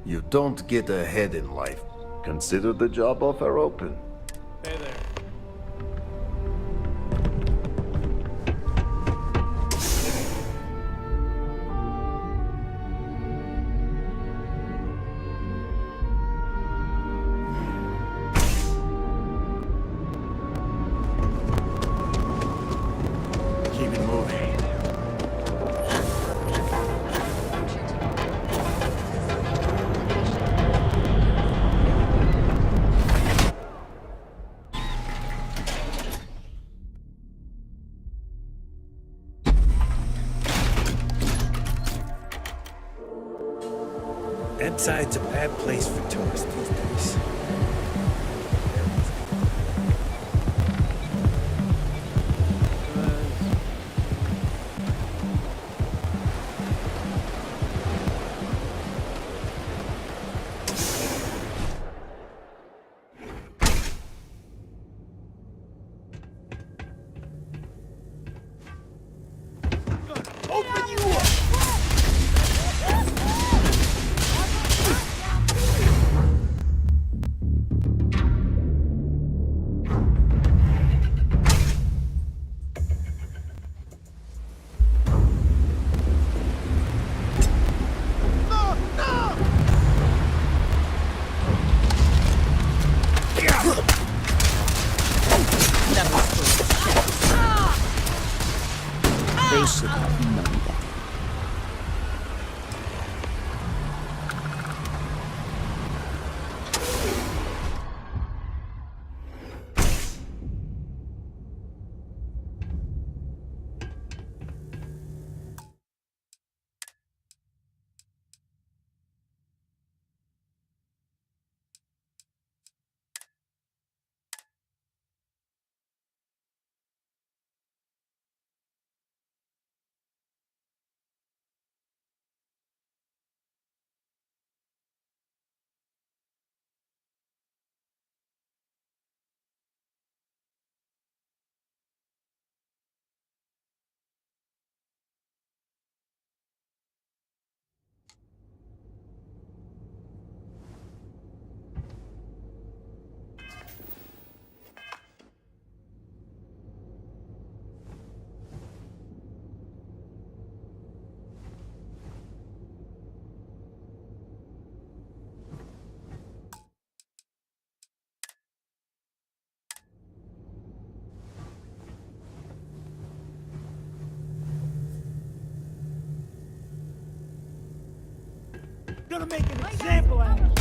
You don't get ahead in life. Consider the job offer open. Hey there. keep it moving. Epside's a bad place for tourists these days. Open you up! They should have known better. Gonna make an example out of you.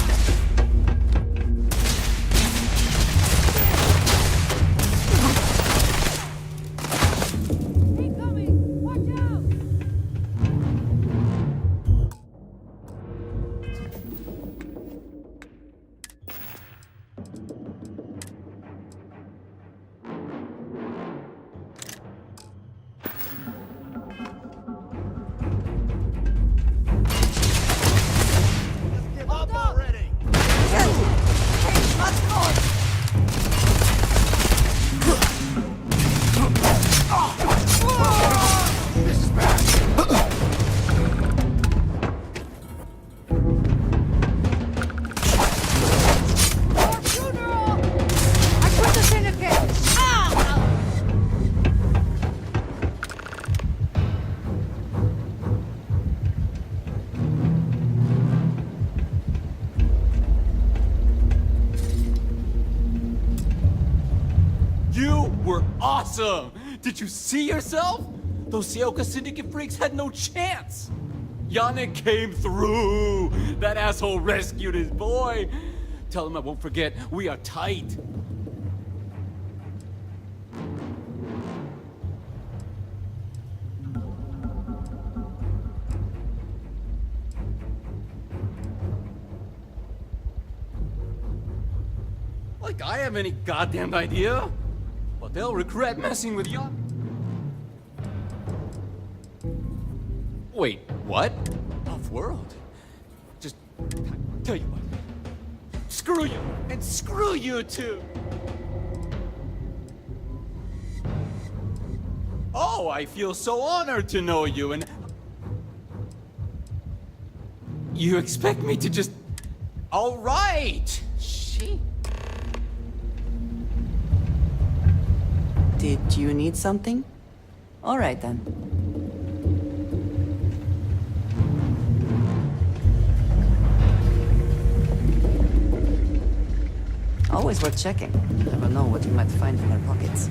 You were awesome! Did you see yourself? Those Seoka Syndicate freaks had no chance! Yannick came through! That asshole rescued his boy! Tell him I won't forget, we are tight! Like I have any goddamn idea? But they'll regret messing with Yannick. Wait, what? Off-world? Just, tell you what. Screw you! And screw you too! Oh, I feel so honored to know you and... You expect me to just... All right! Shit. Did you need something? All right then. Always worth checking. Never know what you might find in their pockets.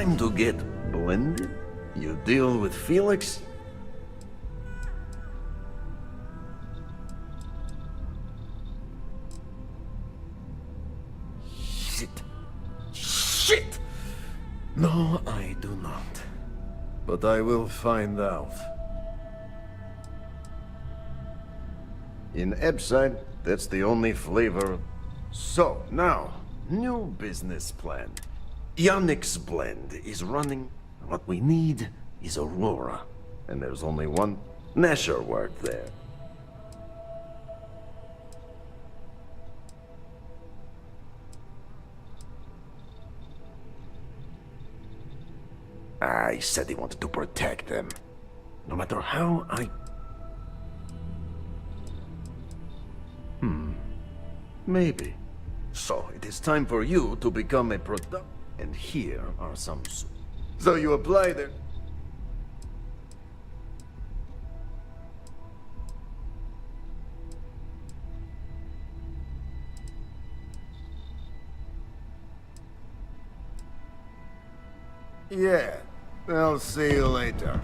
time to get blended? You deal with Felix? Shit! No, I do not. But I will find out. In Epside, that's the only flavor. So, now, new business plan. Yannick's blend is running. What we need is Aurora. And there's only one Nasher worked there. I said he wanted to protect them. No matter how I... Maybe. So, it is time for you to become a product. And here are some... So you apply there. Yeah, I'll see you later.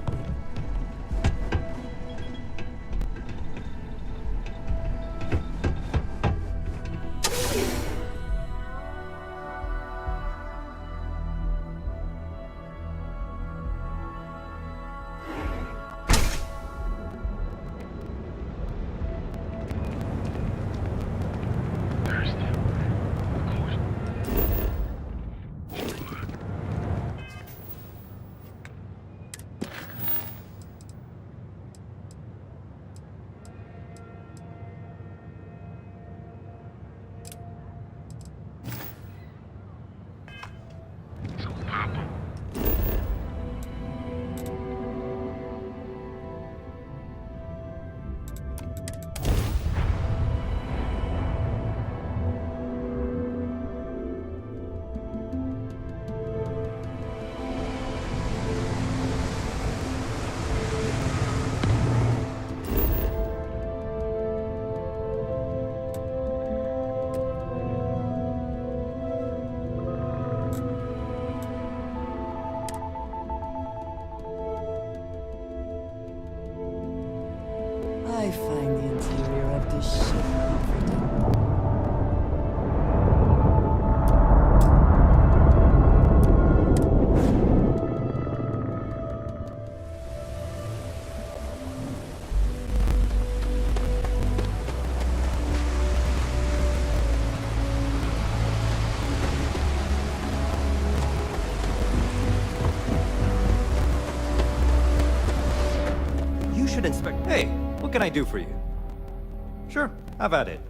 I find the interior of this ship comforting. You should inspect... Hey, what can I do for you? Sure, have at it.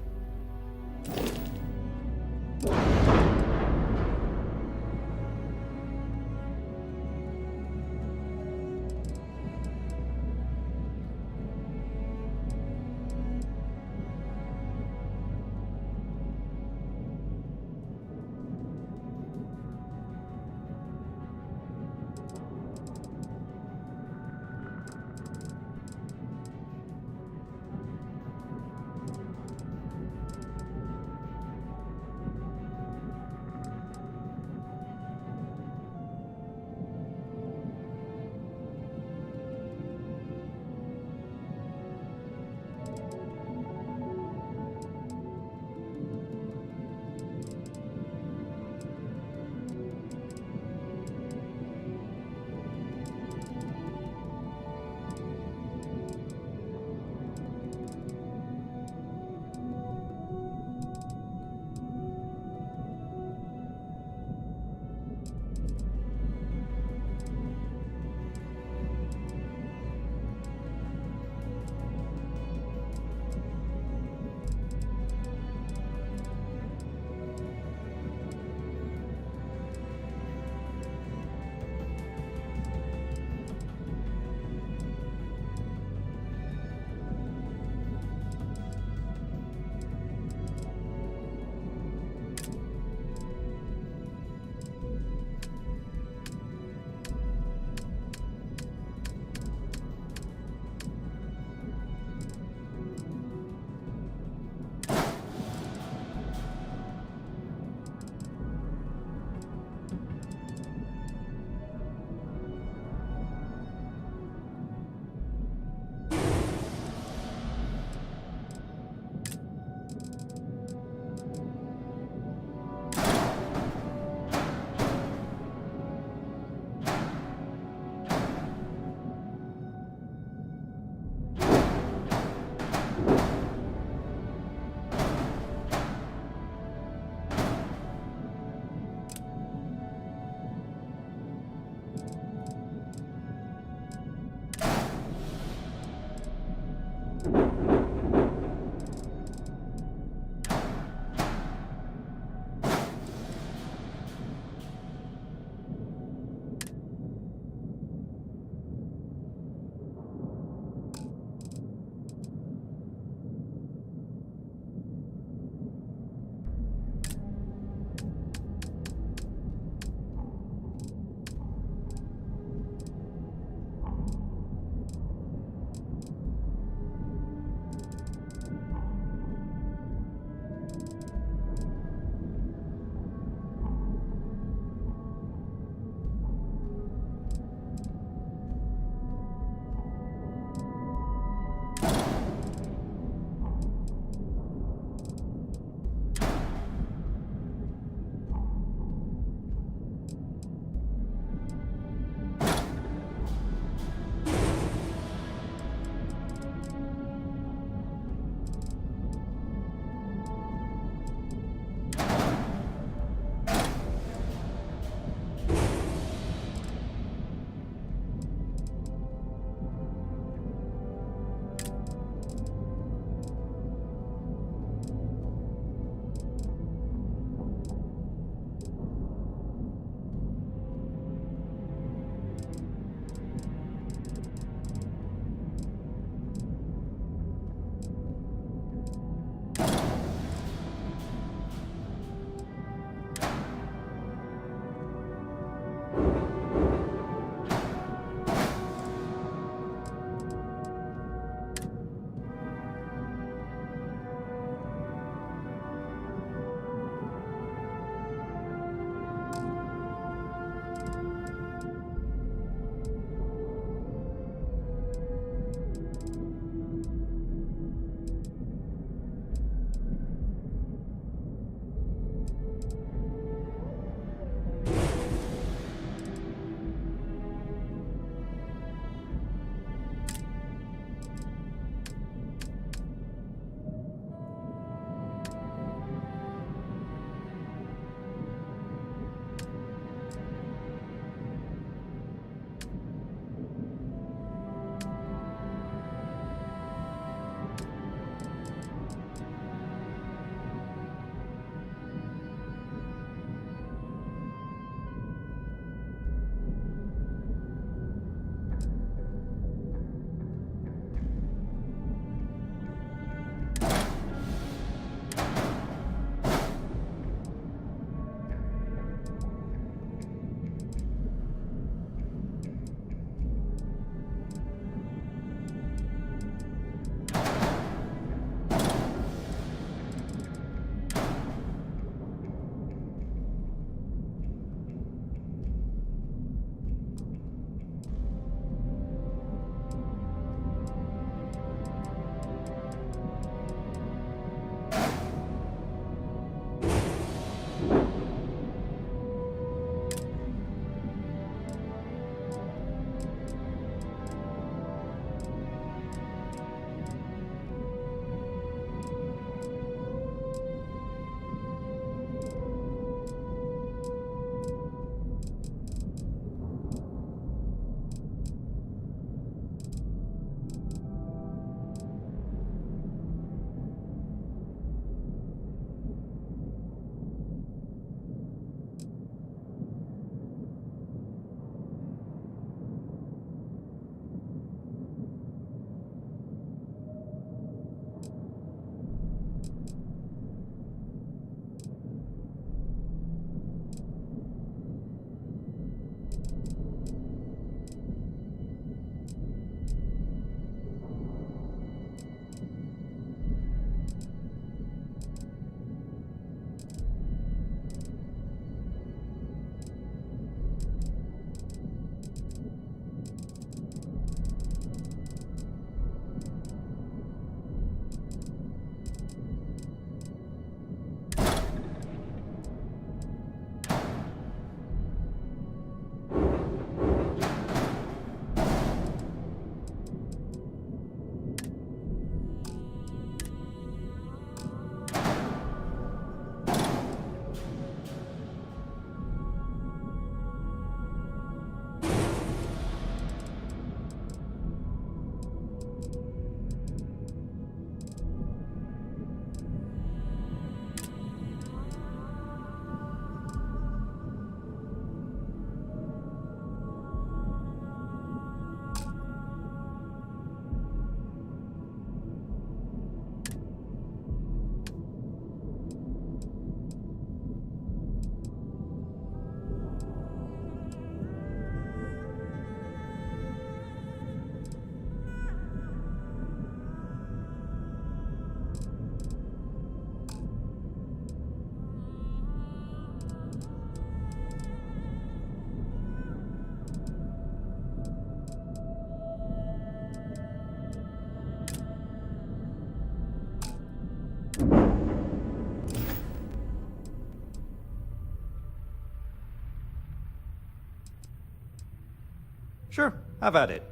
Sure, have at it.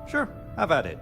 Sure, have at it.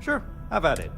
Sure, have at it.